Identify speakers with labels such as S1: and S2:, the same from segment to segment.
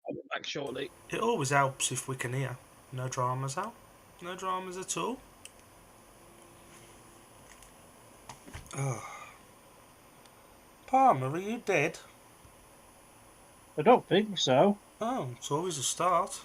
S1: I'll be back shortly.
S2: It always helps if we can hear. No dramas, Al. No dramas at all. Oh. Palmer, are you dead?
S3: I don't think so.
S2: Oh, it's always a start.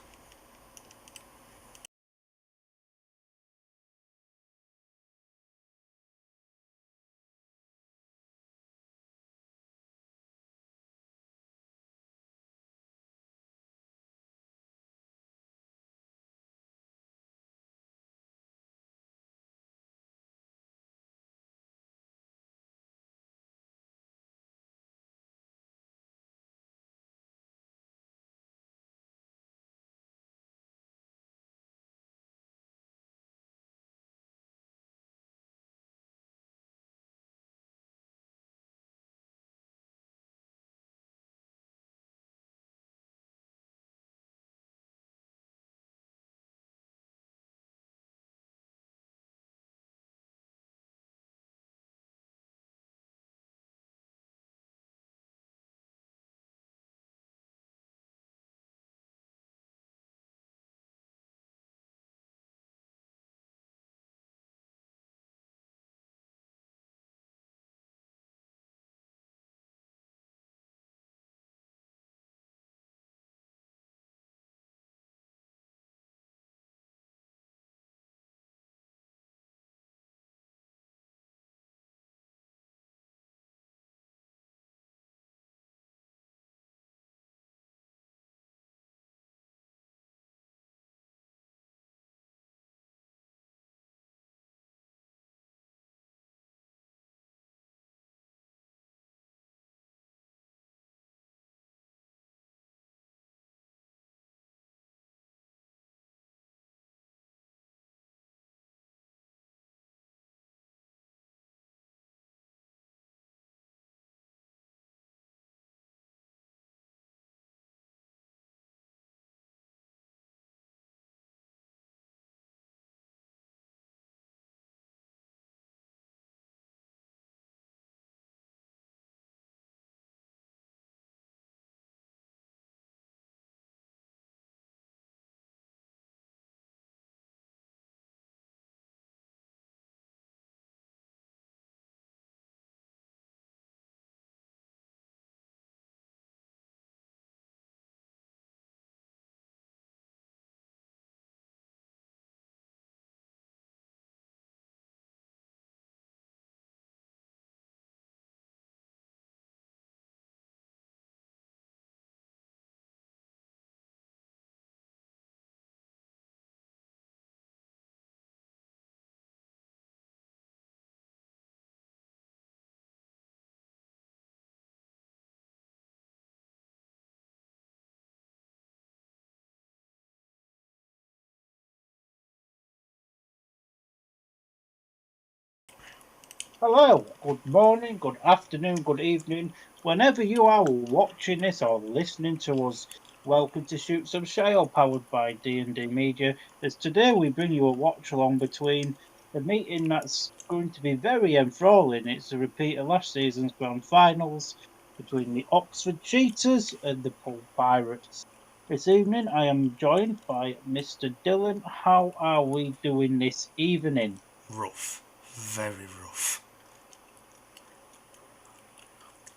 S3: Hello, good morning, good afternoon, good evening. Whenever you are watching this or listening to us, welcome to Shoot Some Shale, powered by D&D Media. As today we bring you a watch along between a meeting that's going to be very enthralling. It's a repeat of last season's grand finals between the Oxford Cheetahs and the Poole Pirates. This evening I am joined by Mr. Dylan. How are we doing this evening?
S2: Rough. Very rough.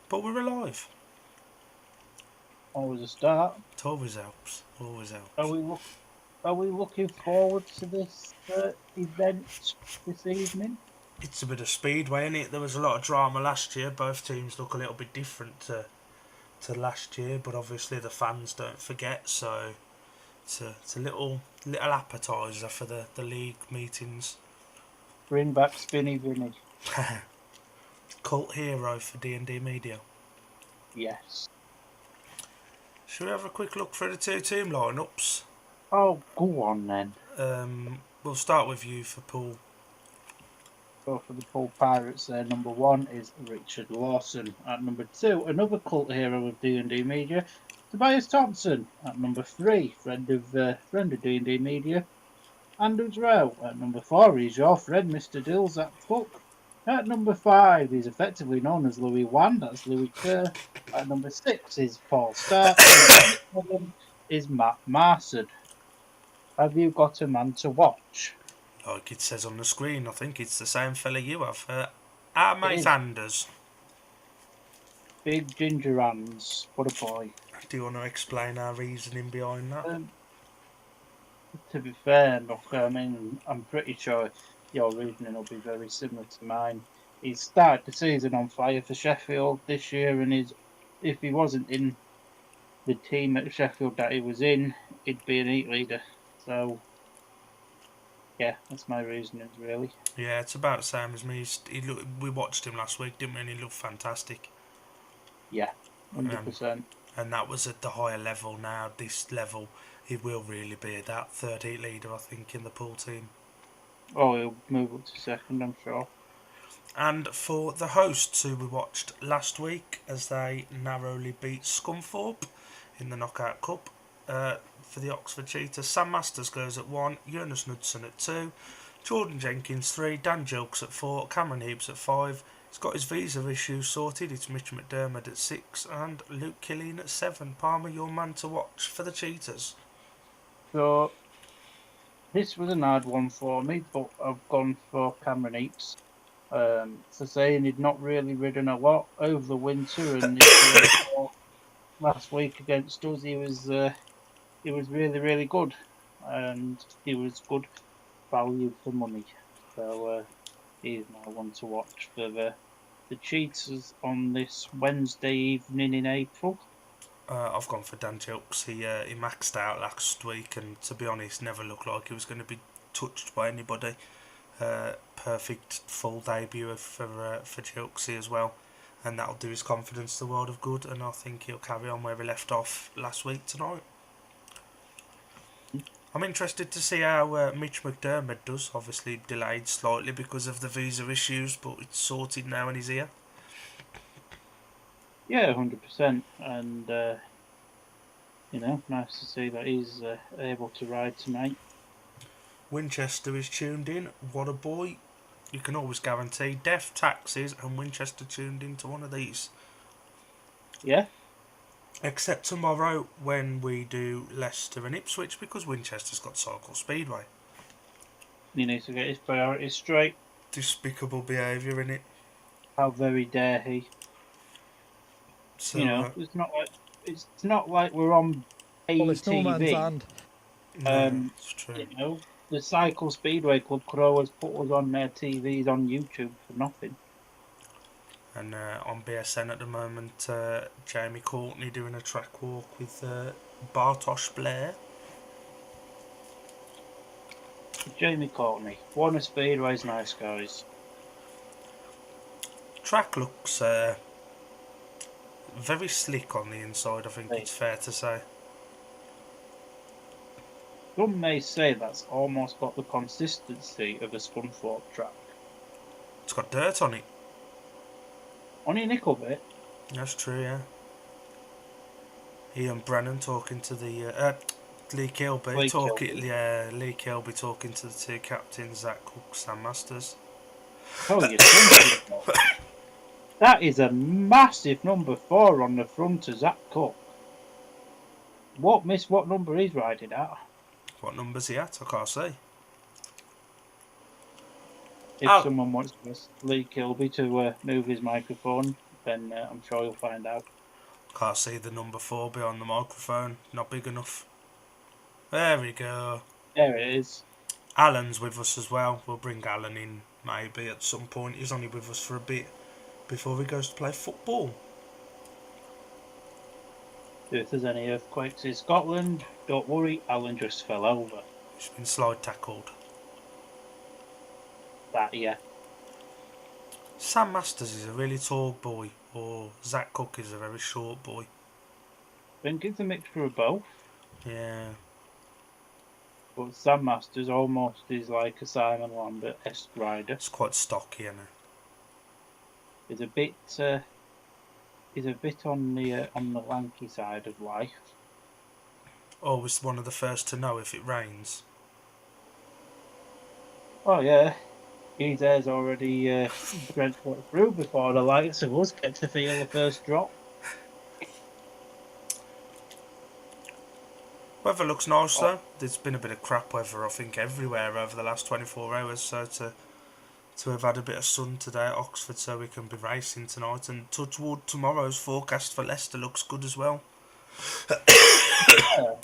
S2: But we're alive.
S3: Always a start.
S2: It always helps. Always
S3: Are
S2: helps.
S3: we Are we looking forward to this event this evening?
S2: It's a bit of speedway, isn't it? There was a lot of drama last year. Both teams look a little bit different to last year, but obviously the fans don't forget, so it's a little appetizer for the league meetings.
S3: Bring back Spinny Vinny.
S2: Cult hero for D&D Media.
S3: Yes.
S2: Should we have a quick look for the two team lineups?
S3: Oh, go on then.
S2: We'll start with you for Poole.
S3: Go for the Poole Pirates there. Number one is Richard Lawson. At number two, another cult hero of D&D Media, Tobias Thompson. At number three, friend of D&D Media, Andrews Rowe. At number four, he's your friend, Mr. Dills at Puck. At number five, he's effectively known as Louis Wan. That's Louis Kerr. At number six is Paul Stark. And at number seven is Matt Marson. Have you got a man to watch?
S2: Like it says on the screen, I think it's the same fella you have. Our
S3: It
S2: mate
S3: is.
S2: Anders.
S3: Big ginger hands. What a boy.
S2: Do you want to explain our reasoning behind that?
S3: Um, to be fair, look, I mean, I'm pretty sure your reasoning will be very similar to mine. He started the season on fire for Sheffield this year, and if he wasn't in the team at Sheffield that he was in, he'd be an elite leader. So, yeah, that's my reasoning, really.
S2: Yeah, it's about the same as me. We watched him last week, didn't we? And he looked fantastic.
S3: Yeah,
S2: Um,
S3: 100%.
S2: and that was at the higher level. Now, this level, he will really be that third heat leader, I think, in the pool team.
S3: Oh, he'll move up to second, I'm sure.
S2: And for the hosts, who we watched last week as they narrowly beat Scunthorpe in the Knockout Cup, for the Oxford Cheetahs, Sam Masters goes at 1, Jonas Knudsen at 2, Jordan Jenkins 3, Dan Jilks at 4, Cameron Heaps at 5. He's got his visa issues sorted. It's Mitch McDermott at 6 and Luke Killeen at 7. Palmer, your man to watch for the Cheetahs.
S3: So, this was an hard one for me, but I've gone for Cameron Heaps. For saying he'd not really ridden a lot over the winter, and if you recall last week against us, he was really really good, and he was good value for money. So he's my one to watch for the Cheetahs on this Wednesday evening in April.
S2: I've gone for Dan Jilks. He maxed out last week and, to be honest, never looked like he was going to be touched by anybody. Perfect full debut for Jilksy as well, and that'll do his confidence the world of good. And I think he'll carry on where he left off last week tonight. I'm interested to see how Mitch McDermott does. Obviously delayed slightly because of the visa issues, but it's sorted now and he's here.
S3: Yeah, 100%, and nice to see that he's able to ride tonight.
S2: Winchester is tuned in. What a boy. You can always guarantee death, taxes and Winchester tuned into one of these.
S3: Yeah.
S2: Except tomorrow when we do Leicester and Ipswich, because Winchester's got Cycle Speedway.
S3: He needs to get his priorities straight.
S2: Despicable behaviour in it.
S3: How very dare he?
S2: So,
S3: It's not like we're on
S1: Well, it's no man's
S3: ATV.
S1: hand.
S2: no, it's true.
S3: The Cycle Speedway Club could always put us on their TVs on YouTube for nothing.
S2: And on BSN at the moment, Jamie Courtney doing a track walk with Bartosz Blair.
S3: Jamie Courtney, Warner Speedway's nice guys.
S2: Track looks very slick on the inside, I think it's fair to say.
S3: Some may say that's almost got the consistency of a Scunthorpe track.
S2: It's got dirt on it.
S3: Only a nickel bit.
S2: That's true, yeah. Ian Brennan talking to the Lee Kilby Lee Kilby talking to the two captains, Zach Cook, Sam Masters.
S3: Oh, that is a massive number 4 on the front of Zach Cook. What number he's riding at?
S2: What number's he at? I can't see.
S3: If someone wants to ask Lee Kilby to move his microphone, then I'm sure you'll find out.
S2: Can't see the number 4 behind the microphone. Not big enough. There we go.
S3: There it is.
S2: Alan's with us as well. We'll bring Alan in maybe at some point. He's only with us for a bit before he goes to play football.
S3: If there's any earthquakes in Scotland, don't worry, Alan just fell over.
S2: He's been slide tackled.
S3: That, yeah.
S2: Sam Masters is a really tall boy, or Zach Cook is a very short boy.
S3: I think it's a mixture of both.
S2: Yeah.
S3: But Sam Masters almost is like a Simon Lambert-esque rider.
S2: It's quite stocky, isn't it?
S3: He's a bit on the lanky side of life.
S2: Always one of the first to know if it rains.
S3: Oh yeah, his hair's already drenched through before the likes of us get to feel the first drop.
S2: Weather looks nice though. There's been a bit of crap weather, I think, everywhere over the last 24 hours. So to have had a bit of sun today at Oxford, so we can be racing tonight. And touch wood, tomorrow's forecast for Leicester looks good as well.
S3: Yeah,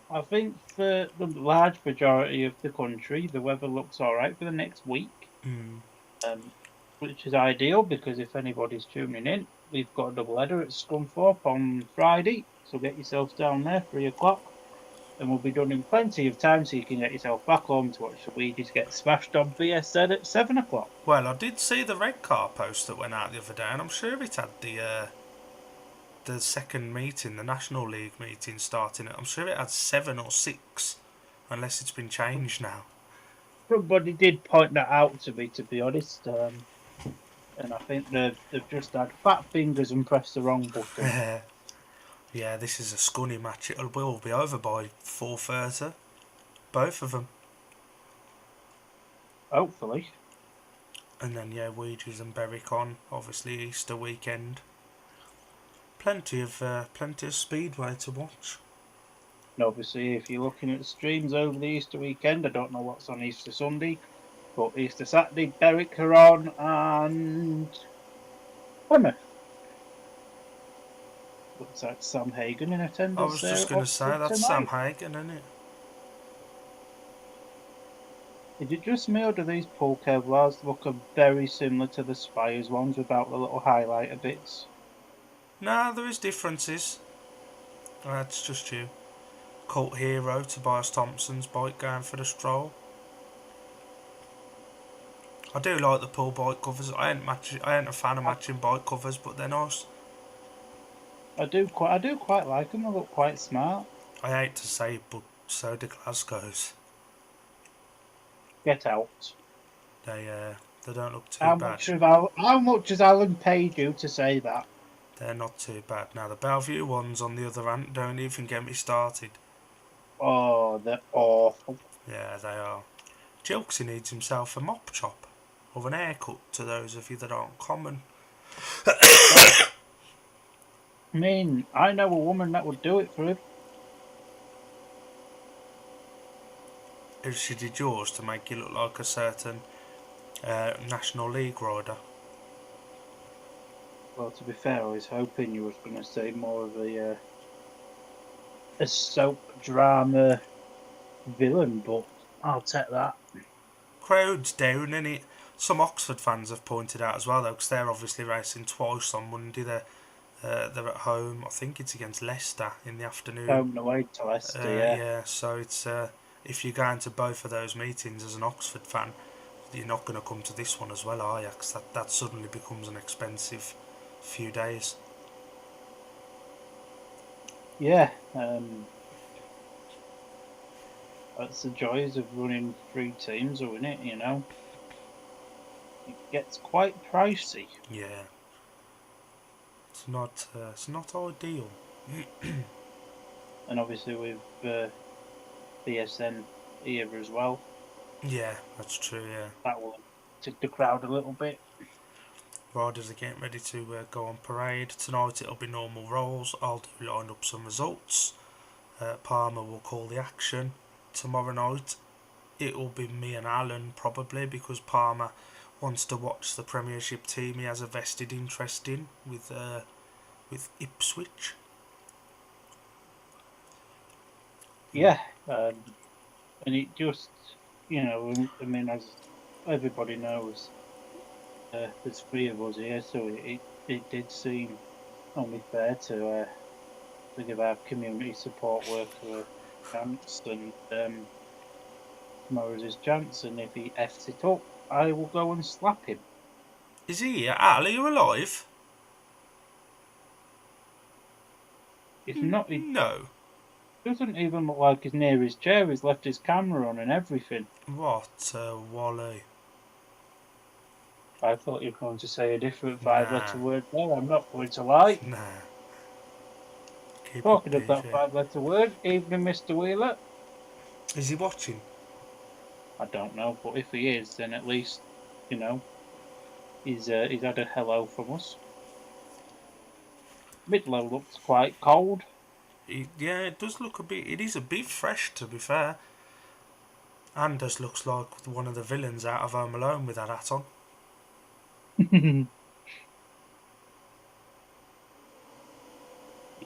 S3: I think for the large majority of the country, the weather looks all right for the next week,
S2: Mm.
S3: which is ideal because if anybody's tuning in, we've got a double header at Scunthorpe on Friday, so get yourselves down there 3 o'clock, and we'll be done in plenty of time so you can get yourself back home to watch the Weedies get smashed on BSN at 7 o'clock.
S2: Well, I did see the red car post that went out the other day, and I'm sure it had the second meeting, the National League meeting starting. I'm sure it had 7 or 6, unless it's been changed now.
S3: Somebody did point that out to me, to be honest, and I think they've just had fat fingers and pressed the wrong button.
S2: Yeah, this is a scunny match. It'll all be over by 4:30. Both of them.
S3: Hopefully.
S2: And then, yeah, Ouija's and Berwick on. Obviously, Easter weekend. Plenty of speedway to watch.
S3: And obviously, if you're looking at streams over the Easter weekend, I don't know what's on Easter Sunday, but Easter Saturday, Berwick are on and Plymouth. Looks like Sam Hagan in
S2: I
S3: attendance
S2: was
S3: there
S2: just
S3: at
S2: going to say,
S3: Oxford
S2: that's
S3: tonight.
S2: Sam Hagan, isn't it?
S3: Is it just me or do these Poole Kevlars look very similar to the Spires ones without the little highlighter bits?
S2: No, there is differences. That's just you. Cult hero Tobias Thompson's bike going for the stroll. I do like the Poole bike covers. I ain't a fan of matching bike covers, but they're nice.
S3: I do quite like them. They look quite smart.
S2: I hate to say it, but so do Glasgow's.
S3: Get out.
S2: They don't look too
S3: How
S2: bad.
S3: how much has Alan paid you to say that?
S2: They're not too bad. Now the Bellevue ones, on the other hand, don't even get me started.
S3: Oh, they're awful.
S2: Yeah, they are. Jilksy needs himself a mop chop or an haircut, to those of you that aren't common.
S3: I mean, I know a woman that would do it for him.
S2: If she did yours to make you look like a certain National League rider.
S3: Well, to be fair, I was hoping you was going to say more of a soap drama villain, but I'll take that.
S2: Crowd's down, innit? Some Oxford fans have pointed out as well, though, because they're obviously racing twice on Monday. They're at home. I think it's against Leicester in the afternoon.
S3: Home and away to Leicester,
S2: Yeah, so it's if you're going to both of those meetings as an Oxford fan, you're not going to come to this one as well, are you? Because that suddenly becomes an expensive few days.
S3: Yeah. That's the joys of running 3 teams, isn't it? You know, it gets quite pricey.
S2: Yeah, it's not ideal.
S3: And obviously with BSN here as well,
S2: Yeah, that's true. Yeah,
S3: that will tick the crowd a little bit.
S2: riders are getting ready to go on parade tonight. It'll be normal rolls. I'll line up some results. Palmer will call the action. Tomorrow night it will be me and Alan probably, because Palmer wants to watch the Premiership team he has a vested interest in with Ipswich.
S3: Yeah, and it just, you know, I mean, as everybody knows, there's 3 of us here, so it did seem only fair to give our community support worker a chance, and tomorrow's his chance, and if he F's it up, I will go and slap him.
S2: Is he here? Al, are you alive?
S3: It's not. It
S2: No.
S3: doesn't even look like he's near his chair. He's left his camera on and everything.
S2: What a wally.
S3: I thought you were going to say a different
S2: Nah.
S3: 5-letter word there. I'm not going to lie.
S2: Nah. Keep
S3: Talking
S2: it
S3: of that
S2: PG.
S3: 5-letter word, evening, Mr. Wheeler.
S2: Is he watching?
S3: I don't know, but if he is, then at least, you know, he's had a hello from us. Midlow looks quite cold.
S2: Yeah, it does look a bit. It is a bit fresh, to be fair. Anders looks like one of the villains out of Home Alone with that hat on.
S3: He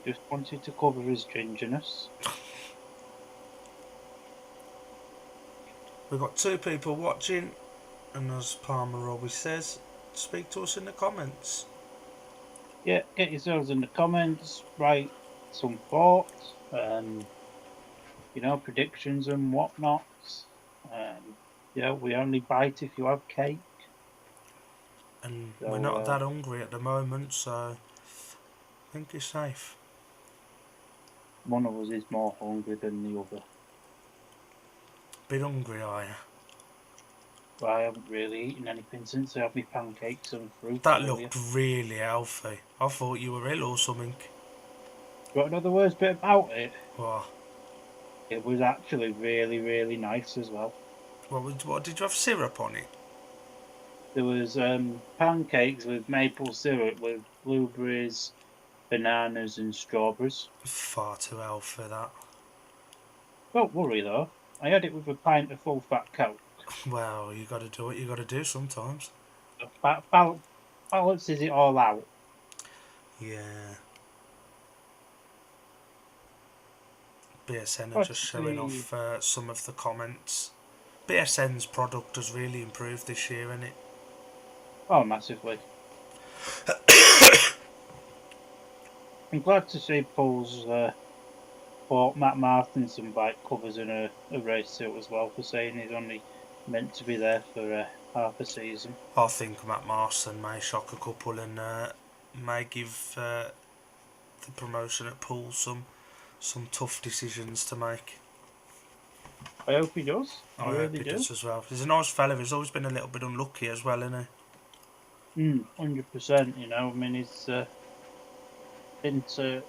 S3: just wanted to cover his gingerness.
S2: We've got 2 people watching, and as Palmer always says, speak to us in the comments.
S3: Yeah, get yourselves in the comments, write some thoughts, predictions and whatnot. We only bite if you have cake.
S2: And
S3: So,
S2: we're not that hungry at the moment, so I think it's safe.
S3: one of us is more hungry than the other.
S2: Bit hungry, are you?
S3: But I haven't really eaten anything since I had my pancakes and fruit
S2: That
S3: earlier.
S2: looked really healthy. I thought you were ill or something.
S3: Got another worst bit about it?
S2: What?
S3: It was actually really, really nice as well.
S2: What did you have syrup on it?
S3: There was pancakes with maple syrup with blueberries, bananas, and strawberries.
S2: Far too healthy, that.
S3: Don't worry though, I had it with a pint of full fat Coke.
S2: Well, you got to do what you got to do sometimes.
S3: Balances it all out.
S2: Yeah. BSN are
S3: What's
S2: just showing
S3: the
S2: off some of the comments. BSN's product has really improved this year, hasn't it?
S3: Oh, massively. I'm glad to see Paul's bought Matt Martin some bike covers in a race suit as well, for saying he's only meant to be there for half a season.
S2: I think Matt Marston may shock a couple and may give the promotion at Poole some tough decisions to make.
S3: I hope he does. I
S2: hope
S3: really
S2: he
S3: do.
S2: does as well. He's a nice fella. He's always been a little bit unlucky as well, isn't
S3: he? 100%. I mean, he's been to.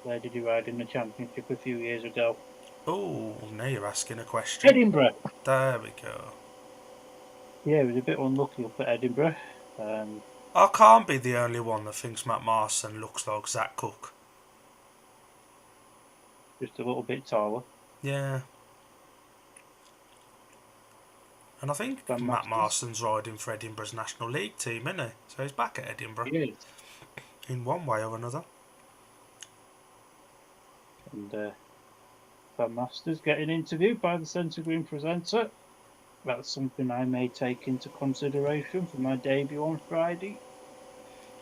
S3: Where did he ride in the championship a few years ago?
S2: Oh, now you're asking a question.
S3: Edinburgh.
S2: There we go.
S3: Yeah, he was a bit unlucky up at Edinburgh.
S2: I can't be the only one that thinks Matt Marston looks like Zach Cook.
S3: Just a little bit taller.
S2: Yeah. And I think Matt Marston's riding for Edinburgh's National League team, isn't he? So he's back at Edinburgh.
S3: He is.
S2: In one way or another.
S3: And Van Masters getting interviewed by the Centre Green presenter. That's something I may take into consideration for my debut on Friday.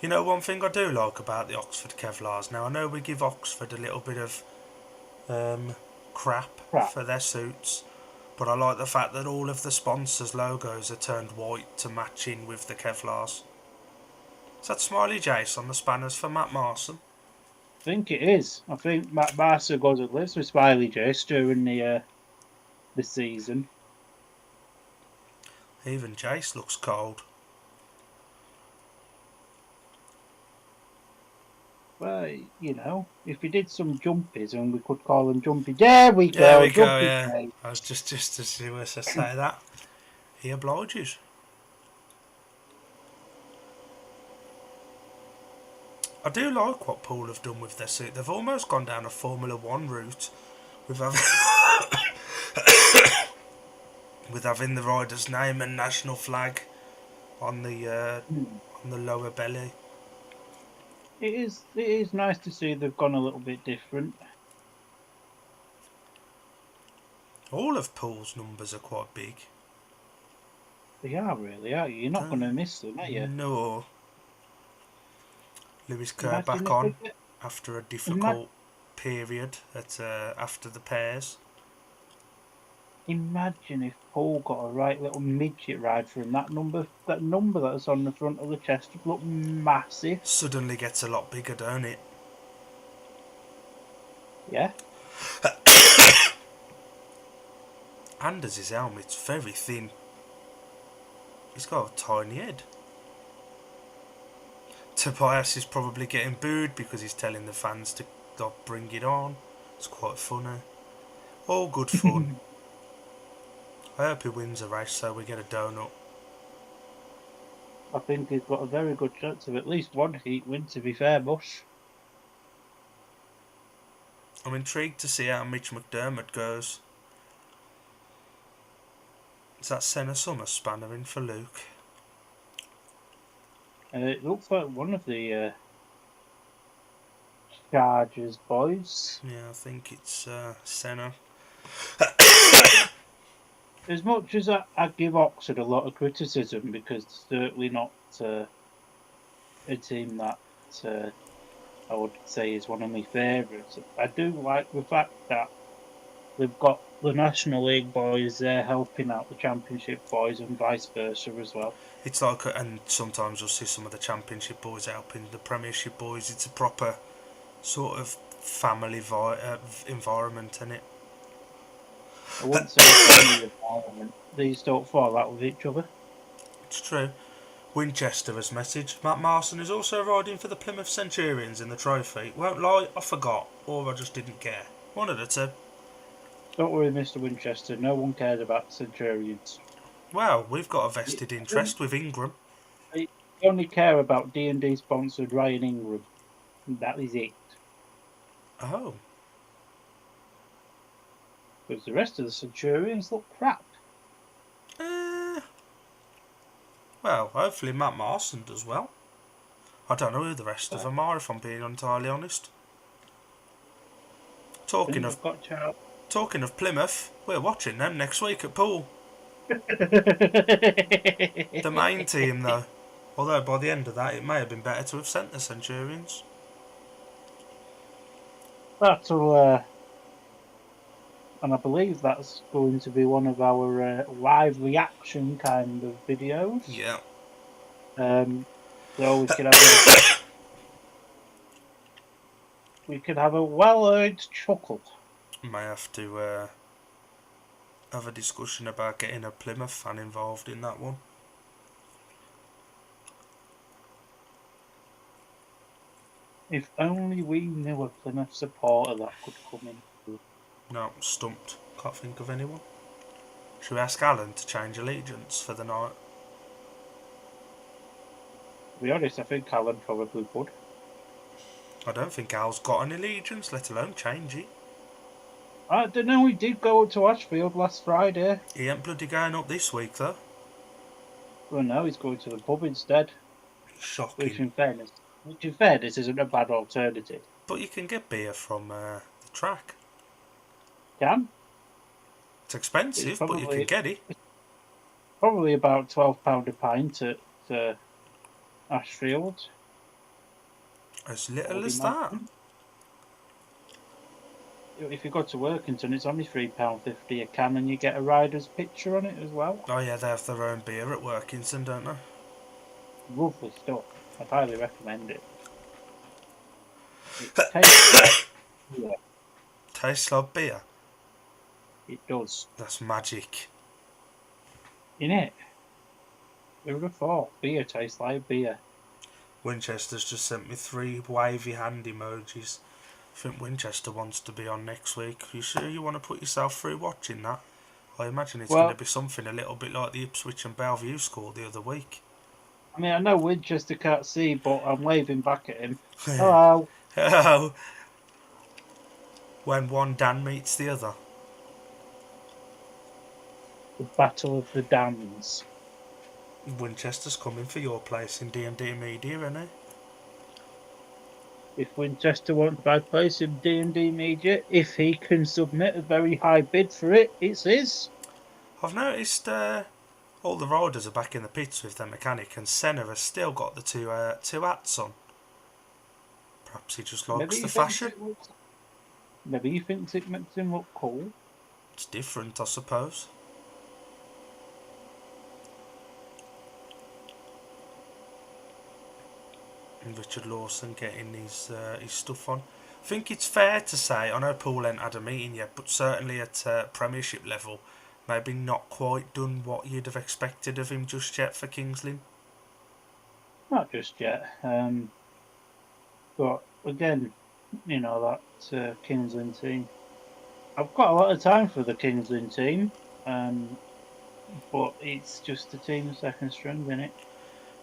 S2: You know, one thing I do like about the Oxford Kevlars, now I know we give Oxford a little bit of crap for their suits, but I like the fact that all of the sponsors' logos are turned white to match in with the Kevlars. Is that Smiley Jace on the spanners for Matt Marston?
S3: I think it is. I think Matt Marston goes and lives with Smiley Jace during the season.
S2: Even Jace looks cold.
S3: Well, if we did some jumpies and we could call them jumpy. There we go.
S2: There we go, yeah. I was just to see where to say that. He obliges. I do like what Poole have done with their suit. They've almost gone down a Formula 1 route with having the rider's name and national flag on the lower belly.
S3: It is nice to see they've gone a little bit different.
S2: All of Poole's numbers are quite big.
S3: They are really, aren't you? You're not going to miss them, are you?
S2: No. Lewis Kerr back on after a difficult period after the pairs.
S3: Imagine if Paul got a right little midget ride for him. That number that's on the front of the chest would look massive.
S2: Suddenly gets a lot bigger, don't it?
S3: Yeah.
S2: Anders' helmet's very thin. He's got a tiny head. Tobias is probably getting booed because he's telling the fans to bring it on. It's quite funny. All good fun. I hope he wins a race so we get a donut.
S3: I think he's got a very good chance of at least one heat win, to be fair, Bush.
S2: I'm intrigued to see how Mitch McDermott goes. Is that Senna Summer spanner in for Luke?
S3: It looks like one of the Chargers boys.
S2: Yeah, I think it's Senna.
S3: As much as I give Oxford a lot of criticism because they're certainly not a team that I would say is one of my favourites, I do like the fact that they've got the National League boys there helping out the Championship boys and vice versa as well.
S2: It's like, and sometimes you'll see some of the Championship boys helping the Premiership boys. It's a proper sort of family environment, isn't it?
S3: I wouldn't say family environment. These don't fall out with each other.
S2: It's true. Winchester has messaged. Matt Marson is also riding for the Plymouth Centurions in the trophy. Won't lie, I forgot, or I just didn't care. One of the two.
S3: Don't worry, Mr. Winchester. No one cares about Centurions.
S2: Well, we've got a vested interest with Ingram.
S3: I only care about D&D sponsored Ryan Ingram. That is it.
S2: Oh.
S3: Because the rest of the Centurions look crap.
S2: Well, hopefully Matt Marson does well. I don't know who the rest of them are, if I'm being entirely honest. Talking of Plymouth, we're watching them next week at Poole. The main team, though. Although by the end of that, it may have been better to have sent the Centurions.
S3: That'll, and I believe that's going to be one of our live reaction kind of videos.
S2: Yeah.
S3: So we could have a well-earned chuckle.
S2: May have to have a discussion about getting a Plymouth fan involved in that one.
S3: If only we knew a Plymouth supporter that could come in.
S2: No, I'm stumped. Can't think of anyone. Should we ask Alan to change allegiance for the night?
S3: To be honest, I think Alan probably would.
S2: I don't think Al's got an allegiance, let alone change it.
S3: I don't know, he did go to Ashfield last Friday.
S2: He ain't bloody going up this week, though.
S3: Well, no, he's going to the pub instead.
S2: Shocking.
S3: Which in fairness isn't a bad alternative.
S2: But you can get beer from the track.
S3: Can?
S2: It's expensive, but you can get it.
S3: Probably about £12 a pint at Ashfield.
S2: As little as that.
S3: If you go to Workington, it's only £3.50 a can, and you get a rider's picture on it as well.
S2: Oh yeah, they have their own beer at Workington, don't they?
S3: Lovely stuff. I'd highly recommend it. It tastes like beer.
S2: Tastes like beer?
S3: It does.
S2: That's magic.
S3: Innit? Who would have thought beer tastes like beer?
S2: Winchester's just sent me 3 wavy hand emojis. I think Winchester wants to be on next week. Are you sure you want to put yourself through watching that? I imagine it's going to be something a little bit like the Ipswich and Bellevue score the other week.
S3: I mean, I know Winchester can't see, but I'm waving back at him. Hello.
S2: Hello. When one Dan meets the other.
S3: The Battle of the Dams.
S2: Winchester's coming for your place in D&D Media, isn't he?
S3: If Winchester wants my place in D&D Media, if he can submit a very high bid for it, it's his.
S2: I've noticed all the riders are back in the pits with their mechanic, and Senna has still got the two hats on. Perhaps he just likes the fashion.
S3: Maybe he thinks it makes him look cool.
S2: It's different, I suppose. And Richard Lawson getting his stuff on. I think it's fair to say, I know Paul ain't had a meeting yet, but certainly at Premiership level, maybe not quite done what you'd have expected of him just yet for Kings Lynn.
S3: Not just yet. But again, you know, that Kings Lynn team. I've got a lot of time for the Kings Lynn team, but it's just the team second string, isn't it?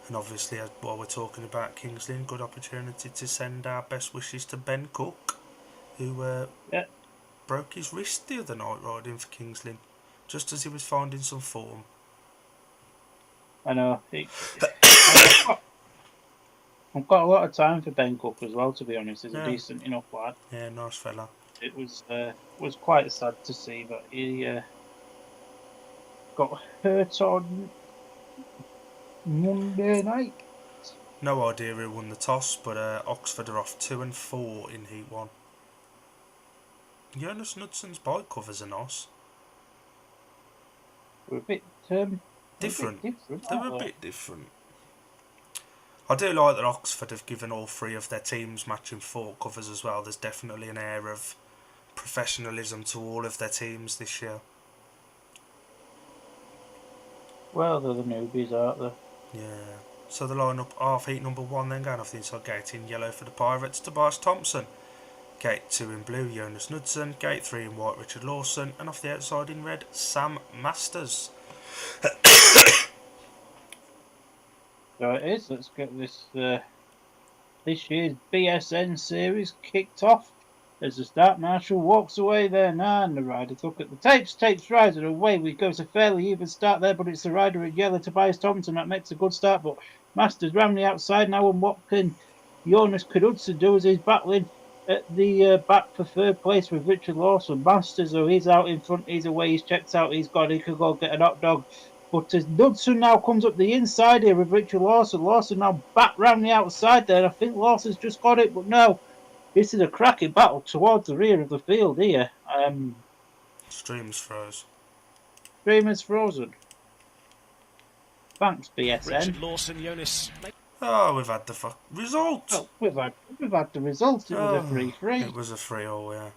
S2: And obviously, while we're talking about Kings Lynn, good opportunity to send our best wishes to Ben Cook, who
S3: Yeah,
S2: broke his wrist the other night riding for Kings Lynn, just as he was finding some form.
S3: I know. I've got a lot of time for Ben Cook as well. To be honest, he's a
S2: Yeah,
S3: decent enough lad.
S2: yeah, nice fella.
S3: It was quite sad to see that he got hurt on Monday night.
S2: No idea who won the toss, but Oxford are off 2 and 4 in Heat 1. Jonas Knudson's bike covers are nice.
S3: We're a bit
S2: Different.
S3: different,
S2: They're
S3: aren't
S2: a
S3: we?
S2: bit different. I do like that Oxford have given all 3 of their teams matching 4 covers as well. There's definitely an air of professionalism to all of their teams this year.
S3: Well, they're the newbies, aren't they?
S2: Yeah. So the lineup off Heat number 1 then going off the inside gate in yellow for the Pirates, Tobias Thompson. Gate 2 in blue, Jonas Knudsen. Gate 3 in white, Richard Lawson. And off the outside in red, Sam Masters.
S3: So it is. Let's get this year's BSN Series kicked off. As the start marshal walks away there now, and the riders look at the tapes rise, and away we go. It's a fairly even start there, but it's the rider in yellow, Tobias Thompson, that makes a good start. But Masters round the outside now, and what can Jonas Knudsen do as he's battling at the back for third place with Richard Lawson? Masters, though, he's out in front, he's away, he's checked out, he could go get an hot dog. But as Knudsen now comes up the inside here with Richard Lawson, Lawson now back round the outside there. I think Lawson's just got it, but no. This is a cracking battle towards the rear of the field here.
S2: Streams froze.
S3: Streamer's frozen. Thanks, BSN.
S1: Richard Lawson, Jonas.
S2: Oh, we've had the result.
S3: Oh, we've had the result. It was a 3-3.
S2: It was a 3-all, yeah.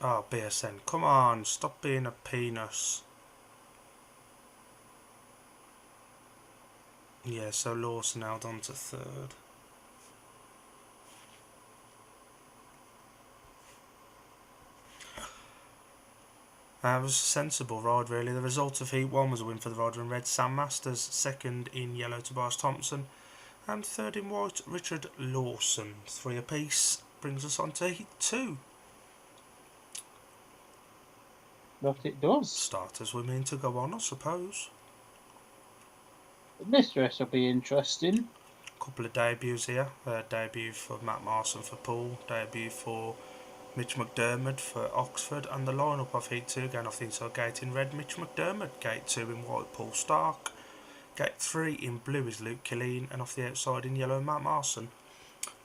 S2: Oh, BSN, come on, stop being a penis. Yeah, so Lawson held on to third. It was a sensible ride, really. The result of Heat 1 was a win for the rider in red, Sam Masters. Second in yellow, Tobias Thompson. And third in white, Richard Lawson. 3 apiece brings us on to Heat 2.
S3: But it does.
S2: Starters we mean to go on, I suppose.
S3: This race will be interesting.
S2: Couple of debuts here. Debut for Matt Marson for Poole. Debut for Mitch McDermott for Oxford, and the lineup of Heat 2 going off the inside gate in red, Mitch McDermott. Gate 2 in white, Paul Stark. Gate 3 in blue is Luke Killeen, and off the outside in yellow, Matt Marson.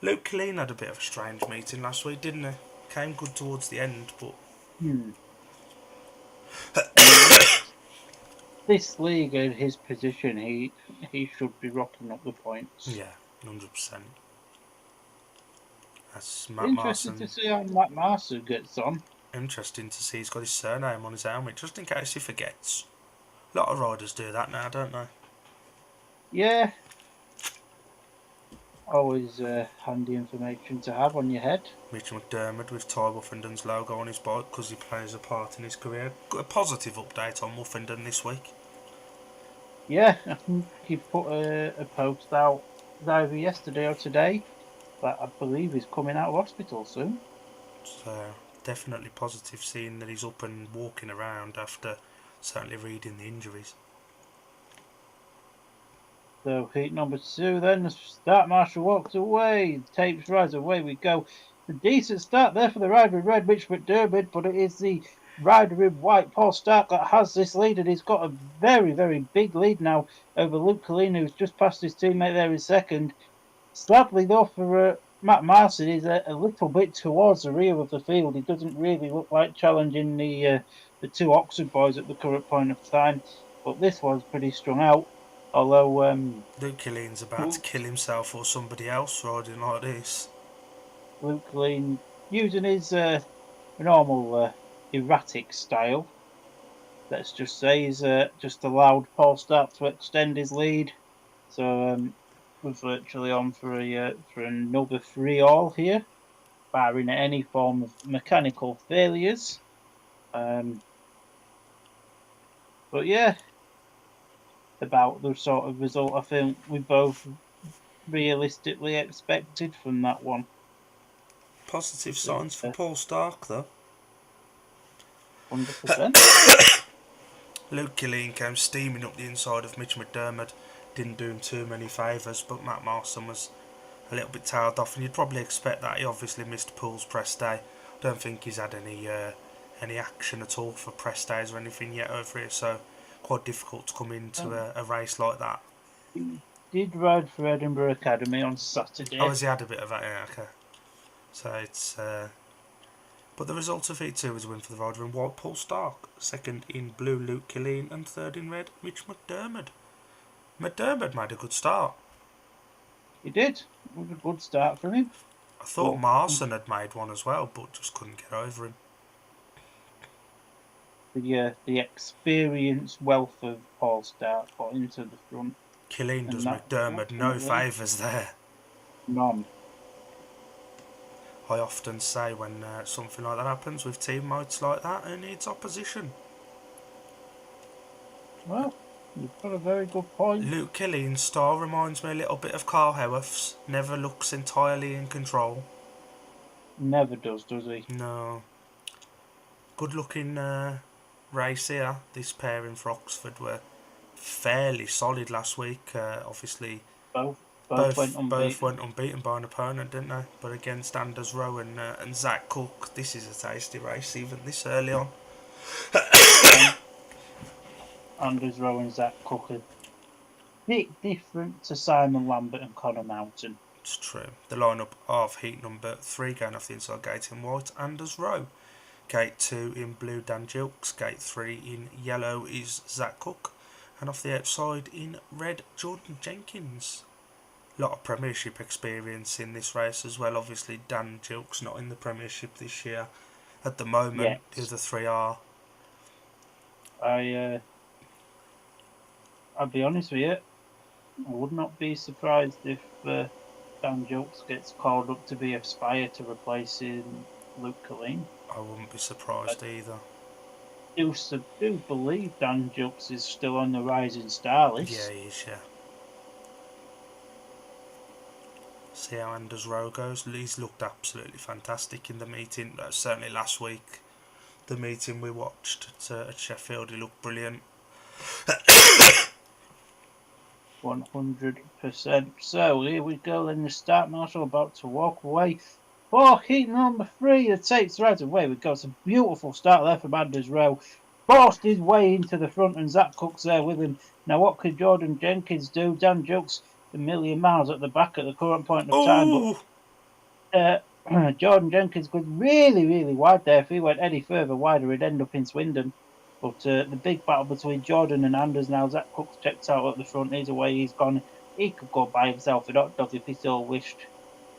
S2: Luke Killeen had a bit of a strange meeting last week, didn't he? Came good towards the end, but...
S3: This league in his position, he should be rocking up the points.
S2: Yeah, 100%. That's Matt
S3: Interesting
S2: Marson.
S3: to see how Matt Marson gets on.
S2: Interesting to see he's got his surname on his helmet, just in case he forgets. A lot of riders do that now, don't they?
S3: Yeah. Always handy information to have on your head.
S2: Mitch McDermott with Ty Wuffendon's logo on his bike because he plays a part in his career. Got a positive update on Wuffendon this week.
S3: Yeah, I think he put a post out either yesterday or today that I believe he's coming out of hospital soon.
S2: So definitely positive seeing that he's up and walking around after certainly reading the injuries.
S3: So heat number 2 then, the start marshal walks away, tapes rise, away we go. A decent start there for the rider in red, Mitch McDermott, but it is the rider in white, Paul Stark, that has this lead, and he's got a very, very big lead now over Luke Killeen, who's just passed his teammate there in second. Sadly though for Matt Marson, he's a little bit towards the rear of the field. He doesn't really look like challenging the 2 Oxford boys at the current point of time, but this was pretty strung out. Although
S2: Luke Killeen's about to kill himself or somebody else riding like this.
S3: Luke Killeen, using his normal erratic style, let's just say, he's just allowed Paul Stark to extend his lead. So we're virtually on for another 3-all here, barring any form of mechanical failures. But yeah, about the sort of result I think we both realistically expected from that one.
S2: Positive signs for Paul Stark, though.
S3: 100%.
S2: Luke Killeen came steaming up the inside of Mitch McDermott. Didn't do him too many favours, but Matt Marson was a little bit tailed off, and you'd probably expect that. He obviously missed Poole's press day. Don't think he's had any action at all for press days or anything yet over here, so quite difficult to come into a race like that.
S3: He did ride for Edinburgh Academy on Saturday.
S2: Oh, has he had a bit of that? Yeah, okay. So it's... but the result of Heat 2 was a win for the rider in white, Paul Stark. Second in blue, Luke Killeen. And third in red, Mitch McDermott. McDermott made a good start.
S3: He did. It was a good start from him.
S2: I thought Marson had made one as well, but just couldn't get over him.
S3: The experience wealth of Paul Stark got into the front.
S2: Killeen does McDermott no favours there.
S3: None.
S2: I often say when something like that happens with teammates like that, who needs opposition?
S3: Well, you've got a very good point.
S2: Luke Killeen's style reminds me a little bit of Carl Howarth's. Never looks entirely in control.
S3: Never does he?
S2: No. Good looking race here. This pairing for Oxford were fairly solid last week. Obviously, both went unbeaten by an opponent, didn't they? But against Anders Rowe and Zach Cook, this is a tasty race, even this early on.
S3: Anders Rowe and Zach Cook are bit different to Simon Lambert and Connor Mountain.
S2: It's true. The lineup of heat number 3 going off the inside gate in white, Anders Rowe. Gate 2 in blue, Dan Gilks. Gate 3 in yellow is Zach Cook. And off the outside in red, Jordan Jenkins. A lot of Premiership experience in this race as well. Obviously, Dan Gilks not in the Premiership this year at the moment. The other 3 are.
S3: I'll be honest with you, I would not be surprised if Dan Gilks gets called up to be Aspire to replacing Luke Killeen.
S2: I wouldn't be surprised either.
S3: I do believe Dan Gilks is still on the rising star list.
S2: Yeah, he is, yeah. See how Anders Rowe goes. He's looked absolutely fantastic in the meeting. Certainly last week, the meeting we watched at Sheffield, he looked brilliant.
S3: 100%. So here we go in the start marshal, about to walk away for heat number 3. The takes right away. We've got some beautiful start there from Anders Rowe. Forced his way into the front, and Zach Cook's there with him. Now what could Jordan Jenkins do? Dan Jukes a million miles at the back at the current point of time. But Jordan Jenkins goes really, really wide there. If he went any further wider, he'd end up in Swindon. But the big battle between Jordan and Anders now. Zach Cook's checked out at the front. He's away. He's gone. He could go by himself in hot dog if he still wished.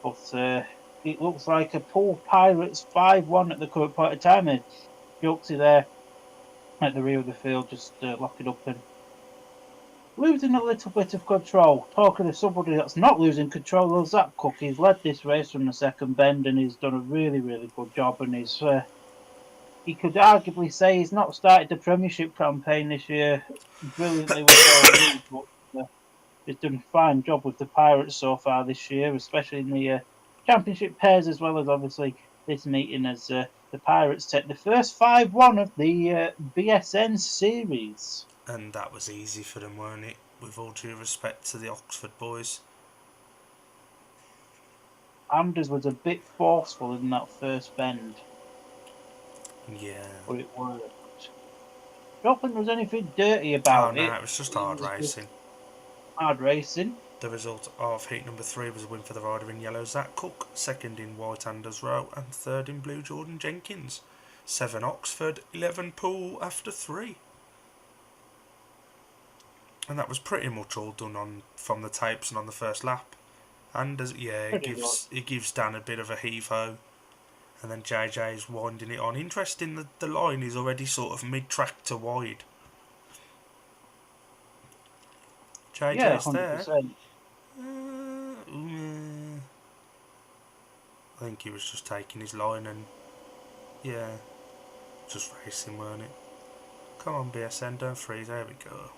S3: But it looks like a Poole Pirates 5-1 at the current point of time. And Jukesy there at the rear of the field, just locking up and losing a little bit of control. Talking of somebody that's not losing control, though, Zach Cook. He's led this race from the second bend, and he's done a really, really good job. And he's he could arguably say he's not started the Premiership campaign this year brilliantly with all but he's done a fine job with the Pirates so far this year, especially in the Championship pairs, as well as obviously this meeting as the Pirates take the first 5-1 of the BSN Series.
S2: And that was easy for them, weren't it? With all due respect to the Oxford boys.
S3: Anders was a bit forceful in that first bend.
S2: Yeah.
S3: But it worked. I don't think there was anything dirty about it.
S2: No, it was just hard racing.
S3: Hard racing.
S2: The result of heat number 3 was a win for the rider in yellow, Zach Cook. Second in white, Anders Rowe. And third in blue, Jordan Jenkins. 7 Oxford, 11 Poole after 3. And that was pretty much all done from the tapes and on the first lap. Anders, it gives Dan a bit of a heave-ho. And then JJ's winding it on. Interesting that the line is already sort of mid-track to wide. JJ's there. I think he was just taking his line and, just racing, weren't it? Come on, BSN, don't freeze. There we go.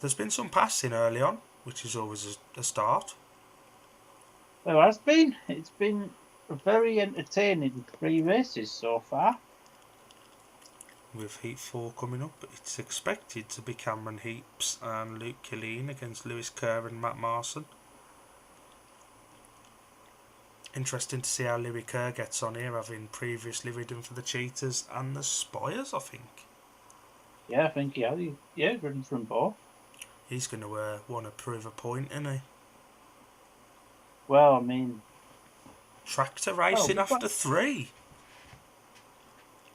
S2: There's been some passing early on, which is always a start.
S3: There has been. It's been a very entertaining 3 races so far.
S2: With Heat 4 coming up, it's expected to be Cameron Heaps and Luke Killeen against Lewis Kerr and Matt Marson. Interesting to see how Louis Kerr gets on here, having previously ridden for the Cheetahs and the Spires, I think.
S3: Yeah, I think he has. Yeah, ridden from both.
S2: He's going to want to prove a point, isn't he?
S3: Well, I mean...
S2: Tractor racing after 3.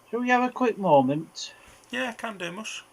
S3: Shall we have a quick moment?
S2: Yeah, can do, Mush.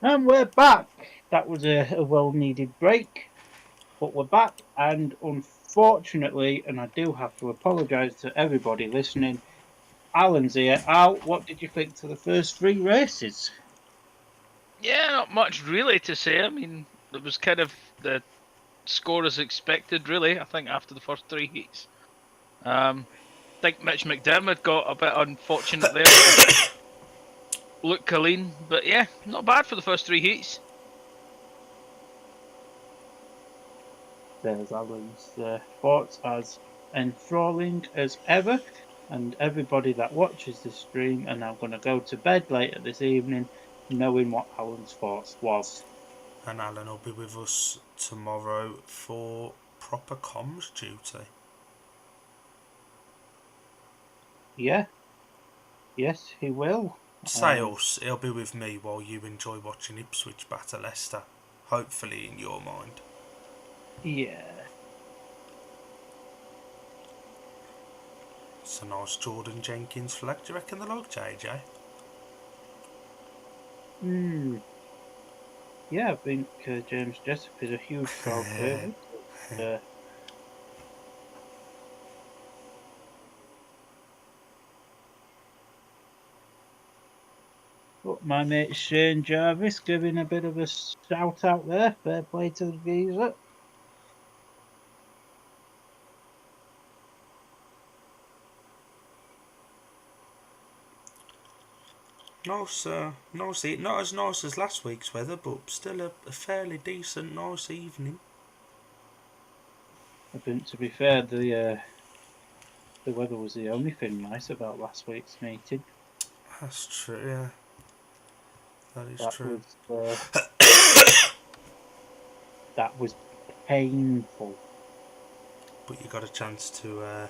S3: And we're back. That was a well-needed break, but we're back. And unfortunately, and I do have to apologise to everybody listening, Alan's here. Al, what did you think to the first 3 races?
S1: Yeah, not much really to say. I mean, it was kind of the score as expected, really. I think after the first 3 heats. I think Mitch McDermott got a bit unfortunate there. Luke Killeen, but yeah, not bad for the first 3 heats.
S3: There's Alan's thoughts, as enthralling as ever. And everybody that watches this stream are now going to go to bed later this evening knowing what Alan's thoughts was.
S2: And Alan will be with us tomorrow for proper comms duty.
S3: Yeah. Yes, he will.
S2: Sales, he'll be with me while you enjoy watching Ipswich batter Leicester. Hopefully in your mind.
S3: Yeah.
S2: It's a nice Jordan Jenkins flag. Do you reckon they like JJ?
S3: Yeah, I think James Jessup is a huge crowd favourite. But my mate Shane Jarvis giving a bit of a shout out there. Fair play to the geezer.
S2: Nice, not as nice as last week's weather, but still a fairly decent, nice evening.
S3: I think, to be fair, the weather was the only thing nice about last week's meeting.
S2: That's true, yeah. That is
S3: That
S2: true.
S3: was painful.
S2: But you got a chance to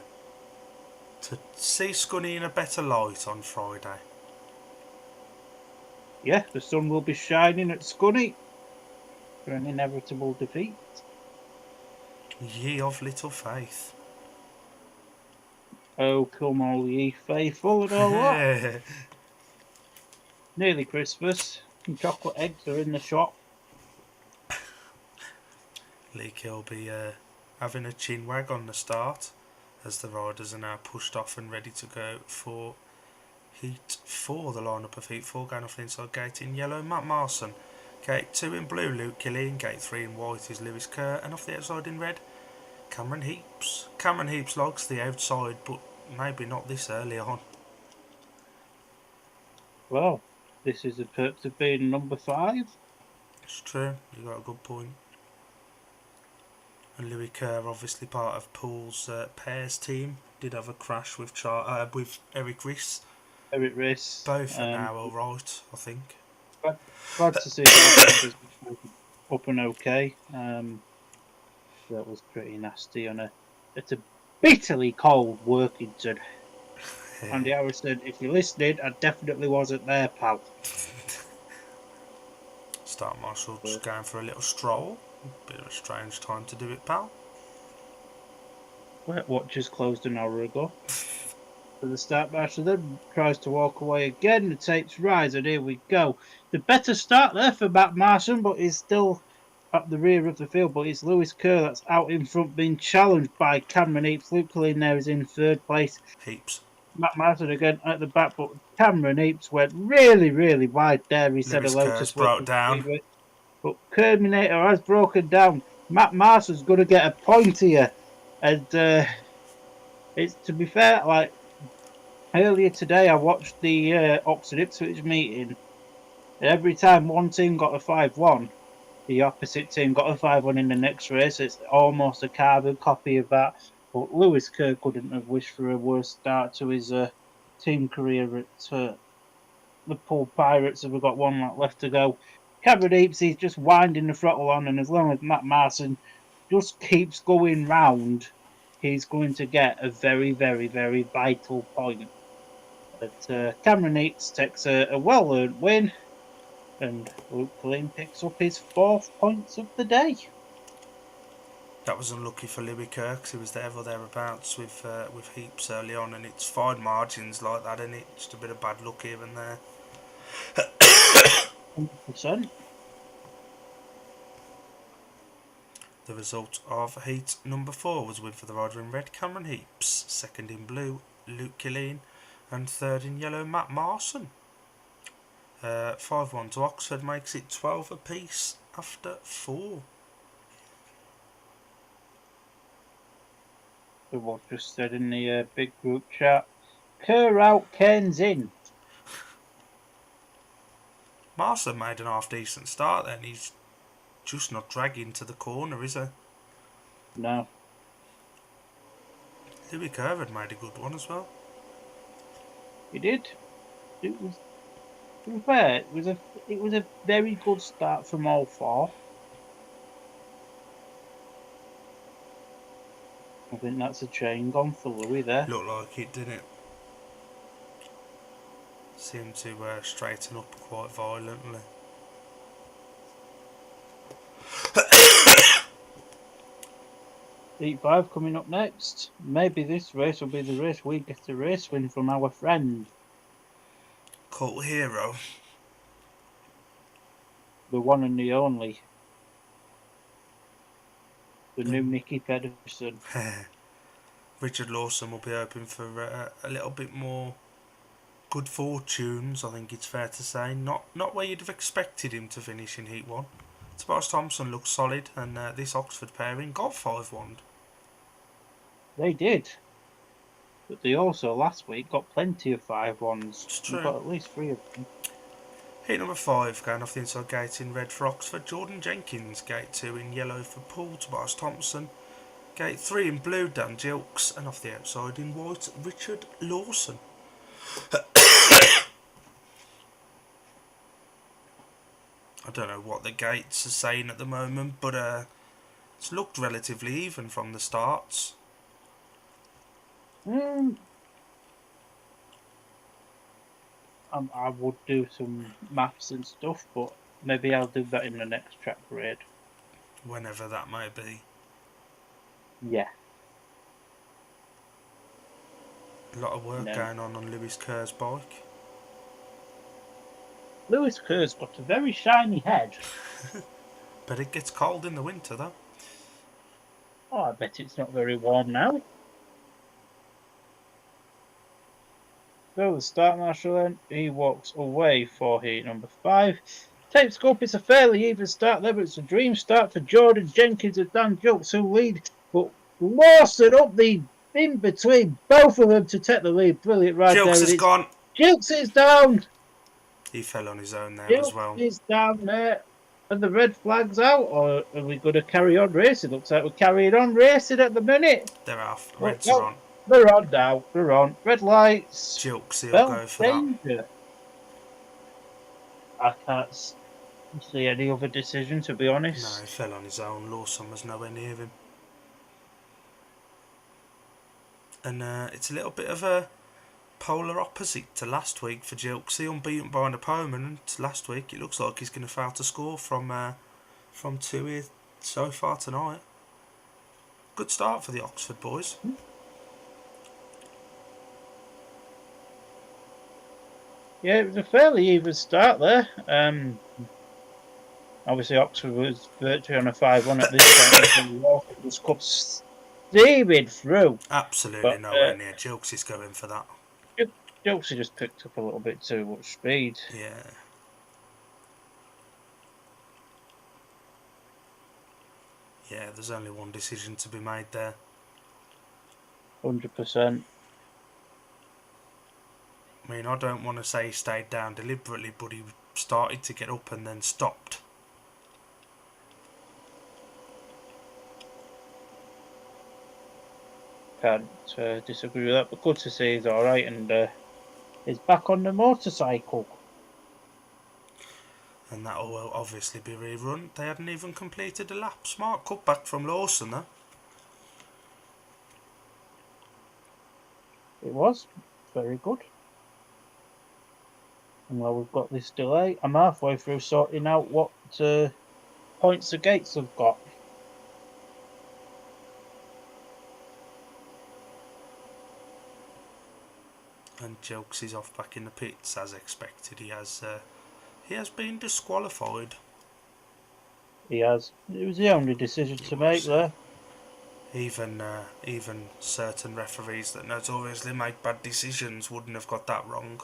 S2: see Scunny in a better light on Friday.
S3: Yeah, the sun will be shining at Scunny for an inevitable defeat.
S2: Ye of little faith.
S3: Oh, come all ye faithful and all that. Nearly Christmas. Some chocolate eggs are in the shop.
S2: Leaky will be having a chin wag on the start as the riders are now pushed off and ready to go for Heat 4. The lineup of Heat 4 going off the inside gate in yellow, Matt Marson. Gate 2 in blue, Luke Gilleen. Gate 3 in white is Lewis Kerr. And off the outside in red, Cameron Heaps. Cameron Heaps likes the outside, but maybe not this early on.
S3: Well, this is the perks of being number 5.
S2: It's true, you got a good point. And Louis Kerr, obviously part of Poole's pairs team, did have a crash with Eric Riss.
S3: Eric Riss.
S2: Both are now alright, I think.
S3: Glad to see that up and okay. That was pretty nasty at a bitterly cold Workington. Andy Harrison, if you listened, I definitely wasn't there, pal.
S2: Start Marshall just going for a little stroll. Bit of a strange time to do it, pal.
S3: Watches closed an hour ago. For the start, Marshall then tries to walk away again. The tapes rise, and here we go. The better start there for Matt Marson, but he's still at the rear of the field. But it's Lewis Kerr that's out in front, being challenged by Cameron Heaps. Luke Collin there is in third place.
S2: Heaps.
S3: Matt Marson again at the back, but Cameron Heaps went really, really wide there. He said hello to Swift.
S2: Broke down.
S3: But Kerminator has broken down. Matt Marston's going to get a point here. And it's, to be fair, like earlier today, I watched the Oxford Ipswich meeting. And every time one team got a 5-1, the opposite team got a 5-1 in the next race. It's almost a carbon copy of that. But Lewis Kerr couldn't have wished for a worse start to his team career at the Poole Pirates. Have got one lap left to go. Cameron Heaps, he's just winding the throttle on, and as long as Matt Marson just keeps going round, he's going to get a very, very, very vital point. But Cameron Heaps takes a well-earned win, and Luke Collin picks up his 4th points of the day.
S2: That was unlucky for Louis Kerr because he was there or thereabouts with Heaps early on, and it's fine margins like that, isn't it? Just a bit of bad luck here and there.
S3: 100%.
S2: The result of heat number 4 was win for the rider in red, Cameron Heaps, 2nd in blue, Luke Gilleen, and 3rd in yellow, Matt Marson. 5-1 to Oxford makes it 12 apiece after 4.
S3: So what just said in the big group chat, Kerr out, Cairns in.
S2: Marson made an half-decent start then. He's just not dragging to the corner, is he?
S3: No.
S2: Louis Kerr had made a good one as well.
S3: He did. It was, to be fair, it was a very good start from all 4. I think that's a chain gone for Louis there.
S2: Looked like it, didn't it? Seemed to straighten up quite violently.
S3: Heat 5 coming up next. Maybe this race will be the race we get a race win from our friend.
S2: Cult hero.
S3: The one and the only. The new Nicky Pedersen.
S2: Richard Lawson will be hoping for a little bit more good fortunes, I think it's fair to say. Not where you'd have expected him to finish in Heat 1. Tobias Thompson looks solid, and this Oxford pairing got 5-1.
S3: They did. But they also, last week, got plenty of 5-1s.
S2: It's true.
S3: They got at least 3 of them.
S2: Heat number 5, going off the inside gate in red for Oxford, Jordan Jenkins. Gate 2 in yellow for Poole, Tobias Thompson. Gate 3 in blue, Dan Gilks. And off the outside in white, Richard Lawson. I don't know what the gates are saying at the moment, but it's looked relatively even from the starts.
S3: I would do some maths and stuff, but maybe I'll do that in the next track grade.
S2: Whenever that may be.
S3: Yeah.
S2: A lot of work going on Lewis Kerr's bike.
S3: Lewis Kerr's got a very shiny head.
S2: But it gets cold in the winter, though.
S3: Oh, I bet it's not very warm now. So the start marshal then, he walks away for heat number 5. Tape scope, it's a fairly even start there, but it's a dream start for Jordan Jenkins and Dan Gilks who lead, but Lawson up the in between both of them to take the lead. Brilliant ride there.
S2: Gilks is gone.
S3: Gilks is down.
S2: He fell on his own there
S3: Gilks
S2: as well.
S3: is down there. Are the red flags out, or are we going to carry on racing? Looks like we're carrying on racing at the minute.
S2: They're off. Reds are on.
S3: They're on now. They're on. Red lights.
S2: Gilks, he'll go for
S3: danger. That. I can't see any other decision, to be honest.
S2: No, he fell on his own. Lawson was nowhere near him. And it's a little bit of a polar opposite to last week for Gilks. He unbeaten by an opponent last week. It looks like he's going to fail to score from 2 here so far tonight. Good start for the Oxford boys.
S3: Yeah, it was a fairly even start there. Obviously, Oxford was virtually on a 5-1 at this point. It was cup steaming through.
S2: Absolutely nowhere near. Gilks is going for that.
S3: Gilks just picked up a little bit too much speed.
S2: Yeah. Yeah, there's only one decision to be made there.
S3: 100%.
S2: I mean, I don't want to say he stayed down deliberately, but he started to get up and then stopped.
S3: Can't disagree with that, but good to see he's alright and he's back on the motorcycle.
S2: And that will obviously be rerun. They hadn't even completed a lap. Smart cutback from Lawson, though.
S3: It was very good. And while we've got this delay, I'm halfway through sorting out what points the gates have got.
S2: And Jokes is off back in the pits as expected. He has been disqualified.
S3: He has. It was the only decision to make there.
S2: Even certain referees that notoriously make bad decisions wouldn't have got that wrong.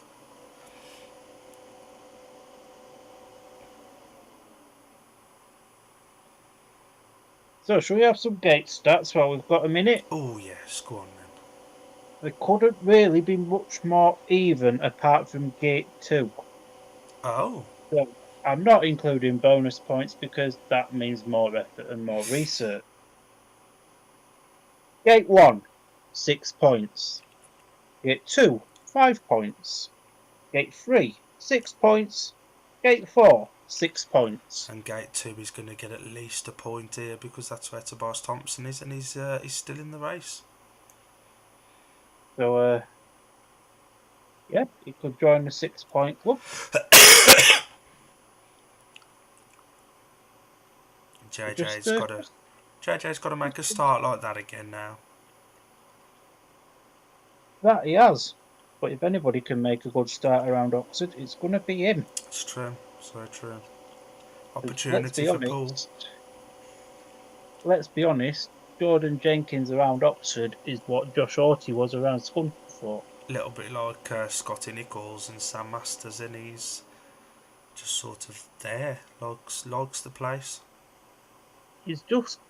S3: So, shall we have some gate stats while we've got a minute?
S2: Oh yes, go on then.
S3: They couldn't really be much more even apart from gate 2.
S2: Oh.
S3: So, I'm not including bonus points because that means more effort and more research. Gate 1, 6 points. Gate 2, 5 points. Gate 3, 6 points. Gate 4, 6 points.
S2: And gate 2 is going to get at least a point here because that's where Tobias Thompson is, and he's still in the race.
S3: So, yeah, he could join the 6-point club.
S2: JJ's got to make a start like that again now.
S3: That he has. But if anybody can make a good start around Oxford, it's going to be him.
S2: It's true. So true. Opportunity for Poole.
S3: Let's be honest. Jordan Jenkins around Oxford is what Josh Hawty was around Scunthorpe.
S2: A little bit like Scotty Nichols and Sam Masters, and he's just sort of there, likes the place.
S3: He's just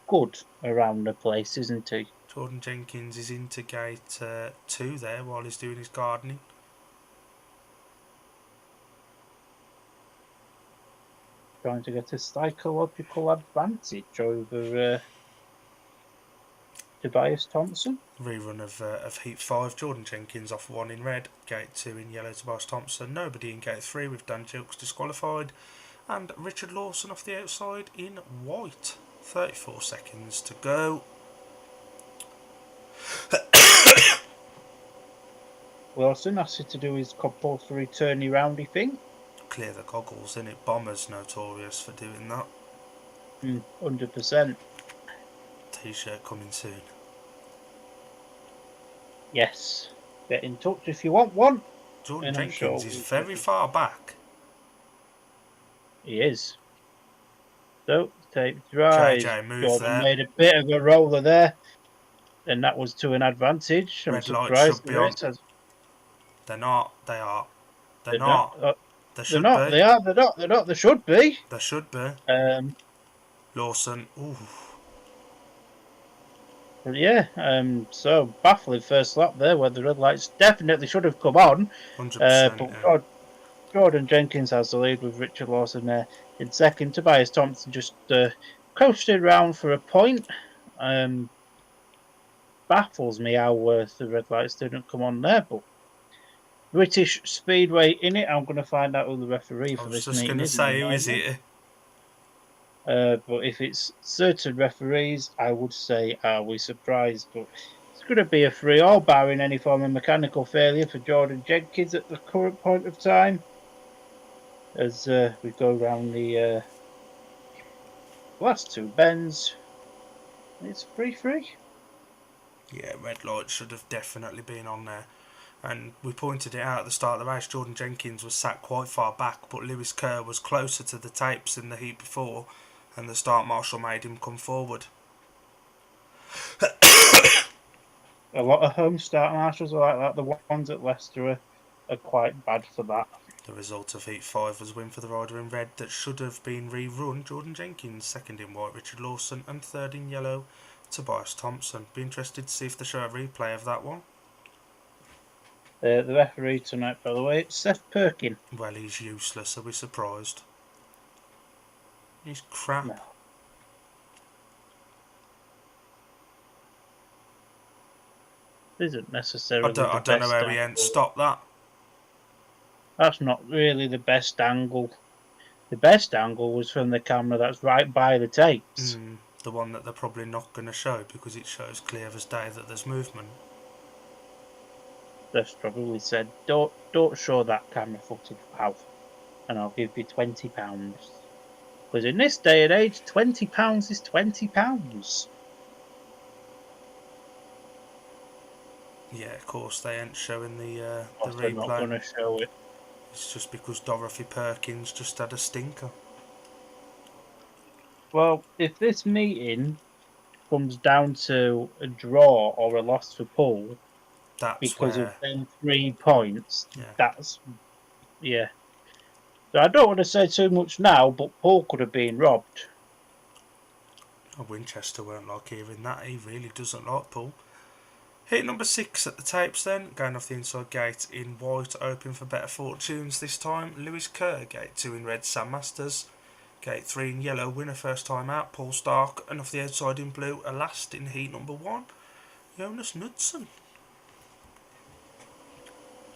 S3: good around the place, isn't he?
S2: Jordan Jenkins is into gate 2 there while he's doing his gardening.
S3: trying to get a psychological advantage over Tobias Thompson.
S2: Rerun of Heat 5, Jordan Jenkins off 1 in red, Gate 2 in yellow, Tobias Thompson, nobody in Gate 3 with Dan Gilks disqualified, and Richard Lawson off the outside in white. 34 seconds to go.
S3: Wilson asked to do his compulsory turny roundy thing.
S2: Clear the goggles, innit? Bomber's notorious for doing that.
S3: 100%.
S2: T-shirt coming soon.
S3: Yes. Get in touch if you want one.
S2: Jordan Jenkins is very far back.
S3: He is. So, tape dries.
S2: JJ move
S3: Jordan
S2: there.
S3: made a bit of a roller there. And that was to an advantage. I'm
S2: Red light
S3: surprised
S2: should be on. They're not. They are. They're not. They should
S3: not.
S2: be.
S3: They are. They're not. They're not. They should be.
S2: They should be. Lawson. Ooh.
S3: Yeah. So baffling first lap there, where the red lights definitely should have come on.
S2: 100%.
S3: But
S2: Yeah.
S3: Jordan Jenkins has the lead with Richard Lawson there in second. Tobias Thompson just coasted around for a point. Baffles me how the red lights didn't come on there, but British Speedway in it. I'm going to find out who the referee for this meeting is.
S2: I was just going to say, who is it?
S3: But if it's certain referees, I would say, are we surprised? But it's going to be a free-all, barring any form of mechanical failure for Jordan Jenkins at the current point of time. As we go around the last two bends, it's free.
S2: Yeah, red light should have definitely been on there. And we pointed it out at the start of the race, Jordan Jenkins was sat quite far back, but Lewis Kerr was closer to the tapes in the heat before, and the start marshal made him come forward.
S3: A lot of home start marshals are like that. The ones at Leicester are quite bad for that.
S2: The result of Heat 5 was a win for the rider in red that should have been rerun. Jordan Jenkins, second in white, Richard Lawson, and third in yellow, Tobias Thompson. Be interested to see if they show a replay of that one.
S3: The referee tonight, by the way, it's Seth Perkin.
S2: Well, he's useless, are we surprised? He's crap.
S3: No. Isn't necessarily.
S2: I don't know where we end. Stop that.
S3: That's not really the best angle. The best angle was from the camera that's right by the tapes.
S2: The one that they're probably not going to show because it shows clear as day that there's movement.
S3: They've probably said, don't show that camera footage out, and I'll give you £20. Because in this day and age, £20 is £20.
S2: Yeah, of course they ain't showing the
S3: They're
S2: replay.
S3: not going to show it.
S2: It's just because Dorothy Perkins just had a stinker.
S3: Well, if this meeting comes down to a draw or a loss for Poole, because of them 3 points, that's. So I don't want to say too much now, but Poole could have been robbed.
S2: Winchester won't like hearing that. He really doesn't like Poole. Hit number 6 at the tapes then, going off the inside gate in white, open for better fortunes this time. Lewis Kerr, gate 2 in red, Sam Masters. Gate 3 in yellow, winner first time out, Paul Stark. And off the outside in blue, a last in heat number 1, Jonas Knudsen.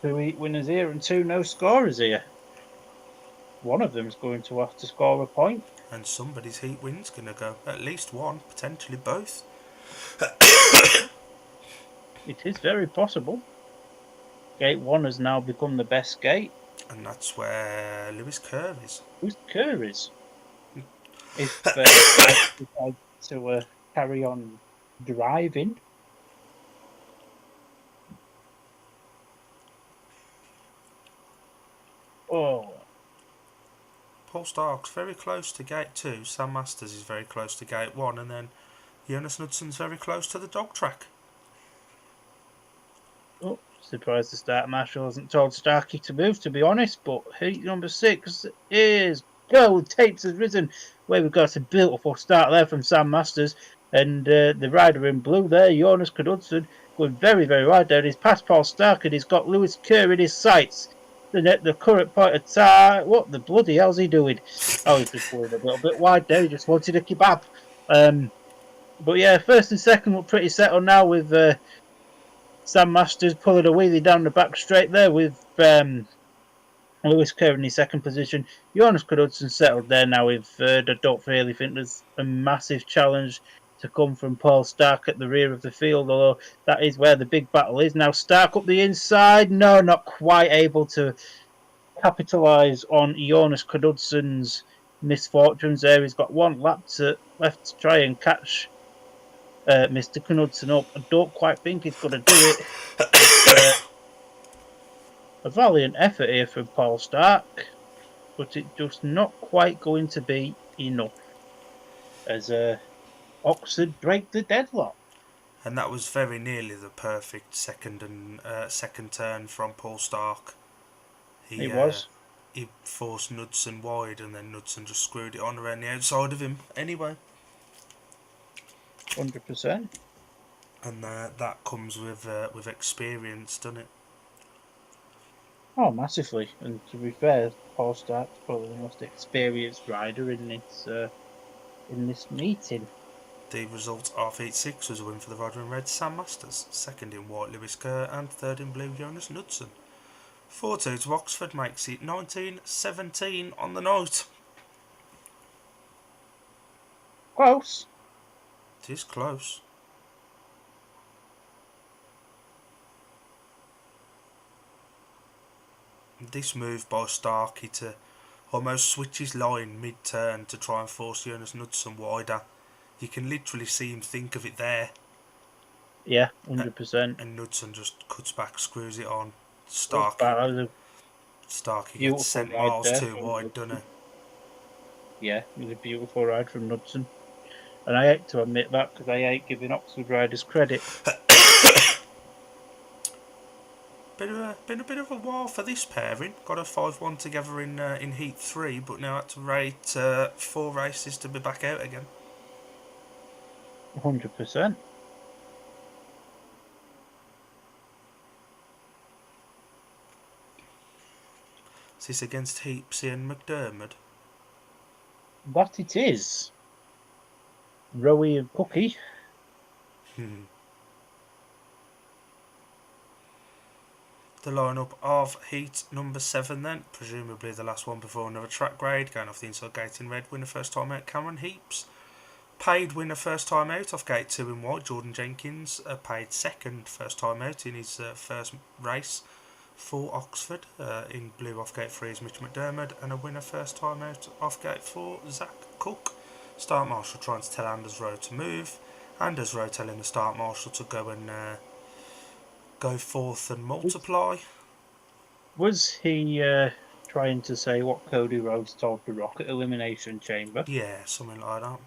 S3: 2 heat winners here and 2 no scorers here. One of them's going to have to score a point.
S2: And somebody's heat win's going to go. At least one, potentially both.
S3: It is very possible. Gate 1 has now become the best gate.
S2: And that's where Lewis Kerr is.
S3: Who's Kerr is? If decides to carry on driving. Oh.
S2: Paul Stark's very close to gate 2. Sam Masters is very close to gate 1. And then Jonas Knudsen's very close to the dog track.
S3: Oh, surprised the start marshal hasn't told Starkey to move, to be honest. But heat number 6 is go. Tapes has risen. Where we've got a beautiful start there from Sam Masters. And the rider in blue there, Jonas Knudsen, going very, very wide there. He's past Paul Stark and he's got Lewis Kerr in his sights. at the current point of time. What the bloody hell's he doing? Oh, he's just going a little bit wide there. He just wanted a kebab. But yeah, first and second were pretty settled now with Sam Masters pulling a wheelie down the back straight there with Lewis Kerr in his second position. Jonas Knudsen settled there now with third. I don't really think there's a massive challenge to come from Paul Stark at the rear of the field, although that is where the big battle is. Now Stark up the inside. No, not quite able to capitalise on Jonas Knudsen's misfortunes there. He's got one lap left to try and catch Mr. Knudsen up. I don't quite think he's going to do it. It's a valiant effort here from Paul Stark, but it's just not quite going to be enough as Oxford break the deadlock.
S2: And that was very nearly the perfect second turn from Paul Stark.
S3: It was.
S2: He forced Knudsen wide, and then Knudsen just screwed it on around the outside of him anyway.
S3: 100%.
S2: And that comes with experience, doesn't it?
S3: Oh, massively. And to be fair, Paul Stark's probably the most experienced rider in this meeting.
S2: The result of Heat 6 was a win for the rider in red, Sam Masters. Second in white, Lewis Kerr. And third in blue, Jonas Knudsen. 4-2 to Oxford makes it 19-17 on the night.
S3: Close.
S2: It is close. This move by Starkey to almost switch his line mid-turn to try and force Jonas Knudsen wider. You can literally see him think of it there.
S3: Yeah, 100%.
S2: And Knudsen just cuts back, screws it on. Starkey gets sent miles too wide, doesn't he?
S3: Yeah, it was a beautiful ride from Knudsen. And I hate to admit that because I hate giving Oxford riders credit.
S2: Been a bit of a while for this pairing. Got a 5-1 together in Heat 3, but now had to rate 4 races to be back out again.
S3: 100%.
S2: Is this against Heapsy and McDermott?
S3: That it is. Rowie and Cookie.
S2: The lineup of Heat number 7 then, presumably the last one before another track grade, going off the inside gate in red, winner first time out Cameron Heaps. Paid winner first time out off gate 2 in white, Jordan Jenkins. Paid second first time out in his first race for Oxford. In blue off gate 3 is Mitch McDermott, and a winner first time out off gate 4, Zach Cook. Start marshal trying to tell Anders Rowe to move. Anders Rowe telling the start marshal to go and go forth and multiply.
S3: Was he trying to say what Cody Rhodes told the Rocket Elimination Chamber?
S2: Yeah, something like that.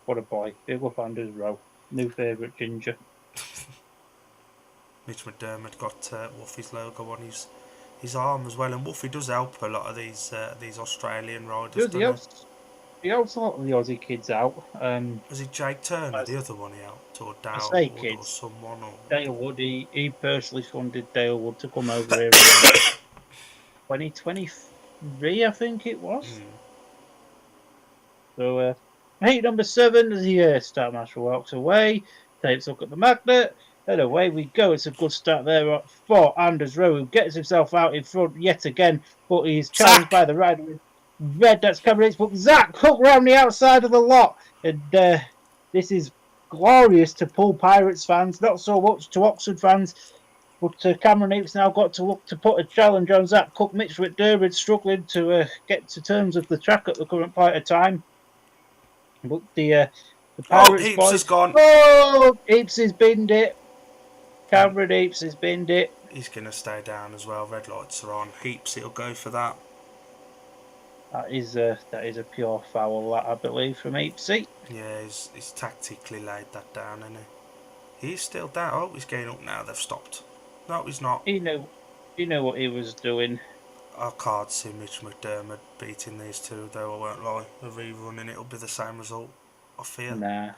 S3: What a boy. Big up Anders Rowe. New favourite ginger.
S2: Mitch McDermott got Woofy's logo on his arm as well, and Woofy does help a lot of these Australian riders.
S3: He helps a lot of the Aussie kids out.
S2: Was it Jake Turner, the other one he helped, or Dale Wood or someone? Or...
S3: Dale Wood, he personally funded Dale Wood to come over here in 2023, I think it was. So, heat number 7, the start marshal walks away, takes a look at the magnet, and away we go. It's a good start there for Anders Rowe, who gets himself out in front yet again, but he's challenged by the rider with red. That's Cameron Heaps, but Zach Cook round the outside of the lot, and this is glorious to Poole Pirates fans, not so much to Oxford fans. But Cameron Heaps now got to look to put a challenge on Zach Cook. Mitch McDermott struggling to get to terms with the track at the current point of time. But the Pirates
S2: Heaps
S3: boys,
S2: has gone.
S3: Oh, Heaps has binned it. Cameron Heaps has binned it.
S2: He's going to stay down as well. Red lights are on. Heaps, it'll go for that.
S3: That is a pure foul, that, I believe, from Heapsy.
S2: Yeah, he's tactically laid that down, isn't he? He's still down. Oh, he's getting up now. They've stopped. No, he's not.
S3: He knew what he was doing.
S2: I can't see Mitch McDermott beating these two, though. I won't lie. A rerun and it'll be the same result, I fear.
S3: Nah.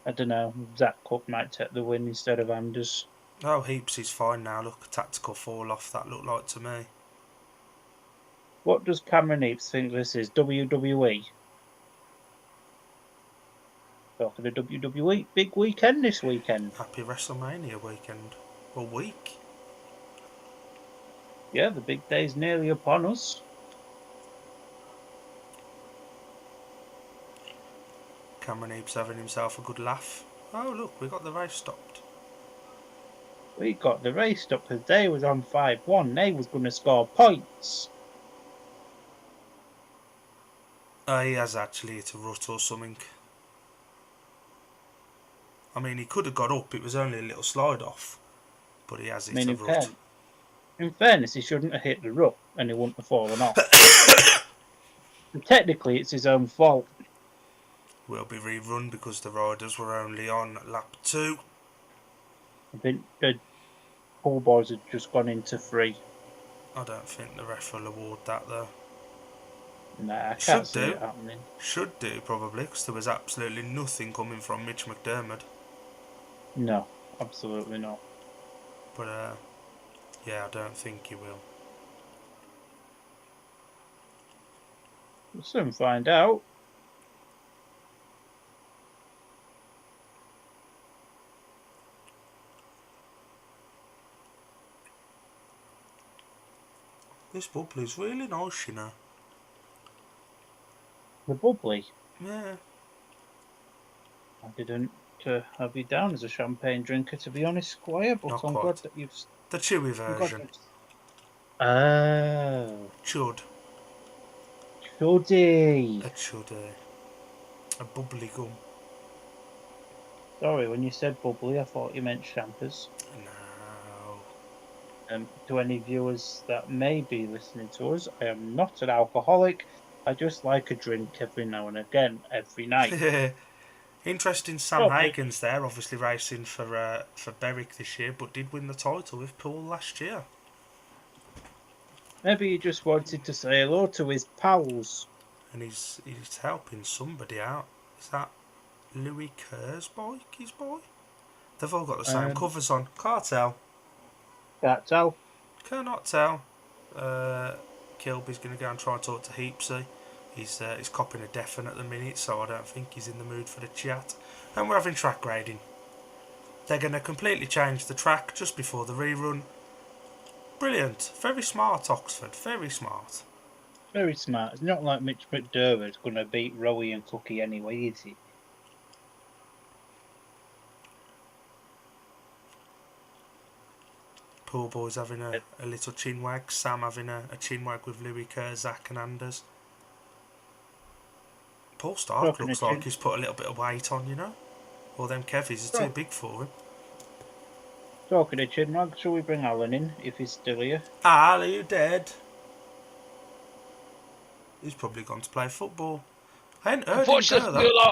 S3: I don't know. Zach Cook might take the win instead of Anders.
S2: Oh, Heaps is fine now. Look, a tactical fall off that looked like to me.
S3: What does Cameron Heaps think this is? WWE? Talking to WWE, big weekend this weekend.
S2: Happy WrestleMania weekend. Well, week.
S3: Yeah, the big day's nearly upon us.
S2: Cameron Heaps having himself a good laugh. Oh, look, we got the race stopped.
S3: We got the race up because they was on 5-1. They was going to score points.
S2: He has actually hit a rut or something. I mean, he could have got up. It was only a little slide off. But he has
S3: I
S2: hit
S3: mean,
S2: a rut.
S3: in fairness, he shouldn't have hit the rut and he wouldn't have fallen off. And technically, it's his own fault.
S2: Will be rerun because the riders were only on lap 2.
S3: I think the pool boys had just gone into 3.
S2: I don't think the ref will award that though.
S3: Nah, I can't
S2: Should
S3: see
S2: do.
S3: it happening.
S2: Should do probably because there was absolutely nothing coming from Mitch McDermott.
S3: No, absolutely not.
S2: But yeah, I don't think he will.
S3: We'll soon find out.
S2: This bubble is really nice, you know.
S3: The bubbly.
S2: Yeah.
S3: I didn't have you down as a champagne drinker, to be honest, Squire, but
S2: Not
S3: I'm
S2: quite.
S3: glad that you've...
S2: The chewy
S3: I'm glad
S2: version.
S3: Oh,
S2: Chud.
S3: chuddy.
S2: A chud. A bubbly gum.
S3: Sorry, when you said bubbly, I thought you meant champers.
S2: No.
S3: To any viewers that may be listening to us, I am not an alcoholic. I just like a drink every now and again, every night.
S2: Interesting, Sam
S3: Okay.
S2: Hagen's there, obviously racing for Berwick this year, but did win the title with Poole last year.
S3: Maybe he just wanted to say hello to his pals.
S2: And he's helping somebody out. Is that Louis Kerr's bike, his boy? They've all got the same covers on. Can't tell.
S3: Can't tell.
S2: Cannot tell. Kilby's going to go and try and talk to Heapsy. He's copping a deafening at the minute, so I don't think he's in the mood for the chat. And we're having track grading. They're going to completely change the track just before the rerun. Brilliant. Very smart, Oxford. Very smart.
S3: Very smart. It's not like Mitch McDermott's going to beat Rowie and Cookie anyway, is he?
S2: Poor boys having a little chinwag. Sam having a chinwag with Louis Kerr, Zach and Anders. Paul Stark looks like he's put a little bit of weight on, you know. All them Kevies are too big for him.
S3: Talking of chinwag, shall we bring Alan in if he's still here?
S2: Al, are you dead? He's probably gone to play football. I ain't heard him go though.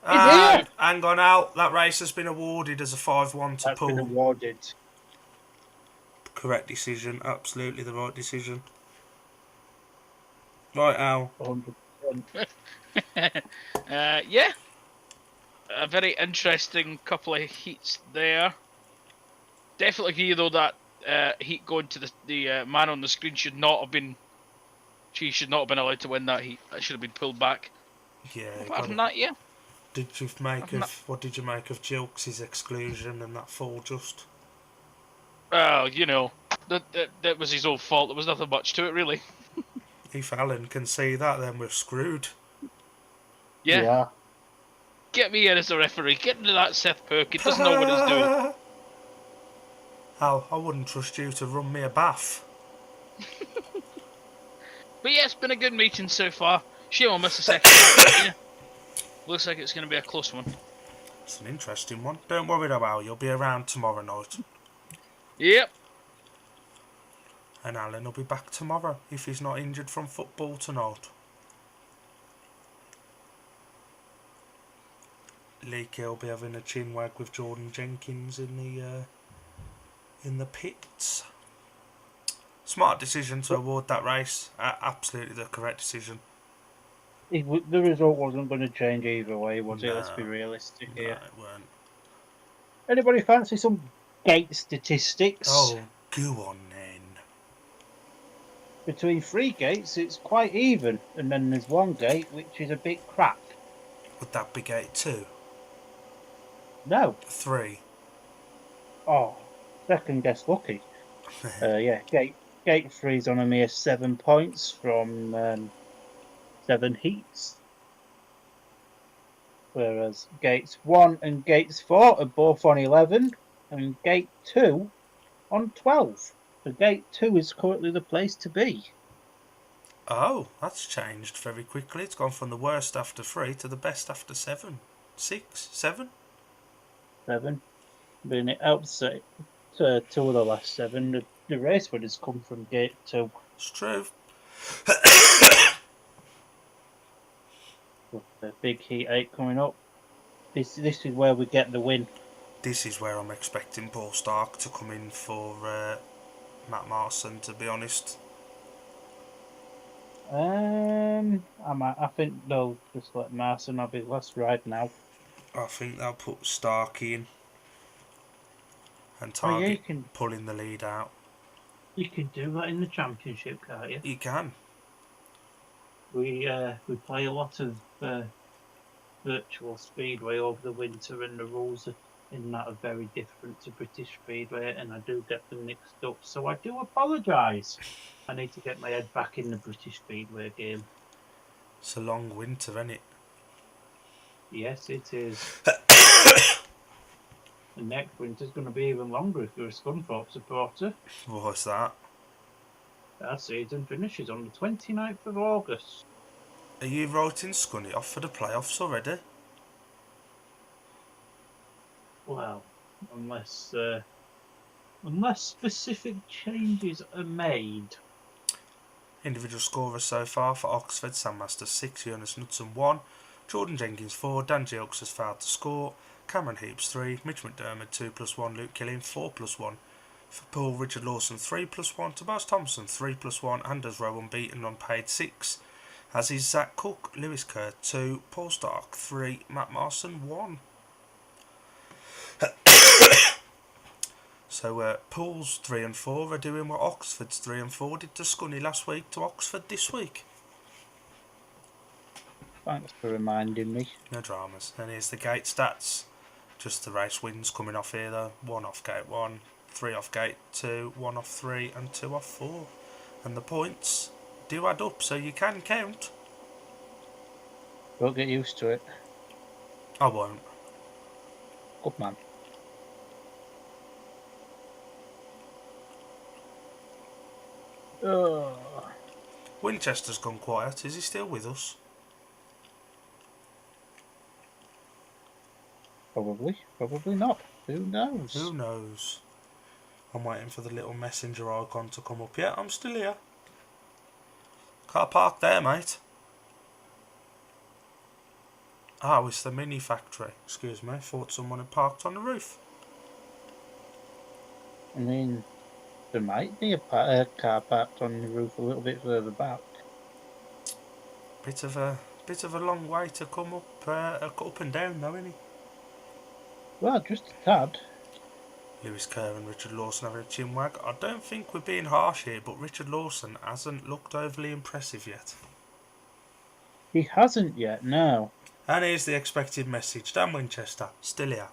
S2: Hang on, Al. That race has been awarded as a 5-1 to Poole.
S3: Been awarded.
S2: Correct decision. Absolutely the right decision. Right, Al.
S3: 100%.
S1: Yeah. A very interesting couple of heats there. Definitely agree though that heat going to the man on the screen should not have been. She should not have been allowed to win that heat. That should have been pulled back.
S2: Yeah.
S1: Apart from that, yeah.
S2: What did you make of Jilks' exclusion and that fall just?
S1: Well, you know, that was his own fault. There was nothing much to it, really.
S2: If Alan can see that, then we're screwed.
S1: Yeah. Get me in as a referee. Get into that Seth Perk. He doesn't know what he's doing.
S2: Al, I wouldn't trust you to run me a bath.
S1: But yeah, it's been a good meeting so far. Shame I'll miss the second half. Yeah. Looks like it's going to be a close one.
S2: It's an interesting one. Don't worry though, Al. You'll be around tomorrow night.
S1: Yep.
S2: And Alan will be back tomorrow if he's not injured from football tonight. Leakey will be having a chinwag with Jordan Jenkins in the pits. Smart decision to award that race. Absolutely the correct decision.
S3: The result wasn't going to change either way, was it? Let's be realistic here.
S2: No, it weren't.
S3: Anybody fancy some gate statistics.
S2: Oh, go on then.
S3: Between 3 gates, it's quite even, and then there's 1 gate which is a bit crap.
S2: Would that be gate 2?
S3: No.
S2: 3?
S3: Oh, second guess lucky. Yeah, gate 3's on a mere 7 points from 7 heats. Whereas gates 1 and gates 4 are both on 11, and gate 2 on 12. So gate 2 is currently the place to be.
S2: Oh, that's changed very quickly. It's gone from the worst after 3 to the best after 7. 6? 7?
S3: 7. Being it helps that 2 of the last 7, the race winners come from gate 2.
S2: It's true.
S3: With the big heat 8 coming up. This is where we get the win.
S2: This is where I'm expecting Paul Stark to come in for Matt Marson, to be honest.
S3: I think they'll just let Marson have his last ride now.
S2: I think they'll put Starkey in and
S3: Oh yeah,
S2: target pulling the lead out.
S3: you can do that in the championship, can't you?
S2: You can.
S3: We play a lot of virtual speedway over the winter, and the rules in that are very different to British Speedway, and I do get them mixed up. So I do apologise. I need to get my head back in the British Speedway game.
S2: It's a long winter, isn't it?
S3: Yes, it is. The next winter's going to be even longer if you're a Scunthorpe supporter.
S2: What's that?
S3: Our season finishes on the 29th of August.
S2: Are you writing Scunny off for the playoffs already?
S3: Well, unless specific changes are made.
S2: Individual scorers so far for Oxford: Sandmaster 6, Jonas Knudsen 1, Jordan Jenkins 4, Dan Gilks has failed to score, Cameron Heaps 3, Mitch McDermott 2+1, Luke Killian 4+1. For Poole, Richard Lawson 3+1, Tobias Thompson 3+1, Anders Rowe unbeaten unpaid 6, as is Zach Cook, Lewis Kerr 2, Paul Stark 3, Matt Marson 1. So Poole's 3 and 4 are doing what Oxford's 3 and 4 did to Scunny last week to Oxford this week.
S3: Thanks for reminding me.
S2: No dramas. And here's the gate stats. Just the race wins coming off here though. 1 off gate 1, 3 off gate 2, 1 off 3 and 2 off 4. And the points do add up, so you can count.
S3: Don't get used to it.
S2: I won't.
S3: Good man.
S2: Winchester's gone quiet. Is he still with us?
S3: Probably not. Who knows?
S2: Who knows? I'm waiting for the little messenger icon to come up. Yeah, I'm still here. Car park there, mate. Oh, it's the mini factory. Excuse me, thought someone had parked on the roof.
S3: I mean, there might be a car parked on the roof a little bit further back.
S2: Bit of a long way to come up and down though, isn't he?
S3: Well, just a tad.
S2: Lewis Kerr and Richard Lawson having a chinwag. I don't think we're being harsh here, but Richard Lawson hasn't looked overly impressive yet.
S3: He hasn't yet, no.
S2: And here's the expected message. Dan Winchester, still here.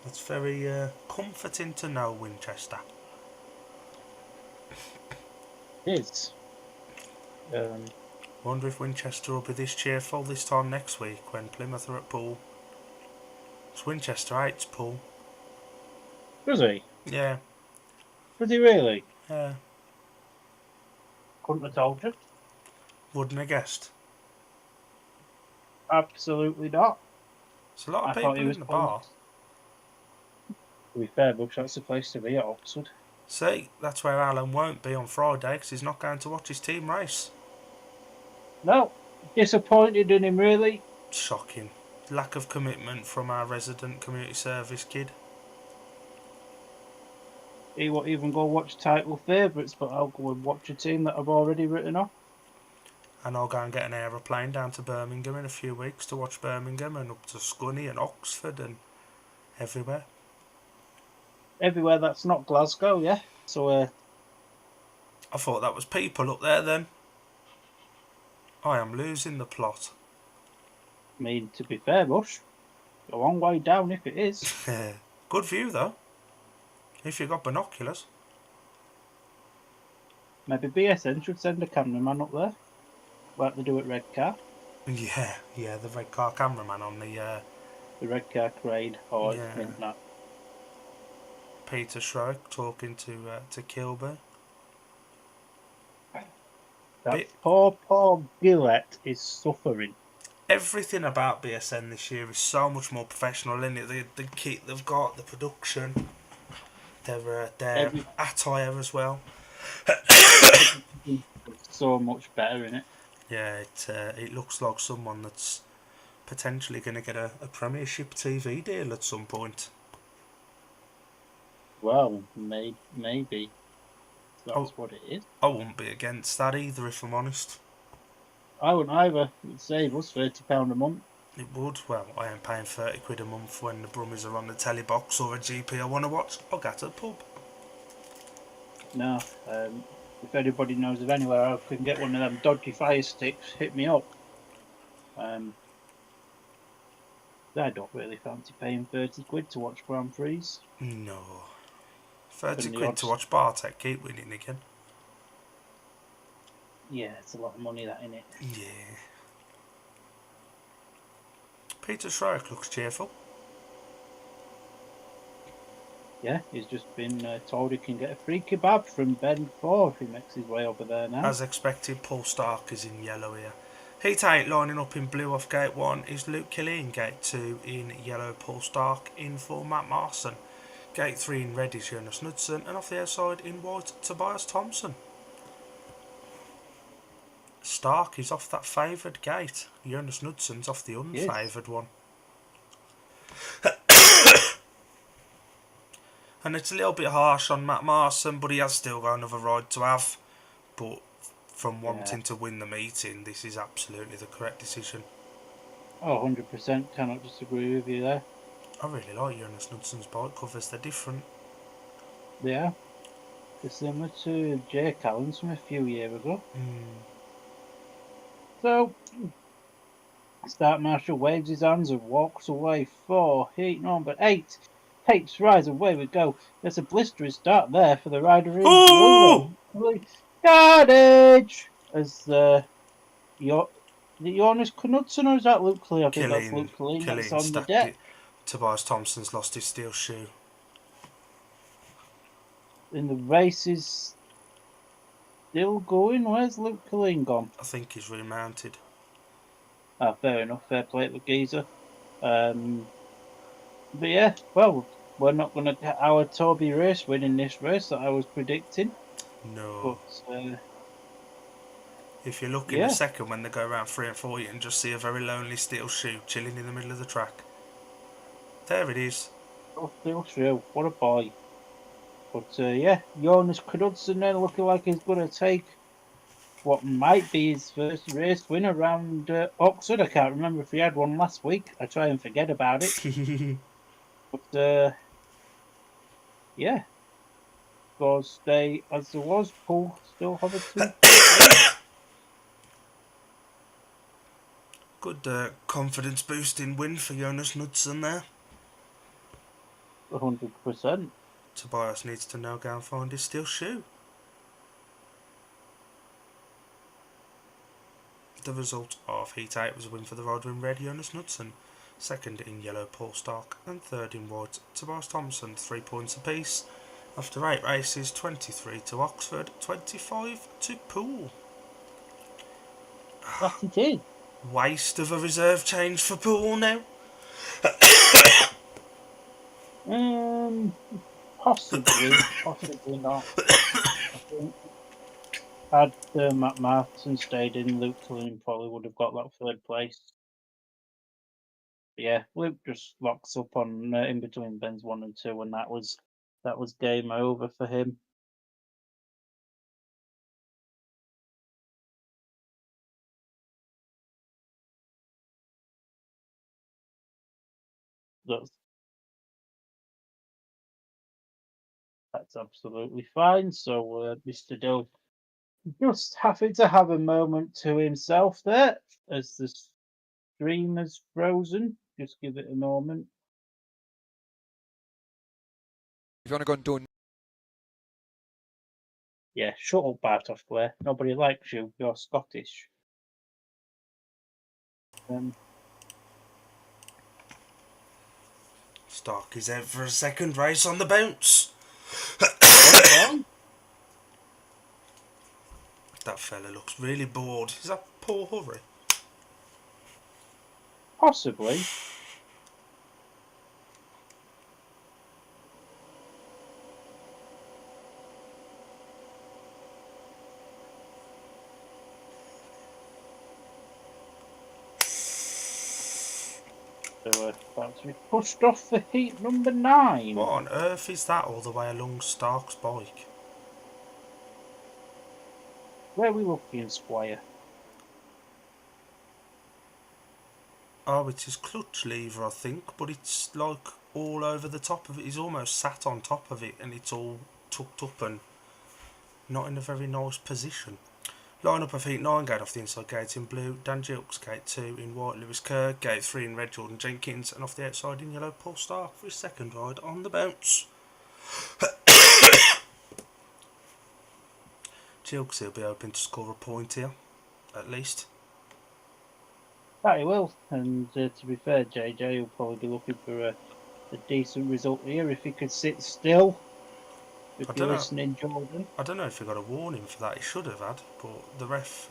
S2: That's very comforting to know, Winchester.
S3: It is.
S2: Wonder if Winchester will be this cheerful this time next week when Plymouth are at Poole. It's Winchester hates Poole.
S3: Was he?
S2: Yeah.
S3: Was he really?
S2: Yeah.
S3: Couldn't have told you.
S2: Wouldn't have guessed.
S3: Absolutely not.
S2: There's a lot of people in the bar.
S3: To be fair, Bush, that's the place to be at Oxford.
S2: See, that's where Alan won't be on Friday because he's not going to watch his team race.
S3: No, disappointed in him, really.
S2: Shocking. Lack of commitment from our resident community service kid.
S3: He won't even go watch title favourites, but I'll go and watch a team that I've already written off.
S2: And I'll go and get an aeroplane down to Birmingham in a few weeks to watch Birmingham and up to Scunny and Oxford and everywhere.
S3: everywhere that's not Glasgow, yeah. So,
S2: I thought that was people up there then. I am losing the plot.
S3: I mean, to be fair, Rush, a long way down if it is.
S2: Good view though, if you got binoculars.
S3: Maybe BSN should send a cameraman up there, like they do at Red Car.
S2: Yeah, the red car cameraman on the
S3: The Red Car Parade, or it's
S2: yeah,
S3: midnight.
S2: Peter Shrike talking to Kilby.
S3: That poor Gillette is suffering.
S2: Everything about BSN this year is so much more professional, isn't it? The kit they've got, the production, their attire as well.
S3: So much better in it.
S2: Yeah, it looks like someone that's potentially going to get a Premiership TV deal at some point.
S3: Well, maybe that's what it is.
S2: I wouldn't be against that either, if I'm honest.
S3: I wouldn't either. It'd save us £30 a month.
S2: It would. Well, I am paying 30 quid a month when the Brummies are on the telly box or a GP I want to watch. I'll go to the pub.
S3: No, if anybody knows of anywhere I can get one of them dodgy fire sticks, hit me up. I don't really fancy paying 30 quid to watch Grand Prix.
S2: No. 30 quid to watch Bartek keep winning again.
S3: Yeah, it's a lot of money that, innit?
S2: Yeah. Peter Shrike looks cheerful.
S3: Yeah, he's just been told he can get a free kebab from Ben 4 if he makes his way over there now.
S2: As expected, Paul Stark is in yellow here. Heat 8 lining up in blue off gate 1 is Luke Killeen. Gate 2 in yellow, Paul Stark in for Matt Marson. Gate 3 in red is Jonas Knudsen, and off the outside in white, Tobias Thompson. Stark is off that favoured gate. Jonas Knudsen's off the unfavoured one. And it's a little bit harsh on Matt Marson, but he has still got another ride to have. But from wanting to win the meeting, this is absolutely the correct decision.
S3: Oh, 100%. Cannot disagree with you there.
S2: I really like Jonas Knudsen's bike covers. They're different.
S3: Yeah. They're similar to Jake Allen's from a few years ago. So, Start Marshall waves his hands and walks away for heat number 8. Takes rise, away we go. There's a blistering start there for the rider in blue. Yardage! As Jonas Knudsen or is that Luke Killeen? I think that's Luke Killeen that's on the deck.
S2: Tobias Thompson's lost his steel shoe.
S3: And the race is still going. Where's Luke Killeen gone?
S2: I think he's remounted.
S3: Ah, fair enough. Fair play to the geezer. But yeah, well, we're not going to get our Toby race winning this race that I was predicting.
S2: No.
S3: But,
S2: if you look in a second when they go around 3 and 4, you can just see a very lonely steel shoe chilling in the middle of the track. There it is.
S3: Oh, steel shoe. What a boy. But yeah, Jonas Knudsen then looking like he's going to take what might be his first race win around Oxford. I can't remember if he had one last week. I try and forget about it. But yeah, scores stay as there was. Poole still have a 2.
S2: Good confidence boosting win for Jonas Knudsen there.
S3: 100%.
S2: Tobias needs to now go and find his steel shoe. The result of Heat 8 was a win for the rider in red, Jonas Knudsen. Second in yellow, Paul Stark. And third in white, Tobias Thompson. 3 points apiece. After 8 races, 23 to Oxford, 25 to Poole.
S3: That it is.
S2: Waste of a reserve change for Poole now.
S3: Possibly not. I think had Matt Martin stayed in, Luke Killeen probably would have got that third place. But yeah, Luke just locks up on in between Ben's 1 and 2, and that was game over for him. That's absolutely fine. So, Mr. Dill just having to have a moment to himself there as the stream has frozen. Just give it a moment.
S4: If you want to go and do
S3: Yeah, shut up, Bartosz Blair. Nobody likes you. You're Scottish.
S2: Stark is out for a second race on the bounce. That fella looks really bored. Is that Paul Hurry?
S3: Possibly. So about to be pushed off for heat number 9.
S2: What on earth is that all the way along Stark's bike?
S3: Where are we looking, Squire?
S2: Oh, it's his clutch lever, I think, but it's like all over the top of it. He's almost sat on top of it and it's all tucked up and not in a very nice position. Line up of heat 9 gate off the inside gate in blue, Dan Gilks, gate 2 in white, Lewis Kerr, gate 3 in red, Jordan Jenkins, and off the outside in yellow, Paul Stark for his second ride on the bounce. Gilks will be hoping to score a point here, at least.
S3: That he will, and to be fair, JJ will probably be looking for a decent result here if he could sit still. If you're listening, Jordan.
S2: I don't know if he got a warning for that. He should have had, but the ref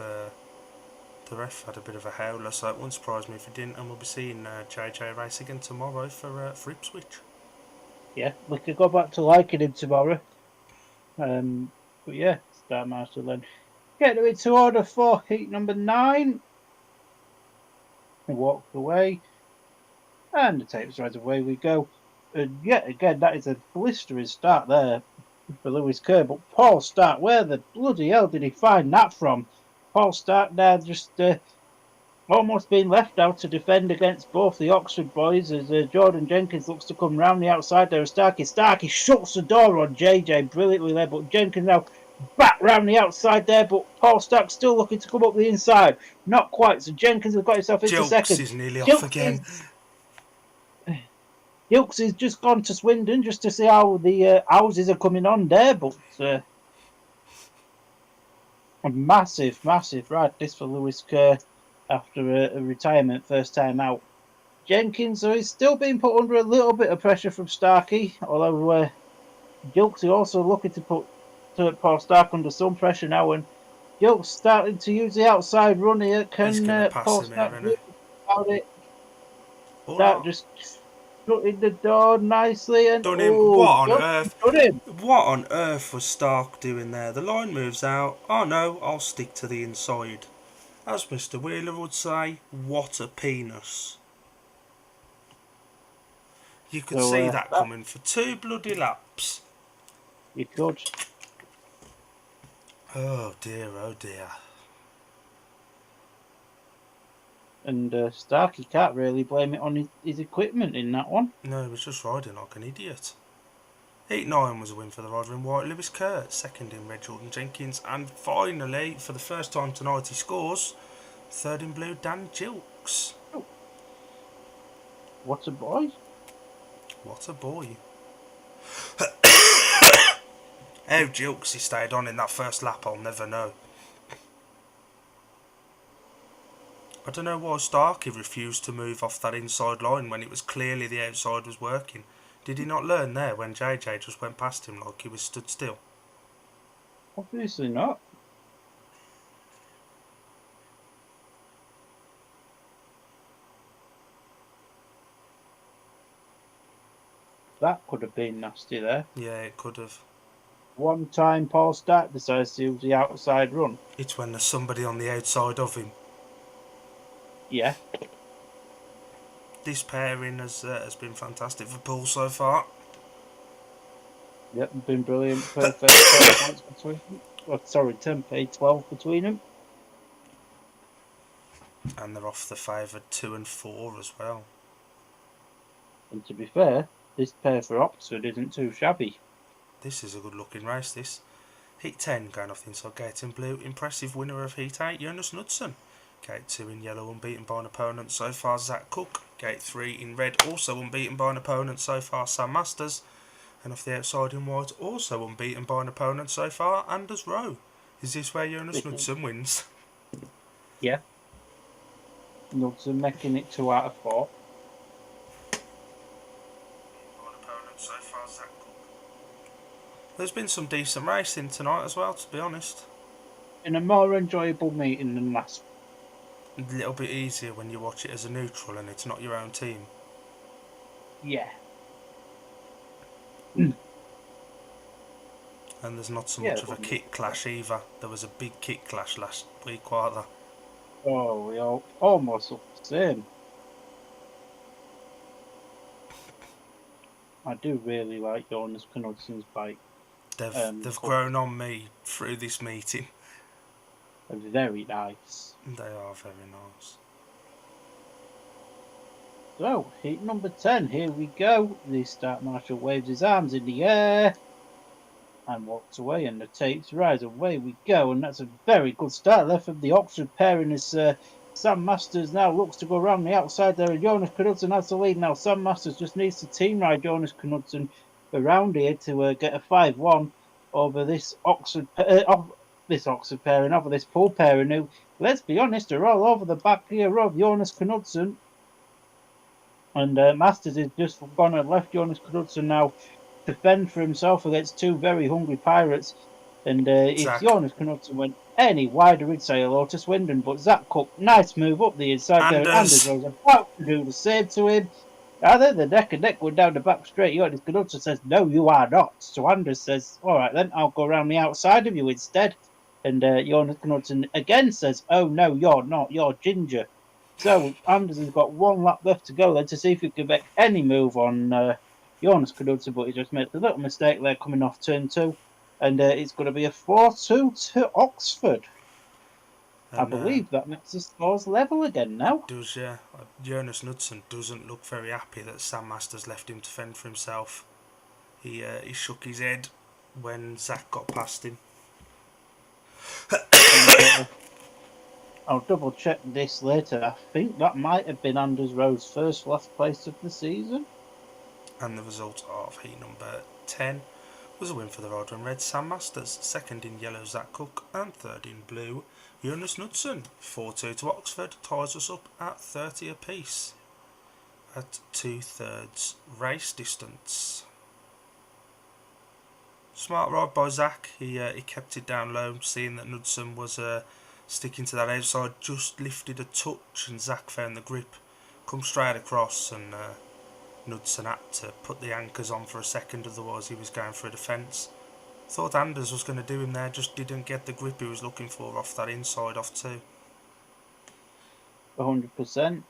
S2: had a bit of a howler, so it wouldn't surprise me if he didn't. And we'll be seeing JJ race again tomorrow for Ipswich.
S3: Yeah, we could go back to liking him tomorrow. But yeah, Star Master then. Get into order for heat number 9. He walked away, and the tapes right away we go. And yet again, that is a blistering start there for Lewis Kerr. But Paul Stark, where the bloody hell did he find that from? Paul Stark now just almost being left out to defend against both the Oxford boys as Jordan Jenkins looks to come round the outside there. Starkey shuts the door on JJ brilliantly there, but Jenkins now back round the outside there, but Paul Stark still looking to come up the inside. Not quite, so Jenkins has got himself into second.
S2: Is nearly off again.
S3: Gilks has just gone to Swindon just to see how the houses are coming on there, but a massive ride this for Lewis Kerr after a retirement first time out. Jenkins is still being put under a little bit of pressure from Starkey, although Gilks is also looking to put Paul Stark under some pressure now, and Gilks starting to use the outside run here. Can Paul Stark do about it? Stark just shutting the door nicely and
S2: done him. What on earth?
S3: Done him.
S2: What on earth was Stark doing there? The line moves out. Oh no, I'll stick to the inside. As Mr. Wheeler would say, what a penis. You could see that coming for 2 bloody laps.
S3: You could.
S2: Oh dear, oh dear.
S3: And Starkey can't really blame it on his equipment in that one.
S2: No, he was just riding like an idiot. Heat 9 was a win for the rider in white, Lewis Kerr. Second in red, Jordan Jenkins. And finally, for the first time tonight, he scores. Third in blue, Dan Gilks.
S3: Oh. What a boy.
S2: What a boy. How Gilks he stayed on in that first lap, I'll never know. I don't know why Starkey refused to move off that inside line when it was clearly the outside was working. Did he not learn there when JJ just went past him like he was stood still?
S3: Obviously not. That could have been nasty there.
S2: Yeah, it could have.
S3: One time Paul Stark decides to use the outside run.
S2: It's when there's somebody on the outside of him.
S3: Yeah.
S2: This pairing has been fantastic for Poole so far.
S3: Yep, been brilliant. Perfect 12 points between them. Oh, sorry, 12 between them.
S2: And they're off the favoured 2 and 4 as well.
S3: And to be fair, this pair for Oxford isn't too shabby.
S2: this is a good looking race, this. Heat 10 going off the inside gate in blue. Impressive winner of Heat 8, Jonas Knudsen. Gate 2 in yellow, unbeaten by an opponent so far, Zach Cook. Gate 3 in red, also unbeaten by an opponent so far, Sam Masters. And off the outside in white, also unbeaten by an opponent so far, Anders Rowe. Is this where Jonas Knudsen wins?
S3: Yeah. Knudsen making it 2 out of 4.
S2: So far, Zach Cook. There's been some decent racing tonight as well, to be honest.
S3: In a more enjoyable meeting than last.
S2: A little bit easier when you watch it as a neutral and it's not your own team.
S3: Yeah.
S2: And there's not so much of a kit clash either. There was a big kit clash last week, wasn't there?
S3: Oh, we all almost look the same. I do really like Jonas Knudsen's bike.
S2: They've grown on me through this meeting.
S3: They're very nice.
S2: They are very nice.
S3: So, heat number 10, here we go. The start marshal waves his arms in the air and walks away, and the tapes rise. Away we go, and that's a very good start there from the Oxford pairing as Sam Masters now looks to go around the outside there, and Jonas Knudsen has the lead now. Sam Masters just needs to team ride Jonas Knudsen around here to get a 5-1 over this Oxford pairing, over this Poole pairing, who, let's be honest, are all over the back here of Jonas Knudsen. And Masters has just gone and left Jonas Knudsen now to fend for himself against 2 very hungry pirates. And if Jonas Knudsen went any wider, he'd say hello to Swindon. But Zach Cook, nice move up the inside there. Anders was about to do the same to him. Then the neck and neck went down the back straight. Jonas Knudsen says, "No, you are not." So Anders says, "All right, then I'll go around the outside of you instead." And Jonas Knudsen again says, "Oh, no, you're not. You're Ginger." So Anders has got 1 lap left to go then to see if he can make any move on Jonas Knudsen, but he just made a little mistake there coming off turn 2. And it's going to be a 4-2 to Oxford. And, I believe that makes the scores level again now.
S2: It does, yeah. Jonas Knudsen doesn't look very happy that Sam Masters left him to fend for himself. He shook his head when Zach got past him.
S3: I'll double check this later. I think that might have been Anders Rowe's first last place of the season.
S2: And the result of heat number 10 was a win for the rider in red, Sam Masters. Second in yellow, Zach Cook. And third in blue, Jonas Knudsen. 4-2 to Oxford. Ties us up at 30 apiece at 2/3 race distance. Smart ride by Zach. He kept it down low, seeing that Knudsen was sticking to that outside, just lifted a touch, and Zach found the grip, come straight across, and Knudsen had to put the anchors on for a second, otherwise he was going for a defence. Thought Anders was going to do him there, just didn't get the grip he was looking for off that inside off 2.
S3: 100%.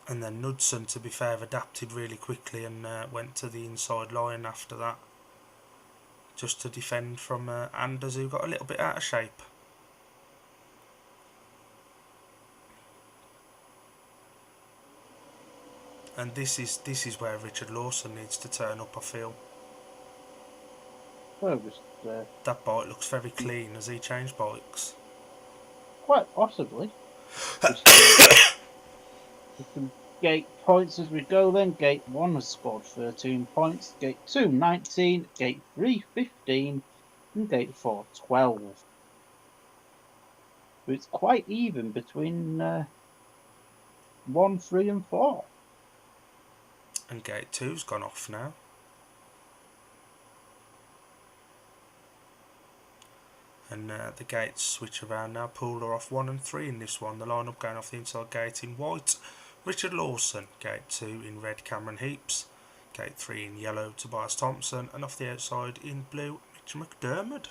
S2: And then Knudsen, to be fair, adapted really quickly and went to the inside line after that, just to defend from Anders, who got a little bit out of shape. And this is where Richard Lawson needs to turn up, I feel.
S3: Well,
S2: that bike looks very clean. Has he changed bikes?
S3: Quite possibly. Some gate points as we go then. Gate 1 has scored 13 points. Gate 2, 19. Gate 3, 15. And Gate 4, 12. So it's quite even between 1, 3 and 4.
S2: And Gate 2's gone off now. And the gates switch around now. Poole are off 1 and 3 in this one. The lineup going off the inside gate in white, Richard Lawson. Gate 2 in red, Cameron Heaps. Gate 3 in yellow, Tobias Thompson. And off the outside in blue, Mitch McDermott.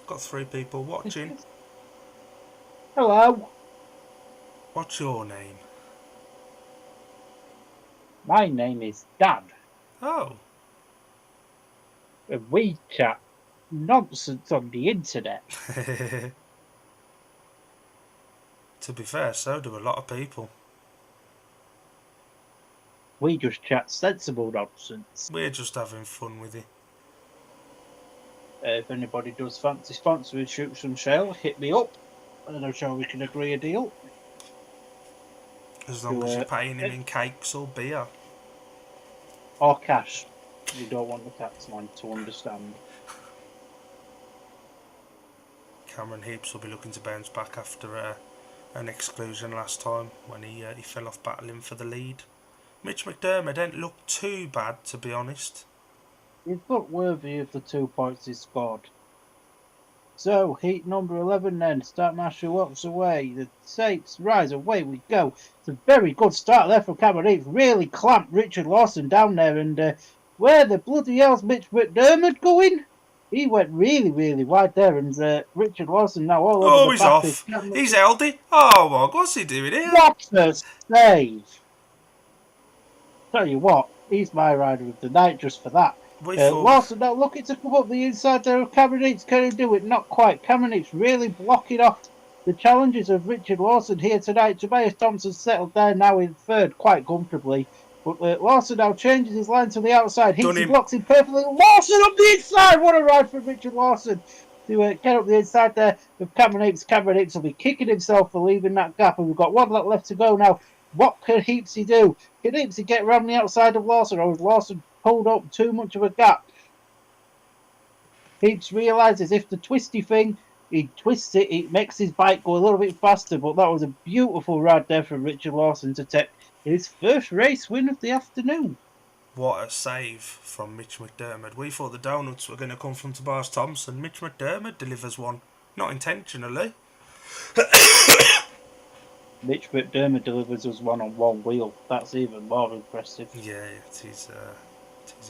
S2: Got 3 people watching.
S3: Hello.
S2: What's your name?
S3: My name is Dad.
S2: Oh.
S3: And we chat nonsense on the internet.
S2: To be fair, so do a lot of people.
S3: We just chat sensible nonsense.
S2: We're just having fun with it.
S3: If anybody does fancy sponsoring Shoots and Shale, hit me up, and I'm sure we can agree a deal.
S2: As long as you're paying him in cakes or beer.
S3: Or cash. We don't want the taxman to understand.
S2: Cameron Heaps will be looking to bounce back after an exclusion last time when he fell off battling for the lead. Mitch McDermott didn't look too bad, to be honest.
S3: He's looked worthy of the 2 points he scored. So, heat number 11 then. Start marshal walks away. The Saints rise. Away we go. It's a very good start there from Cameron Heaps. Really clamped Richard Lawson down there. And where the bloody hell's Mitch McDermott going? He went really, really wide there. And Richard Lawson now all over the
S2: He's
S3: back.
S2: off. He's held it. Oh, my God, what's he doing here?
S3: What a save! Tell you what, he's my rider of the night just for that. Lawson now looking to come up the inside there of Cameron Heaps. Can he do it? Not quite. Cameron Heaps really blocking off the challenges of Richard Lawson here tonight. Tobias Thompson settled there now in third quite comfortably. But Lawson now changes his line to the outside. Heaps blocks him perfectly. Lawson up the inside! What a ride from Richard Lawson to get up the inside there of Cameron Heaps. Cameron Heaps will be kicking himself for leaving that gap. And we've got 1 lap left to go now. What can Heapsy do? Can Heapsy get around the outside of Lawson, or has Lawson pulled up too much of a gap? Heaps realises if the twisty thing, he twists it, it makes his bike go a little bit faster, but that was a beautiful ride there from Richard Lawson to take his first race win of the afternoon.
S2: What a save from Mitch McDermott. We thought the donuts were going to come from Tobias Thompson. Mitch McDermott delivers one. Not intentionally.
S3: Mitch McDermott delivers us one on one wheel. That's even more impressive.
S2: Yeah, it is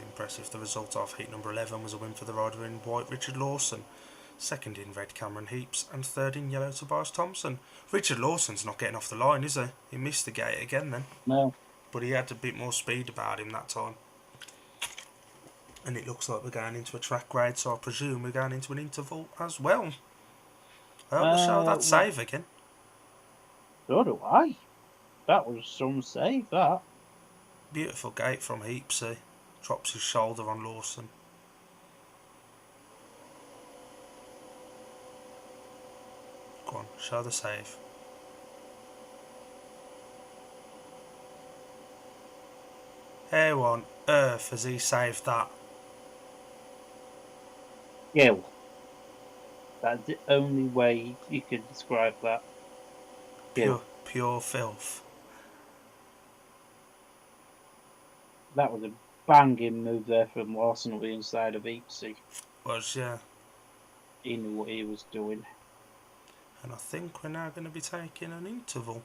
S2: impressive. The result of heat number 11 was a win for the rider in white, Richard Lawson. Second in red, Cameron Heaps. And third in yellow, Tobias Thompson. Richard Lawson's not getting off the line, is he? He missed the gate again then.
S3: No.
S2: But he had a bit more speed about him that time. And it looks like we're going into a track grade, so I presume we're going into an interval as well. I hope they show that save again.
S3: So do I. That was some save, that.
S2: Beautiful gate from Heapsy. Drops his shoulder on Lawson. Go on, show the save. How on earth has he saved that?
S3: Yeah. That's the only way you can describe that.
S2: Pure filth.
S3: That was a banging move there from Lawson on the inside of Heapsy.
S2: Yeah.
S3: He knew what he was doing.
S2: And I think we're now going to be taking an interval.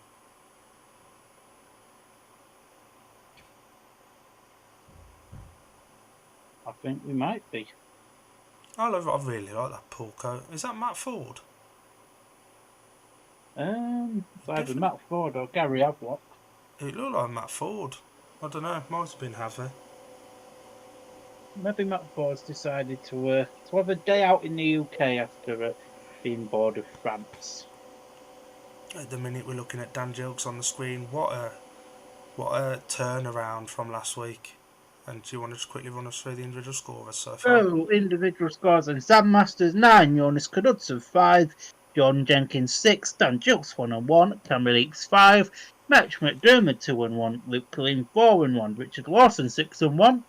S3: I think we might be.
S2: I really like that Poole coat. Is that Matt Ford?
S3: It's either Matt Ford or Gary Havelock.
S2: It looked like Matt Ford. I don't know. Might have been Have.
S3: Maybe Matt Ford's decided to have a day out in the UK after being bored of France.
S2: At the minute, we're looking at Dan Gilks on the screen. What a turnaround from last week. And do you want to just quickly run us through the individual scorers so far?
S3: Oh, individual scores. And Sam Masters 9, Jonas Knudsen 5, John Jenkins 6, Dan Gilks 1 and 1, Cameron Heaps 5, Mitch McDermott 2 and 1, Luke Killeen 4 and 1, Richard Lawson 6 and 1,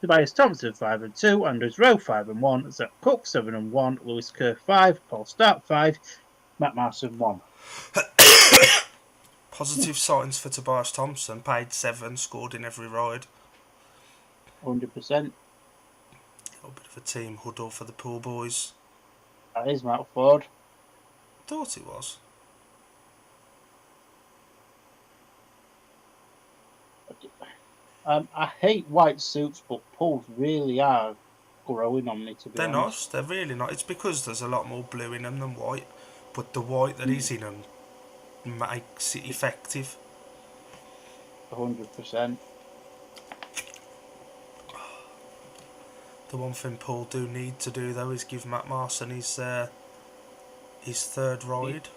S3: Tobias Thompson 5 and 2, Anders Rowe 5 and 1, Zach Cook 7 and 1, Lewis Kerr 5, Paul Stark 5, Matt Marson 1.
S2: Positive signs for Tobias Thompson. Paid 7, scored in every ride.
S3: 100%.
S2: A little bit of a team huddle for the Poole boys.
S3: That is Matt Ford.
S2: Thought it was.
S3: I hate white suits, but Pools really are growing on me, to be
S2: honest.
S3: Nice.
S2: They're really not. It's because there's a lot more blue in them than white. But the white that is in them makes it effective.
S3: 100%.
S2: The one thing Poole do need to do though is give Matt Marson his third ride.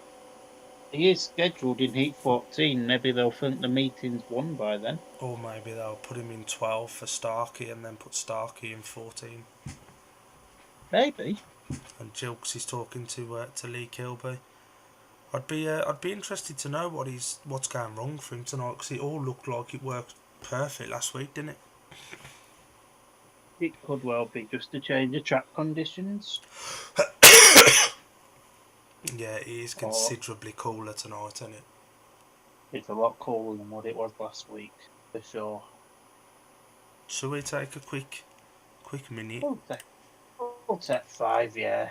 S3: He is scheduled in Heat 14. Maybe they'll think the meeting's won by then.
S2: Or maybe they'll put him in 12 for Starkey and then put Starkey in 14.
S3: Maybe.
S2: And Jilks is talking to Lee Kilby. I'd be interested to know what's going wrong for him tonight, because it all looked like it worked perfect last week, didn't it?
S3: It could well be just a change of track conditions.
S2: Yeah, it is considerably cooler tonight, isn't it?
S3: It's a lot cooler than what it was last week, for sure.
S2: Shall we take a quick minute?
S3: We'll take 5, yeah.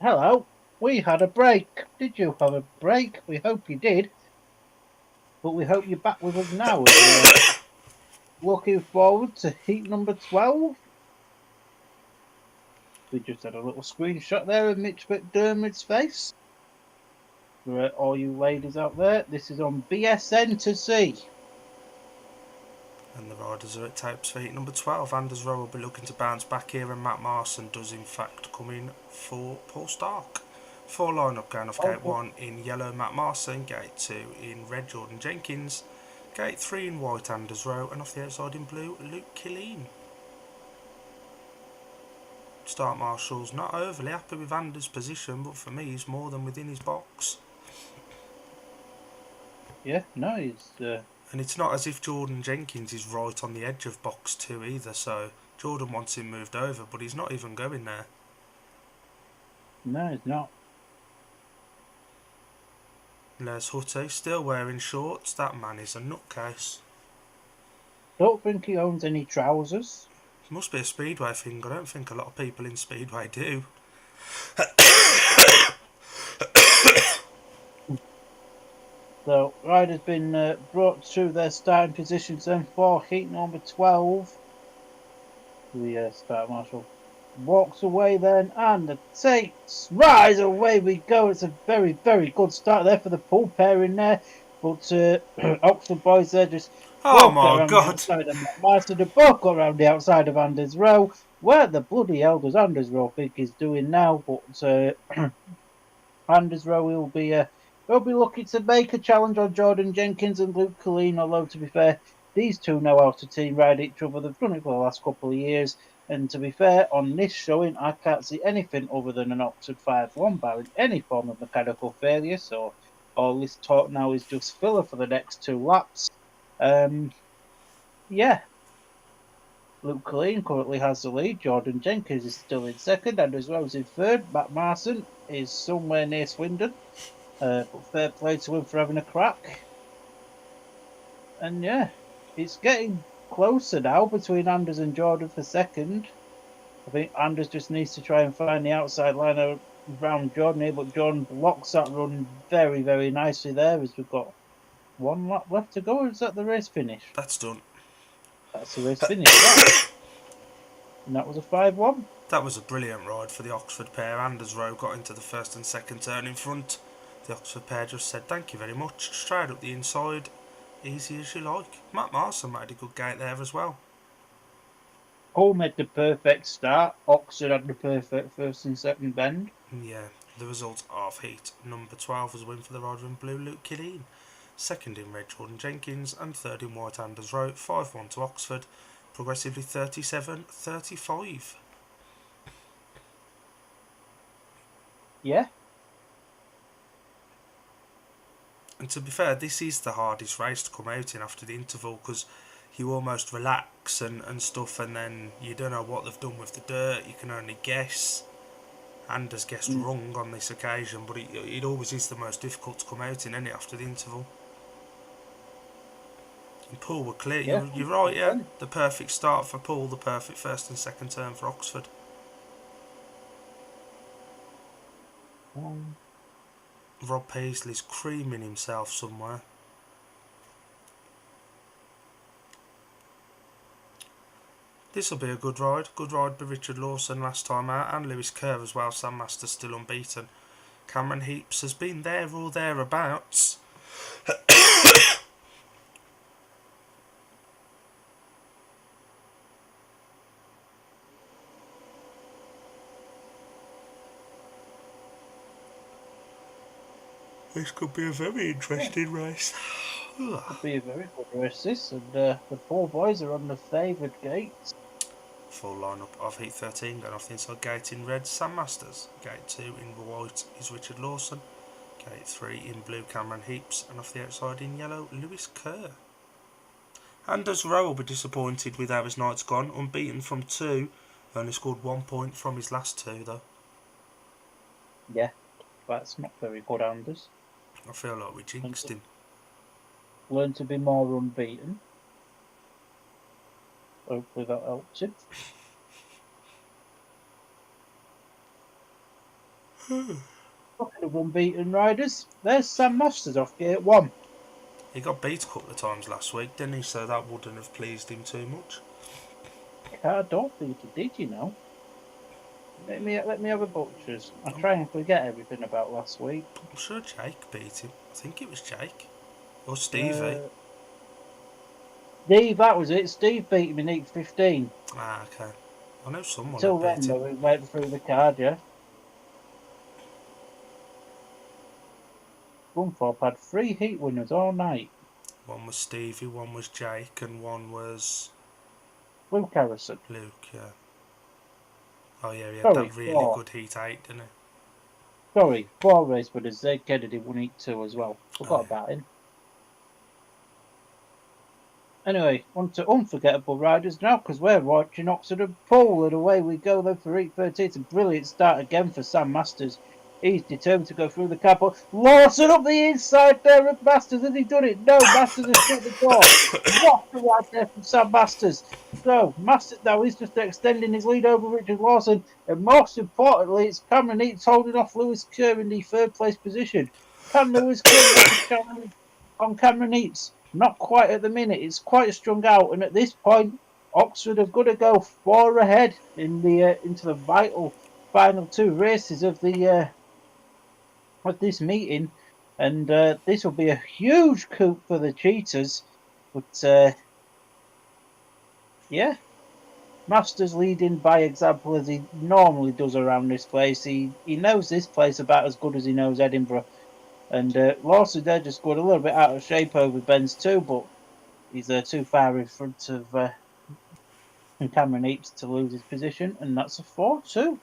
S3: Hello. We had a break. Did you have a break? We hope you did. But we hope you're back with us now as we're looking forward to heat number 12. We just had a little screenshot there of Mitch McDermott's face. For all you ladies out there, this is on BSN to see.
S2: And the riders are at tapes for heat number 12. Anders Rowe will be looking to bounce back here, and Matt Marson does in fact come in for Paul Stark. 4 lineup going off gate 1 in yellow Matt Marson, gate 2 in red Jordan Jenkins, gate 3 in white Anders Rowe, and off the outside in blue Luke Killeen. Start Marshall's not overly happy with Anders' position, but for me he's more than within his box.
S3: Yeah, no, he's...
S2: And it's not as if Jordan Jenkins is right on the edge of box 2 either, so Jordan wants him moved over, but he's not even going there.
S3: No, he's not.
S2: Les Hutte still wearing shorts. That man is a nutcase.
S3: Don't think he owns any trousers.
S2: It must be a Speedway thing. I don't think a lot of people in Speedway do.
S3: So, riders been brought to their starting positions then for heat number 12. The start marshal walks away then, and the takes rise, away we go. It's a very, very good start there for the Poole pair in there. But Oxford boys there just...
S2: Oh my god!
S3: They both got around the outside of Anders Rowe. Where the bloody hell does Anders Rowe think he's doing now? But Anders Rowe will be looking to make a challenge on Jordan Jenkins and Luke Killeen. Although to be fair, these two know how to team ride each other. They've done it for the last couple of years. And to be fair, on this showing, I can't see anything other than an Oxford 5-1 barring any form of mechanical failure. So all this talk now is just filler for the next 2 laps. Yeah. Luke Killeen currently has the lead. Jordan Jenkins is still in second. Anders Rowe's in third. Matt Marson is somewhere near Swindon. But fair play to him for having a crack. And yeah, it's getting closer now between Anders and Jordan for second. I think Anders just needs to try and find the outside line around Jordan here, but Jordan blocks that run very, very nicely there as we've got 1 lap left to go. Is that the race finish?
S2: That's done.
S3: That's the race finish. Right. And that was a 5-1.
S2: That was a brilliant ride for the Oxford pair. Anders Rowe got into the first and second turn in front. The Oxford pair just said thank you very much, straight up the inside, easy as you like. Matt Marson made a good gate there as well.
S3: Poole made the perfect start. Oxford had the perfect first and second bend.
S2: Yeah, the result of heat number 12 was a win for the rider in blue Luke Killeen, second in red Jordan Jenkins, and third in white Anders Rowe. 5-1 to Oxford, progressively 37-35.
S3: Yeah.
S2: And to be fair, this is the hardest race to come out in after the interval, because you almost relax and stuff, and then you don't know what they've done with the dirt. You can only guess. Anders guessed wrong on this occasion, but it always is the most difficult to come out in, isn't it, after the interval? And Poole were clear.
S3: Yeah.
S2: You're right, yeah. The perfect start for Poole, the perfect first and second turn for Oxford. Rob Paisley's creaming himself somewhere. This will be a good ride. Good ride by Richard Lawson last time out, and Lewis Kerr as well. Sam Masters still unbeaten. Cameron Heaps has been there or thereabouts. This could be a very interesting race.
S3: Could be a very good race this, and the 4 boys are on the favoured gates.
S2: Full lineup of Heat 13 going off the inside gate in red, Sam Masters. Gate 2 in white is Richard Lawson. Gate 3 in blue, Cameron Heaps. And off the outside in yellow, Lewis Kerr. Anders Rowe will be disappointed with how his night's gone. Unbeaten from 2. Only scored 1 point from his last 2 though.
S3: Yeah, that's not very good, Anders.
S2: I feel like we jinxed him.
S3: Learn to be more unbeaten. Hopefully that helps him. Look at the unbeaten riders. There's Sam Masters off gate 1.
S2: He got beat a couple of times last week, didn't he? So that wouldn't have pleased him too much.
S3: I don't think he did, you know. Let me have a butcher's. I try and forget everything about last week.
S2: I'm sure Jake beat him. I think it was Jake. Or Stevie.
S3: Steve, that was it. Steve beat him in heat 15.
S2: Ah, okay. I know someone
S3: Until
S2: had
S3: then,
S2: beat him.
S3: though, we went through the card, yeah. Scunthorpe had 3 heat winners all night.
S2: One was Stevie, one was Jake, and one was
S3: Luke Harrison.
S2: Luke, yeah. Oh yeah, he had
S3: Sorry,
S2: that really
S3: 4.
S2: good heat 8, didn't he?
S3: Sorry, 4 race winners. Zed Kennedy won heat 2 as well. Forgot
S2: yeah.
S3: about him. Anyway, on to unforgettable riders now, because we're watching Oxford Poole, and away we go then for heat 13. It's a brilliant start again for Sam Masters. He's determined to go through the cap. Lawson up the inside there of Masters. Has he done it? No, Masters has shut the door. What a ride there from Sam Masters. So, Masters now is just extending his lead over Richard Lawson. And most importantly, it's Cameron Eates holding off Lewis Kerr in the 3rd place position. Can Lewis Kerr make a challenge on Cameron Eates? Not quite at the minute. It's quite strung out. And at this point, Oxford have got to go 4 ahead in the into the vital final 2 races of this meeting, and this will be a huge coup for the Cheetahs. But yeah, Masters leading by example as he normally does around this place. He knows this place about as good as he knows Edinburgh. And Lawson there just got a little bit out of shape over Ben's too, but he's too far in front of Cameron Eates to lose his position, and that's a 4-2.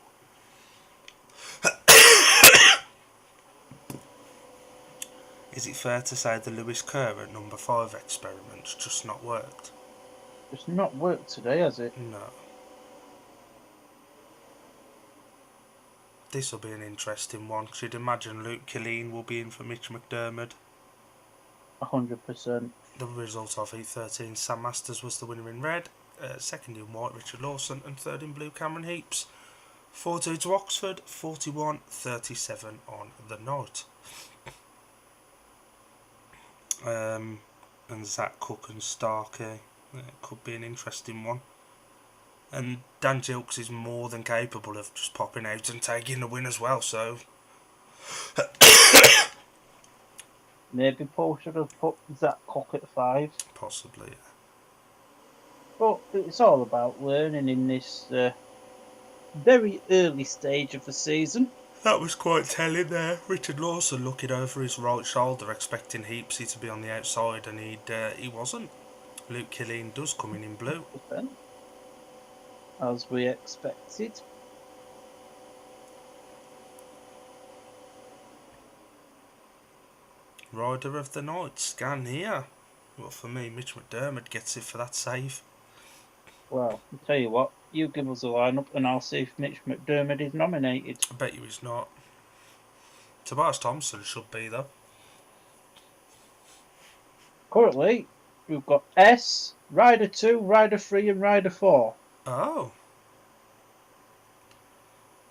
S2: Is it fair to say the Lewis Kerr at number 5 experiment's just not worked?
S3: It's not worked today, has it?
S2: No. This will be an interesting one, because you'd imagine Luke Killeen will be in for Mitch McDermott.
S3: 100%.
S2: The result of heat 13, Sam Masters was the winner in red, 2nd in white Richard Lawson, and 3rd in blue Cameron Heaps. 4-2 to Oxford, 41-37 on the night. And Zach Cook and Starkey, it could be an interesting one. And Dan Gilks is more than capable of just popping out and taking the win as well, so...
S3: Maybe Paul should have put Zach Cook at 5.
S2: Possibly, yeah.
S3: But it's all about learning in this very early stage of the season.
S2: That was quite telling there. Richard Lawson looking over his right shoulder, expecting Heapsy to be on the outside, and he wasn't. Luke Killeen does come in blue.
S3: As we expected.
S2: Rider of the night, scan here. Well, for me, Mitch McDermott gets it for that save.
S3: Well, I'll tell you what, you give us a lineup and I'll see if Mitch McDermott is nominated.
S2: I bet you he's not. Tobias Thompson should be, though.
S3: Currently, we've got S, Rider 2, Rider 3 and Rider 4.
S2: Oh.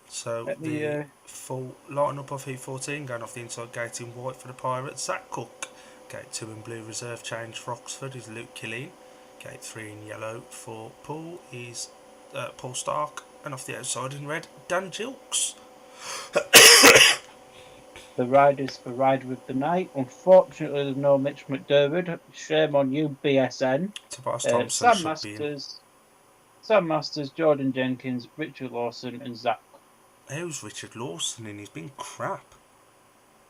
S2: So the full line-up of Heat 14 going off the inside gate in white for the Pirates. Zach Cook. Gate 2 in blue reserve change for Oxford is Luke Killeen. Gate 3 in yellow for Poole is Paul Stark. And off the outside in red, Dan Gilks.
S3: The riders for Rider of the Night. Unfortunately, there's no Mitch McDermott. Shame on you, BSN.
S2: Tobias Thompson
S3: Sam Masters, Jordan Jenkins, Richard Lawson and Zach.
S2: How's Richard Lawson in? He's been crap.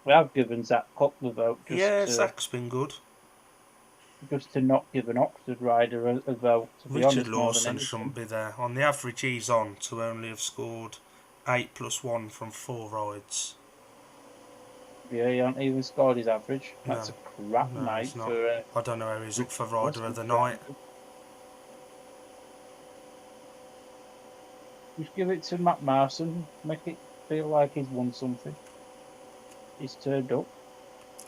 S3: We have given Zach Cook the vote.
S2: Zach's been good.
S3: Just to not give an Oxford rider a vote. To be
S2: Richard
S3: honest,
S2: Lawson shouldn't be there. On the average he's on to only have scored 8+1 from 4 rides.
S3: Yeah, he hasn't even scored his average. That's a crap night for...
S2: I don't know how he's up for Rider of the Night.
S3: Just give it to Matt Marson. Make it feel like he's won something. He's turned up.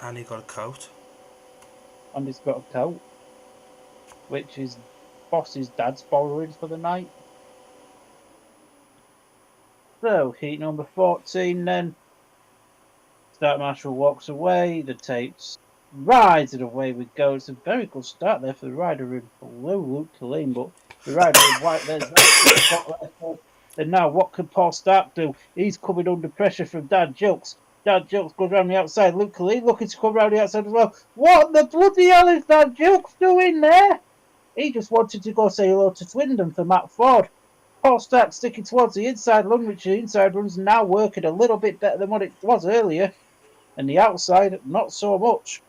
S2: And he got a coat.
S3: And he's got a coat. Which his boss's dad's borrowing for the night. So, heat number 14 then. Start Marshall walks away. The tapes rides and away we go. It's a very good start there for the rider in blue, Luke Killeen, but the rider in white, there's that spot there for. And now, what can Paul Stark do? He's coming under pressure from Dan Jilks. Dan Jilks goes around the outside. Luke Killeen looking to come around the outside as well. What the bloody hell is Dan Jilks doing there? He just wanted to go say hello to Swindon for Matt Ford. Paul Stark sticking towards the inside run, which the inside run's now working a little bit better than what it was earlier. And the outside, not so much.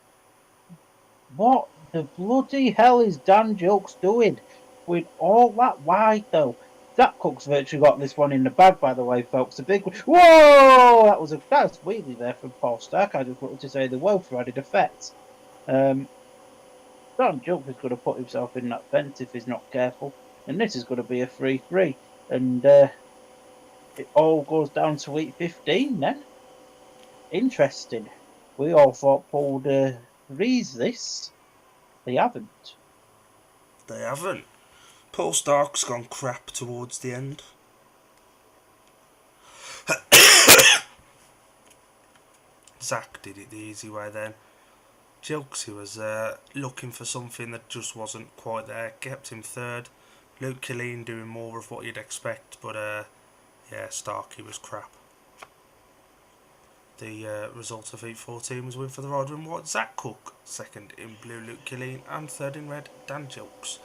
S3: What the bloody hell is Dan Jilks doing with all that wide, though? Zach Cook's virtually got this one in the bag, by the way, folks. A big one. Whoa! That was wheelie there from Paul Stark. I just wanted to say the well for added effect. Dan Jilks is going to put himself in that fence if he's not careful. And this is going to be a 3-3. And it all goes down to week 15 then. Interesting. We all thought Paul would freeze this. They haven't.
S2: They haven't. Paul Stark's gone crap towards the end. Zach did it the easy way then. Jilksy was looking for something that just wasn't quite there. Kept him third. Luke Killeen doing more of what you'd expect, but yeah, Starkey was crap. The result of Heat 14 was win for the rider in white, Zach Cook, second in blue, Luke Killeen, and third in red, Dan Jilks.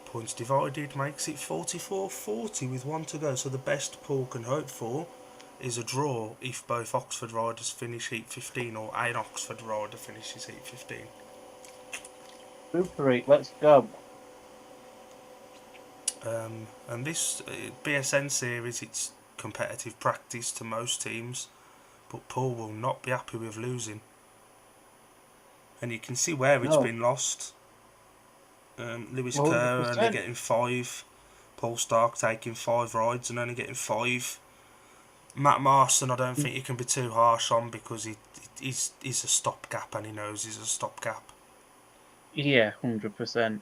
S2: Points divided makes it 44-40 with one to go, so the best Paul can hope for is a draw if both Oxford riders finish Heat 15 or an Oxford rider finishes Heat 15.
S3: Super 8, let's go.
S2: And this BSN Series, it's competitive practice to most teams, but Paul will not be happy with losing. And you can see where it's been lost. Lewis Kerr only getting 5, Paul Stark taking 5 rides and only getting 5. Matt Marston, I don't think you can be too harsh on because he's a stopgap and he knows he's a stopgap.
S3: Yeah, 100%.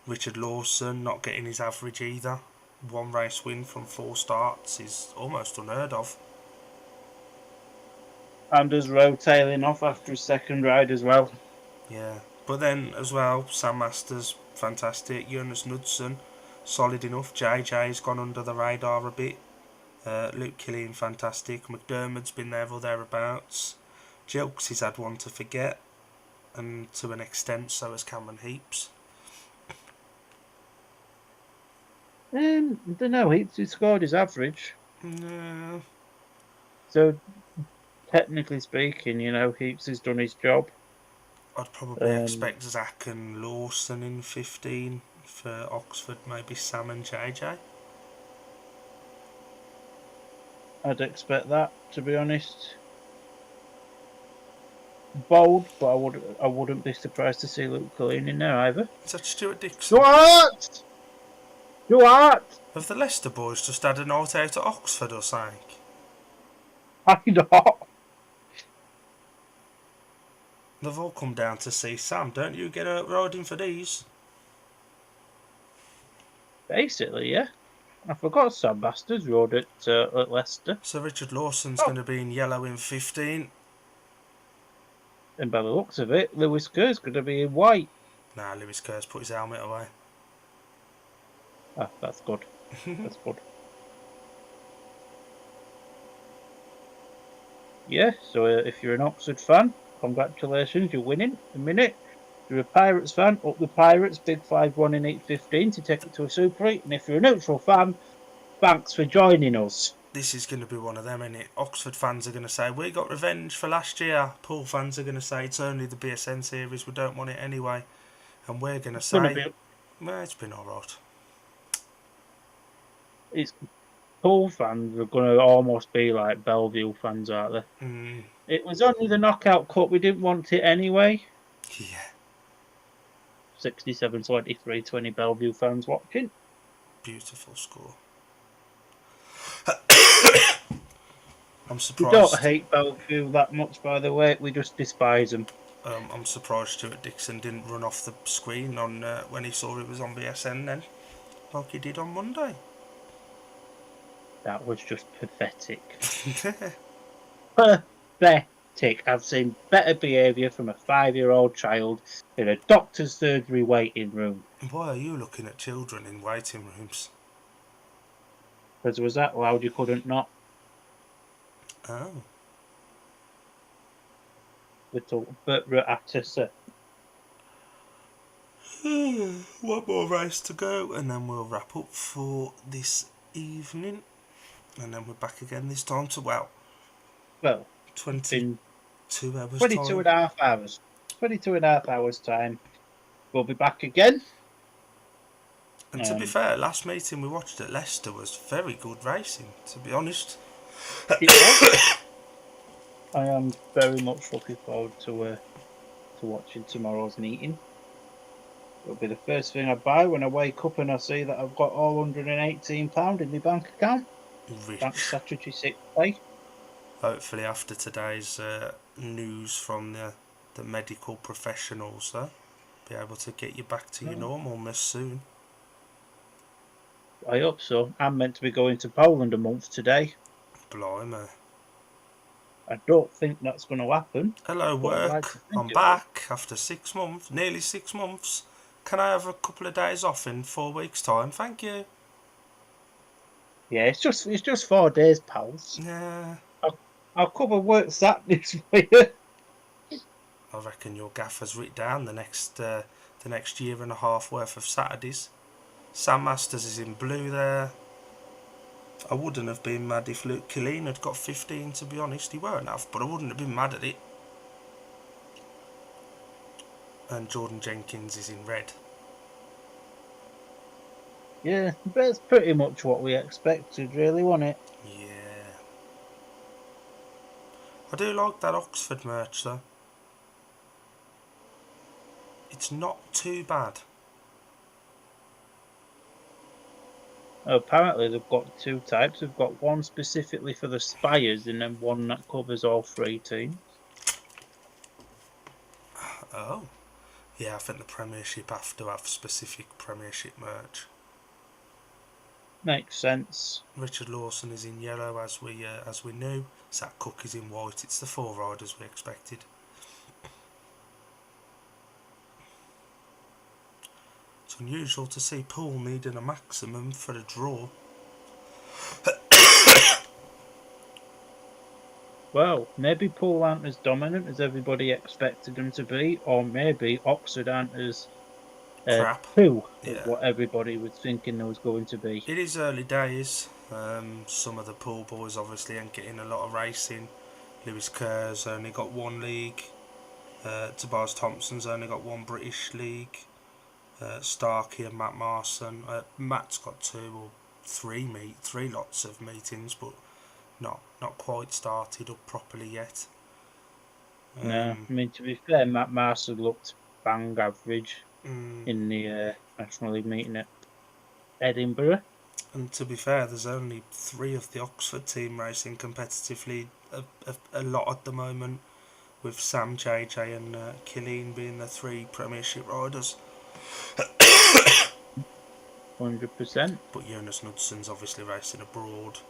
S2: Richard Lawson not getting his average either. 1 race win from 4 starts is almost unheard of.
S3: Anders Rowe tailing off after his second ride as well.
S2: Yeah, but then as well, Sam Masters, fantastic. Jonas Knudsen, solid enough. JJ's gone under the radar a bit. Luke Killeen, fantastic. McDermott's been there or thereabouts. Jilks has had one to forget, and to an extent so has Cameron Heaps.
S3: I don't know, he scored his average.
S2: No.
S3: So, technically speaking, you know, Heaps has done his job.
S2: I'd probably expect Zach and Lawson in 15 for Oxford, maybe Sam and JJ.
S3: I'd expect that, to be honest. Bold, but I wouldn't be surprised to see Luke Killeen in there either.
S2: Is that Stuart Dixon?
S3: Stuart!
S2: Have the Leicester boys just had a night out at Oxford or something?
S3: I know.
S2: They've all come down to see Sam. Don't you get out riding for these?
S3: Basically, yeah. I forgot Sam Bastards rode at Leicester.
S2: So Richard Lawson's going to be in yellow in 15.
S3: And by the looks of it, Lewis Kerr's going to be in white.
S2: Nah, Lewis Kerr's put his helmet away.
S3: Ah, that's good. That's good. Yeah, so if you're an Oxford fan, congratulations, you're winning a minute. If you're a Pirates fan, up the Pirates, Big 5-1 in 8-15 to take it to a Super 8. And if you're a neutral fan, thanks for joining us.
S2: This is going to be one of them, isn't it? Oxford fans are going to say, we got revenge for last year. Poole fans are going to say, it's only the BSN Series, we don't want it anyway. And we're going to say, well, it's been alright.
S3: Poole fans are going to almost be like Bellevue fans, aren't they? It was only the Knockout Cup, we didn't want it anyway.
S2: Yeah.
S3: 67-23, 20 Bellevue fans watching.
S2: Beautiful score. I'm surprised.
S3: We don't hate Bellevue that much, by the way. We just despise them.
S2: I'm surprised Stuart Dixon didn't run off the screen on when he saw it was on BSN then, like he did on Monday.
S3: That was just pathetic. Pathetic. tick. I've seen better behaviour from a 5-year-old child in a doctor's surgery waiting room.
S2: Why are you looking at children in waiting rooms?
S3: Because was that loud you couldn't not?
S2: Oh.
S3: Little Atissa.
S2: One more race to go, and then we'll wrap up for this evening. And then we're back again this time to, well,
S3: Well,
S2: 22
S3: in
S2: hours
S3: 22
S2: time.
S3: and a half hours. 22 and a half hours time. We'll be back again.
S2: And to be fair, last meeting we watched at Leicester was very good racing, to be honest.
S3: It was. I am very much looking forward to watching tomorrow's meeting. It'll be the first thing I buy when I wake up and I see that I've got all £118 in my bank account.
S2: Rich.
S3: Thanks Saturday 6th play.
S2: Hopefully after today's news from the medical professionals, be able to get you back to your normalness soon.
S3: I hope so. I'm meant to be going to Poland a month today.
S2: Blimey.
S3: I don't think that's going to happen.
S2: Hello work,
S3: like
S2: I'm back after 6 months, nearly 6 months. Can I have a couple of days off in 4 weeks' time? Thank you.
S3: Yeah, it's just 4 days, pals.
S2: Yeah.
S3: I'll cover work Saturdays for you.
S2: I reckon your gaffer's written down the next year and a half worth of Saturdays. Sam Masters is in blue there. I wouldn't have been mad if Luke Killeen had got 15, to be honest. He weren't have, but I wouldn't have been mad at it. And Jordan Jenkins is in red.
S3: Yeah, that's pretty much what we expected, really, wasn't it?
S2: Yeah. I do like that Oxford merch, though. It's not too bad.
S3: Apparently, they've got 2 types. They've got one specifically for the Spires and then one that covers all 3 teams.
S2: Oh. Yeah, I think the Premiership have to have specific Premiership merch.
S3: Makes sense.
S2: Richard Lawson is in yellow, as we knew. Zach Cook is in white. It's the 4 riders we expected. It's unusual to see Poole needing a maximum for a draw.
S3: Well, maybe Poole aren't as dominant as everybody expected them to be, or maybe Oxford aren't as
S2: Crap.
S3: as
S2: Yeah.
S3: what everybody was thinking there was going to be.
S2: It is early days. Some of the Poole boys obviously ain't getting a lot of racing. Lewis Kerr's only got 1 league. Tobias Thompson's only got 1 British league. Starkey and Matt Marson. Matt's got 2 or 3 lots of meetings, but not quite started up properly yet.
S3: No, I mean, to be fair, Matt Marson looked bang average in the National League meeting at Edinburgh.
S2: And to be fair, there's only 3 of the Oxford team racing competitively a lot at the moment, with Sam, JJ and Killeen being the 3 Premiership riders.
S3: 100%.
S2: But Jonas Knudson's obviously racing abroad.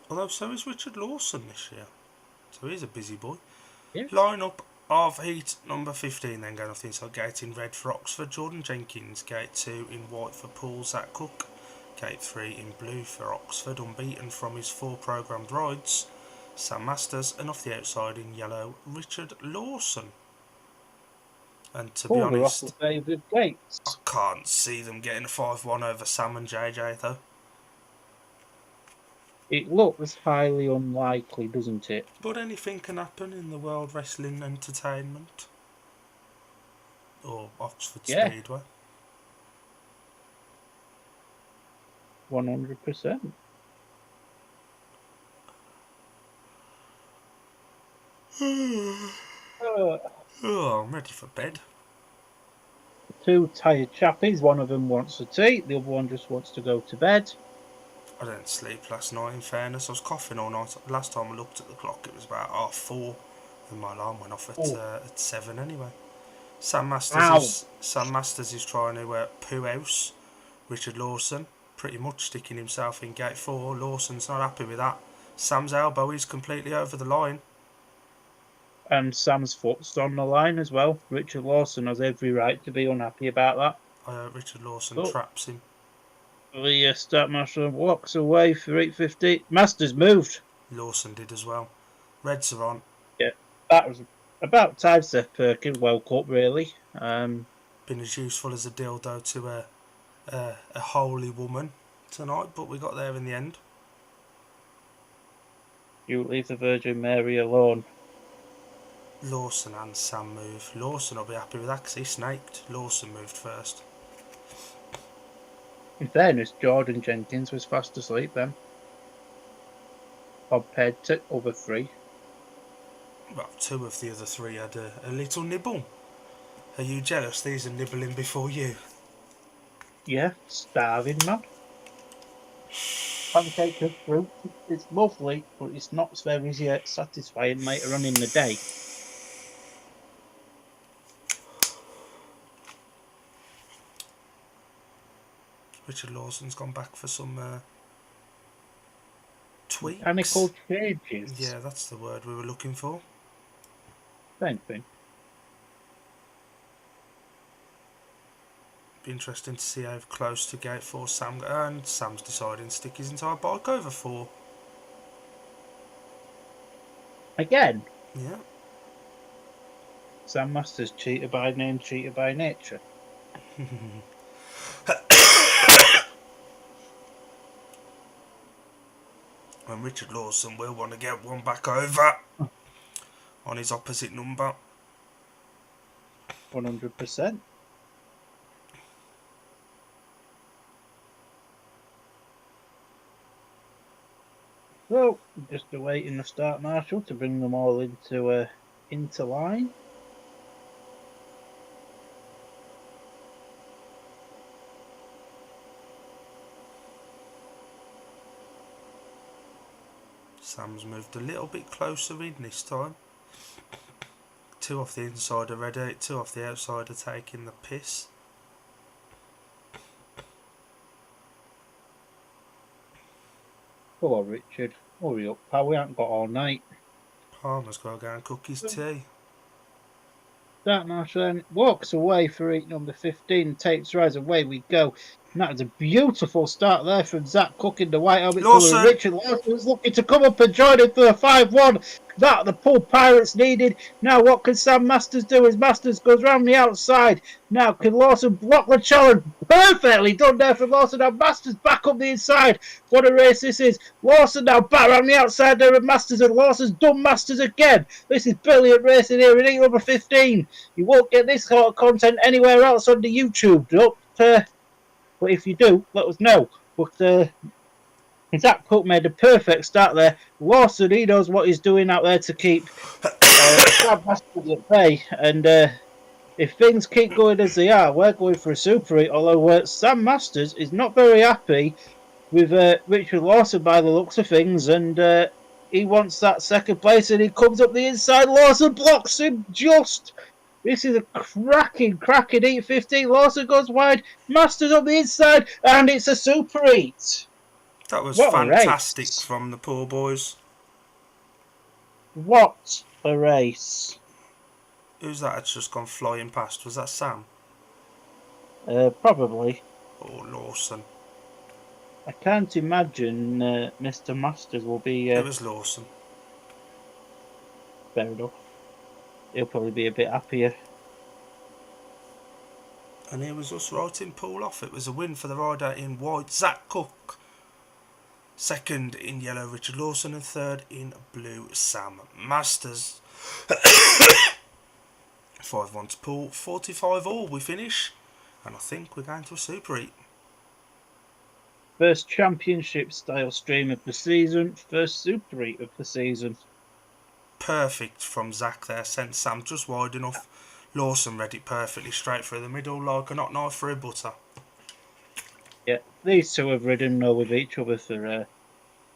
S2: Although so is Richard Lawson this year. So he's a busy boy.
S3: Yeah.
S2: Line-up of heat number 15 then going off the inside. Gate in red for Oxford, Jordan Jenkins. Gate 2 in white for Poole, Zach Cook. Gate 3 in blue for Oxford, unbeaten from his 4 programmed rides, Sam Masters. And off the outside in yellow, Richard Lawson. And to be honest,
S3: I
S2: can't see them getting a 5-1 over Sam and JJ though.
S3: It looks highly unlikely, doesn't it?
S2: But anything can happen in the World Wrestling Entertainment. Or Oxford Speedway.
S3: 100%.
S2: Oh, I'm ready for bed.
S3: 2 tired chappies. One of them wants a tea. The other one just wants to go to bed.
S2: I didn't sleep last night, in fairness. I was coughing all night. Last time I looked at the clock, it was about 4:30, and my alarm went off at 7 anyway. Sam Masters is trying to poo house Richard Lawson. pretty much sticking himself in gate 4. Lawson's not happy with that. Sam's elbow is completely over the line.
S3: And Sam's foot's on the line as well. Richard Lawson has every right to be unhappy about that.
S2: Richard Lawson traps him.
S3: The start master walks away for 8.50. Masters moved.
S2: Lawson did as well. Reds are on.
S3: Yeah, that was about time Seth Perkins woke up, really.
S2: Been as useful as a dildo to a holy woman tonight, but we got there in the end.
S3: You leave the Virgin Mary alone.
S2: Lawson and Sam move. Lawson will be happy with that because he snaked. Lawson moved first.
S3: In fairness, Jordan Jenkins was fast asleep then. Compared to other 3.
S2: Well, 2 of the other 3 had a little nibble. Are you jealous? These are nibbling before you.
S3: Yeah, starving man. Pancake of fruit. It's lovely, but it's not very satisfying later on in the day.
S2: Richard Lawson's gone back for some tweaks.
S3: Mechanical changes.
S2: Yeah, that's the word we were looking for.
S3: Same thing.
S2: Be interesting to see how close to gate 4 Sam got, and Sam's deciding to stick his entire bike over 4.
S3: Again?
S2: Yeah.
S3: Sam Masters, cheater by name, cheater by nature.
S2: And Richard Lawson will want to get one back over on his opposite number.
S3: 100%. So, just awaiting the start marshal to bring them all into line.
S2: Sam's moved a little bit closer in this time. 2 off the inside are ready, 2 off the outside are taking the piss.
S3: Come on, Richard. Hurry up, pal. We haven't got all night.
S2: Palmer's got to go and cook his tea.
S3: Start marshal then walks away for 8 number 15, takes rise, away we go. And that is a beautiful start there from Zach Cook in the white helmet colour. Richard Lawson is looking to come up and join him for a 5-1. That the Poole Pirates needed. Now what can Sam Masters do as Masters goes round the outside? Now can Lawson block the challenge? Perfectly done there from Lawson. Now Masters back up the inside. What a race this is. Lawson now back around the outside there of Masters, and Lawson's done Masters again. This is brilliant racing here in number 15. You won't get this sort of content anywhere else on the YouTube. But if you do, let us know. But Zach Cook made a perfect start there. Lawson, he knows what he's doing out there to keep Sam Masters at bay. And if things keep going as they are, we're going for a Super 8. Although Sam Masters is not very happy with Richard Lawson by the looks of things. And he wants that second place. And he comes up the inside. Lawson blocks him just. This is a cracking 8.15. Lawson goes wide. Masters up the inside. And it's a Super 8.
S2: That was fantastic from the Poole boys.
S3: What a race.
S2: Who's that that's just gone flying past? Was that Sam?
S3: Probably.
S2: Or Lawson?
S3: I can't imagine Mr. Masters will be...
S2: It was Lawson.
S3: Fair enough. He'll probably be a bit happier.
S2: And here was us writing Poole off. It was a win for the rider in white, Zach Cook. Second in yellow, Richard Lawson, and third in blue, Sam Masters. 5-1 to Poole, 45 all we finish, and I think we're going to a Super 8.
S3: First championship style stream of the season, first Super 8 of the season.
S2: Perfect from Zach there, sent Sam just wide enough. Lawson read it perfectly straight through the middle like a hot knife through butter.
S3: Yeah, these two have ridden with each other for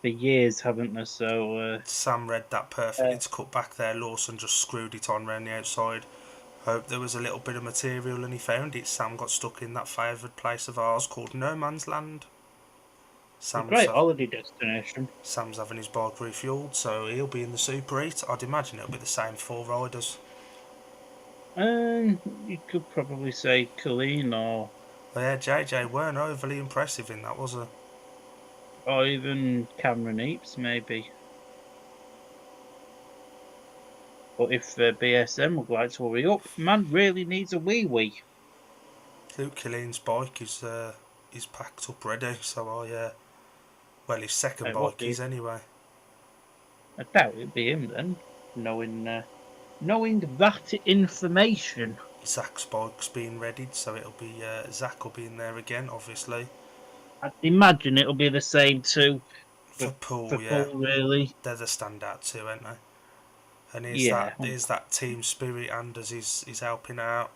S3: years, haven't they? So
S2: Sam read that perfectly to cut back there. Lawson just screwed it on round the outside. Hoped there was a little bit of material and he found it. Sam got stuck in that favoured place of ours called No Man's Land.
S3: a great holiday destination.
S2: Sam's having his bike refuelled, so he'll be in the Super 8. I'd imagine it'll be the same 4 riders.
S3: You could probably say Colleen
S2: But yeah, JJ weren't overly impressive in that, was he?
S3: or even Cameron Eaps, maybe. But if BSN would like to hurry up, man really needs a wee.
S2: Luke Killeen's bike is packed up ready, so well, his second bike is anyway.
S3: I doubt it'd be him then, knowing that information.
S2: Zach's bike's being readied, so it'll be Zach will be in there again, obviously.
S3: I'd imagine it'll be the same too.
S2: For Poole,
S3: for Poole, really.
S2: They're the standout too, aren't they? And is that team spirit, and as he's helping out.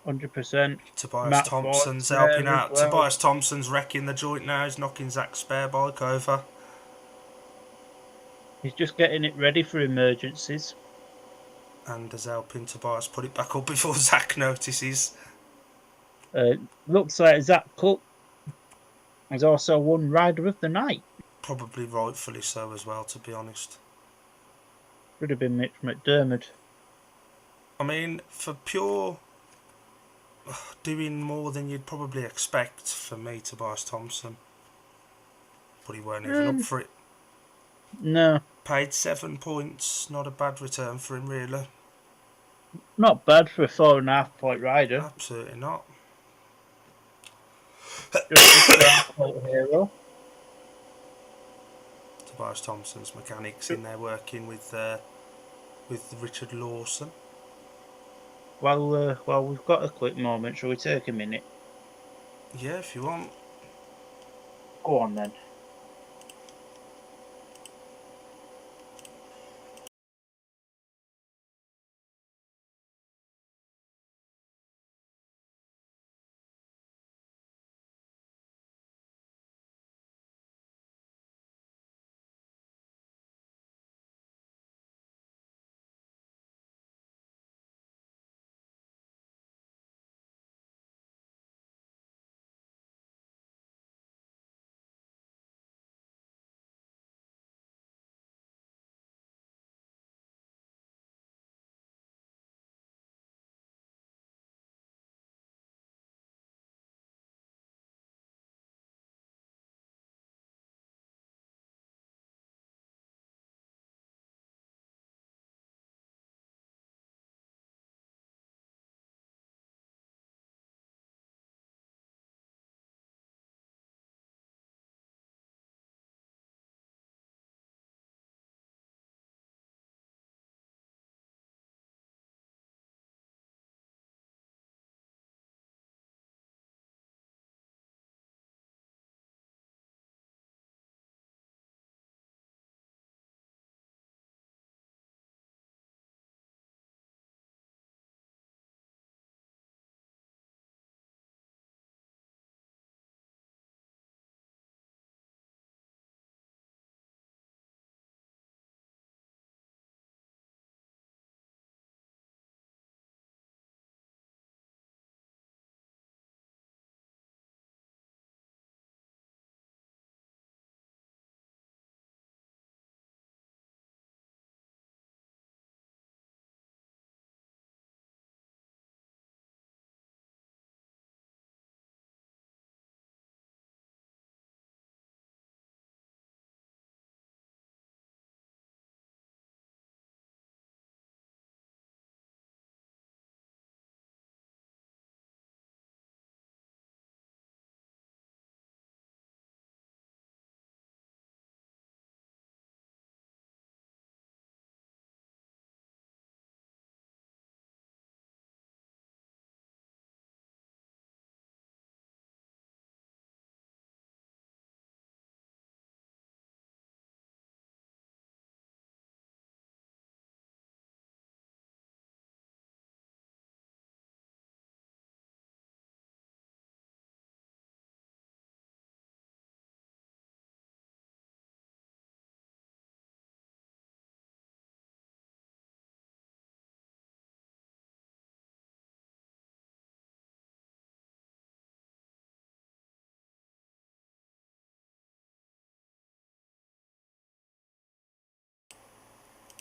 S3: 100%.
S2: Tobias
S3: Matt
S2: Thompson's
S3: Ford's
S2: helping out.
S3: well.
S2: Tobias Thompson's wrecking the joint now. He's knocking Zach's spare bike over.
S3: He's just getting it ready for emergencies.
S2: And is helping Tobias put it back up before Zach notices.
S3: Looks like Zach Cook has also won Rider of the Night.
S2: Probably rightfully so as well, to be honest.
S3: Should have been Mitch McDermott.
S2: I mean, for pure doing more than you'd probably expect for me, Tobias Thompson. But he weren't even up for it.
S3: No.
S2: Paid 7 points, not a bad return for him, really.
S3: Not bad for a 4.5 point rider.
S2: Absolutely not.
S3: Just a hero.
S2: Tobias Thompson's mechanics in there working with Richard Lawson.
S3: Well, we've got a quick moment. Shall we take a minute?
S2: Yeah, if you want.
S3: Go on then.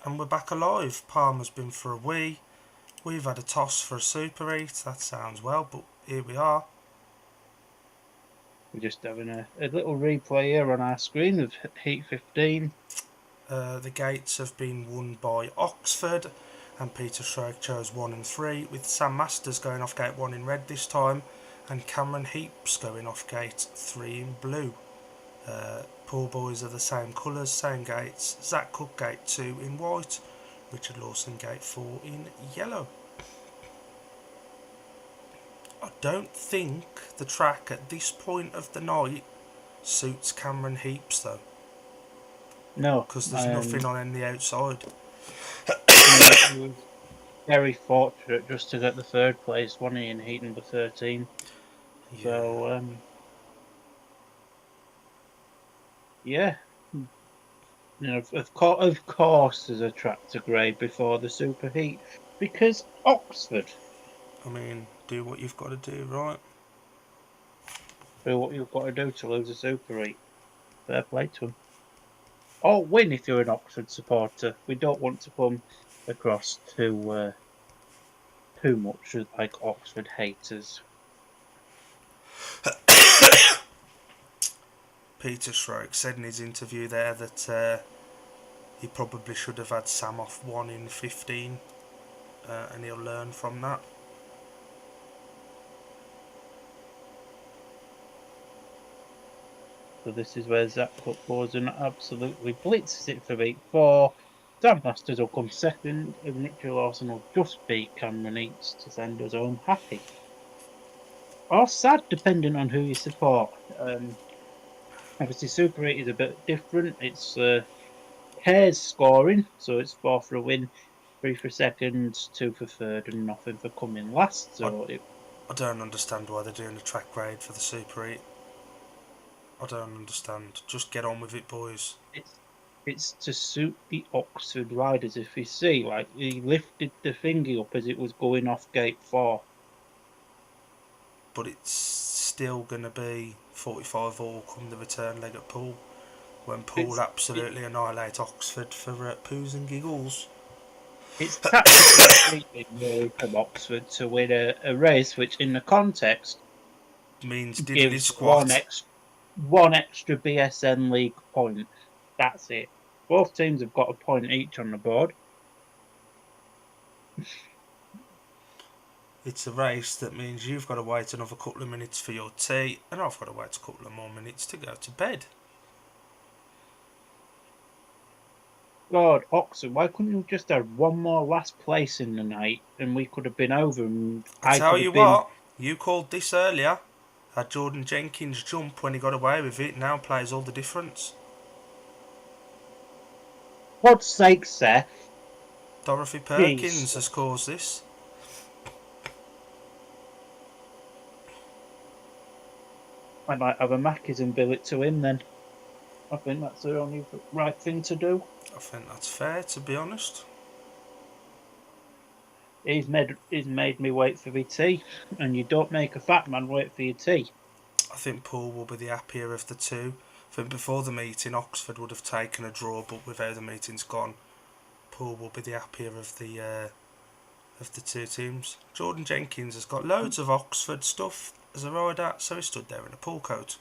S2: and we're back alive. Palmer's been for a wee. We've had a toss for a Super Heat. That sounds well, but here we are.
S3: We're just having a little replay here on our screen of Heat 15.
S2: The gates have been won by Oxford, and Peter Stroke chose 1 and 3, with Sam Masters going off gate 1 in red this time, and Cameron Heaps going off gate 3 in blue. Poole boys are the same colours, same gates. Zach Cook gate 2 in white, Richard Lawson gate 4 in yellow. I don't think the track at this point of the night suits Cameron Heaps though.
S3: No,
S2: because there's nothing on the outside.
S3: He was very fortunate just to get the third place, wasn't he, in heat number 13.
S2: Yeah.
S3: So, yeah. You know, of course there's a track to grade before the Super Heat, because Oxford.
S2: I mean, do what you've got to do, right?
S3: Do what you've got to do to lose a Super Heat. Fair play to them. Or win if you're an Oxford supporter. We don't want to come across too much like Oxford haters.
S2: Peter Stroke said in his interview there that he probably should have had Sam off 1 in 15, and he'll learn from that.
S3: So this is where Zach Cook goes and absolutely blitzes it for beat 4. Dan Masters will come second, and Mitchell Lawson will just beat Cameron Eats to send us home happy. Or sad, depending on who you support. Obviously, Super 8 is a bit different. It's pairs scoring, so it's 4 for a win, 3 for second, 2 for third, and nothing for coming last. So
S2: I don't understand why they're doing a track grade for the Super 8. I don't understand. Just get on with it, boys.
S3: It's to suit the Oxford riders. If you see, like, he lifted the thingy up as it was going off gate 4.
S2: But it's still going to be 45 all come the return leg at Poole, when Poole absolutely annihilate Oxford for poos and giggles.
S3: It's tactically really from Oxford to win a race, which in the context
S2: means diddly
S3: gives
S2: squat.
S3: one extra BSN League point. That's it. Both teams have got a point each on the board.
S2: It's a race that means you've got to wait another couple of minutes for your tea, and I've got to wait a couple of more minutes to go to bed.
S3: God, Oxford, why couldn't you just have one more last place in the night and we could have been over? And
S2: I tell you what, you called this earlier. Had Jordan Jenkins jump when he got away with it, now plays all the difference.
S3: God's sake, Seth.
S2: Dorothy Perkins has caused this.
S3: I might have a Mackies and bill it to him then. I think that's the only right thing to do.
S2: I think that's fair, to be honest.
S3: He's made me wait for my tea, and you don't make a fat man wait for your tea.
S2: I think Poole will be the happier of the two. I think before the meeting, Oxford would have taken a draw, but with how the meeting's gone, Poole will be the happier of the two teams. Jordan Jenkins has got loads of Oxford stuff as a rider, so he stood there in a Poole coat.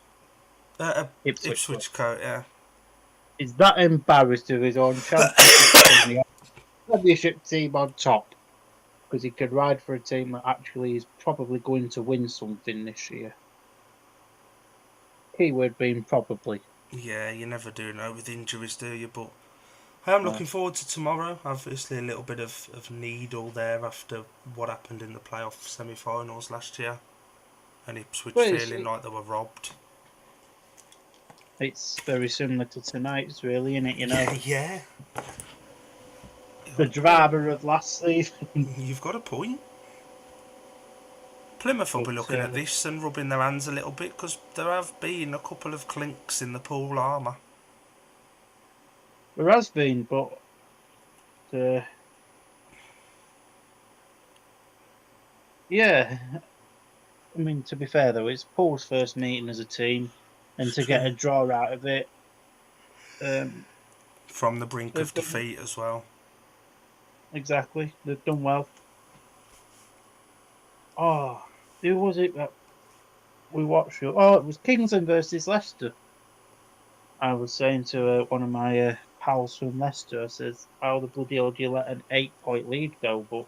S2: Ipswich coat, yeah.
S3: Is that embarrassed of his own championship team on top? Because he could ride for a team that actually is probably going to win something this year. Keyword being probably.
S2: Yeah, you never do know with injuries, do you? But I am looking forward to tomorrow. Obviously, a little bit of needle there after what happened in the playoff semi-finals last year, and Ipswich feeling like they were robbed.
S3: It's very similar to tonight's, really, isn't it? You know.
S2: Yeah.
S3: The drama of last season.
S2: You've got a point. Plymouth will be looking at this and rubbing their hands a little bit, because there have been a couple of clinks in the Poole armour.
S3: There has been, but yeah. I mean, to be fair though, it's Poole's first meeting as a team, and to get a draw out of it,
S2: from the brink of defeat as well.
S3: exactly. They've done well. Oh, who was it that we watched? Oh, it was Kingsland versus Leicester. I was saying to one of my pals from Leicester, I says, how the bloody hell do you let an 8-point lead go? But,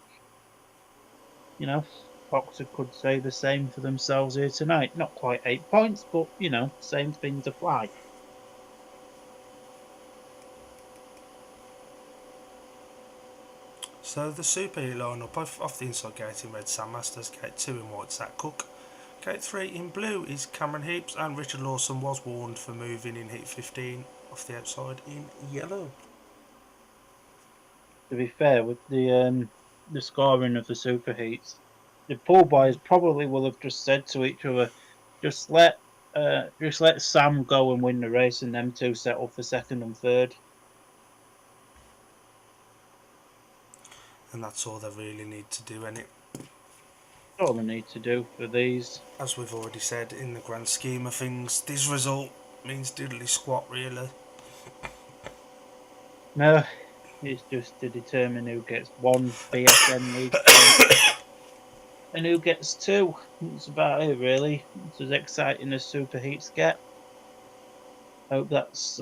S3: you know, Oxford could say the same for themselves here tonight. Not quite 8 points, but, you know, same things apply.
S2: So the Super Heat line-up off the inside gate in red, Sam Masters. Gate 2 in white, Zach Cook. Gate 3 in blue is Cameron Heaps, and Richard Lawson was warned for moving in Heat 15 off the outside in yellow.
S3: To be fair, with the scoring of the Super Heats, the pool boys probably will have just said to each other, just let Sam go and win the race, and them two settle for second and third.
S2: And that's all they really need to do, innit?
S3: All they need to do for these.
S2: As we've already said, in the grand scheme of things, this result means diddly squat, really.
S3: No, it's just to determine who gets one BSN league point and who gets two. That's about it, really. It's as exciting as Super Heats get. Hope that's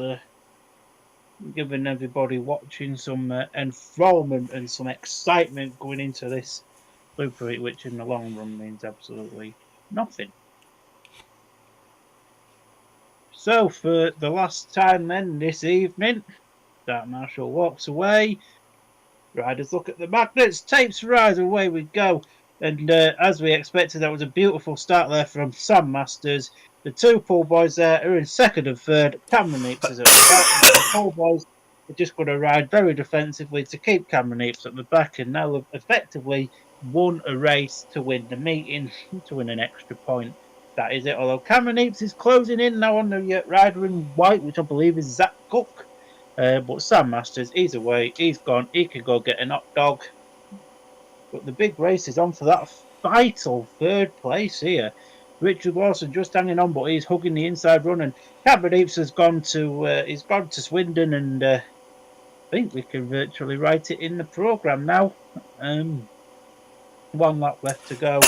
S3: giving everybody watching some enthrallment and some excitement going into this Super Heat, which in the long run means absolutely nothing. So, for the last time then this evening, Dark Marshall walks away. Riders look at the magnets, tapes rise, away we go. And as we expected, that was a beautiful start there from Sam Masters. The two pool boys there are in second and third. Cameron Heaps is at the back. The pool boys are just going to ride very defensively to keep Cameron Heaps at the back. And now have effectively won a race to win the meeting, to win an extra point. That is it. Although Cameron Heaps is closing in now on the rider in white, which I believe is Zach Cook. But Sam Masters, he's away, he's gone, he could go get an hot dog. But the big race is on for that vital third place here. Richard Lawson just hanging on, but he's hugging the inside run, and Cameron Heaps has gone to Swindon, and I think we can virtually write it in the programme now. 1 lap left to go.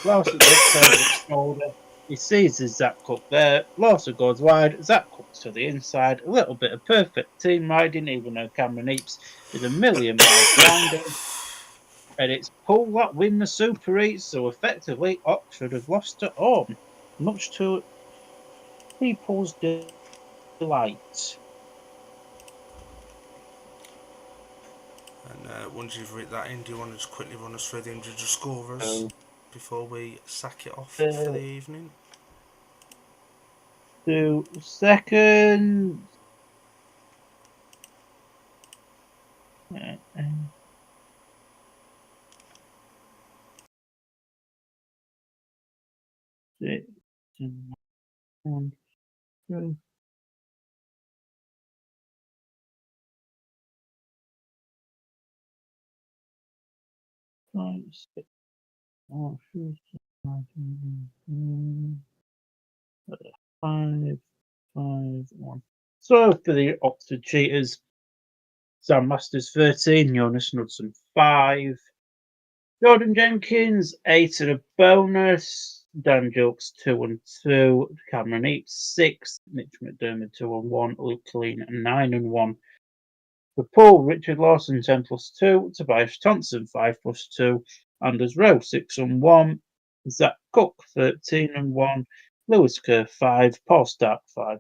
S3: Lawson just turns his shoulder. He sees his Zach Cook there. Lawson goes wide. Zach Cook's to the inside. A little bit of perfect team riding, even though Cameron Heaps is a million miles behind him. And it's Poole that win the Super Heats, so effectively Oxford have lost at home, much to people's delight.
S2: And once you've read that in, do you want to just quickly run us through the individual scorers before we sack it off for the evening?
S3: 2 seconds. Six, 1, 2. Five, 6, 5, 1. So for the Oxford Cheetahs, Sam Masters 13, Jonas Knudsen 5, Jordan Jenkins 8 and a bonus, Dan Jokes 2 and 2, Cameron Heaps 6, Mitch McDermott 2 and 1, Luke Lean 9 and 1. For Paul, Richard Lawson 10 plus 2, Tobias Thompson 5 plus 2, Anders Rowe 6 and 1, Zach Cook 13 and 1, Lewis Kerr 5, Paul Stark 5,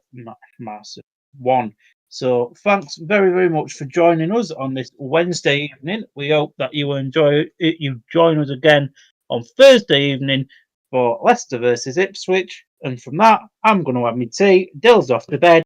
S3: Marcy 1. So thanks very, very much for joining us on this Wednesday evening. We hope that you enjoy it. You join us again on Thursday evening for Leicester versus Ipswich. And from that, I'm going to have my tea. Dill's off to bed.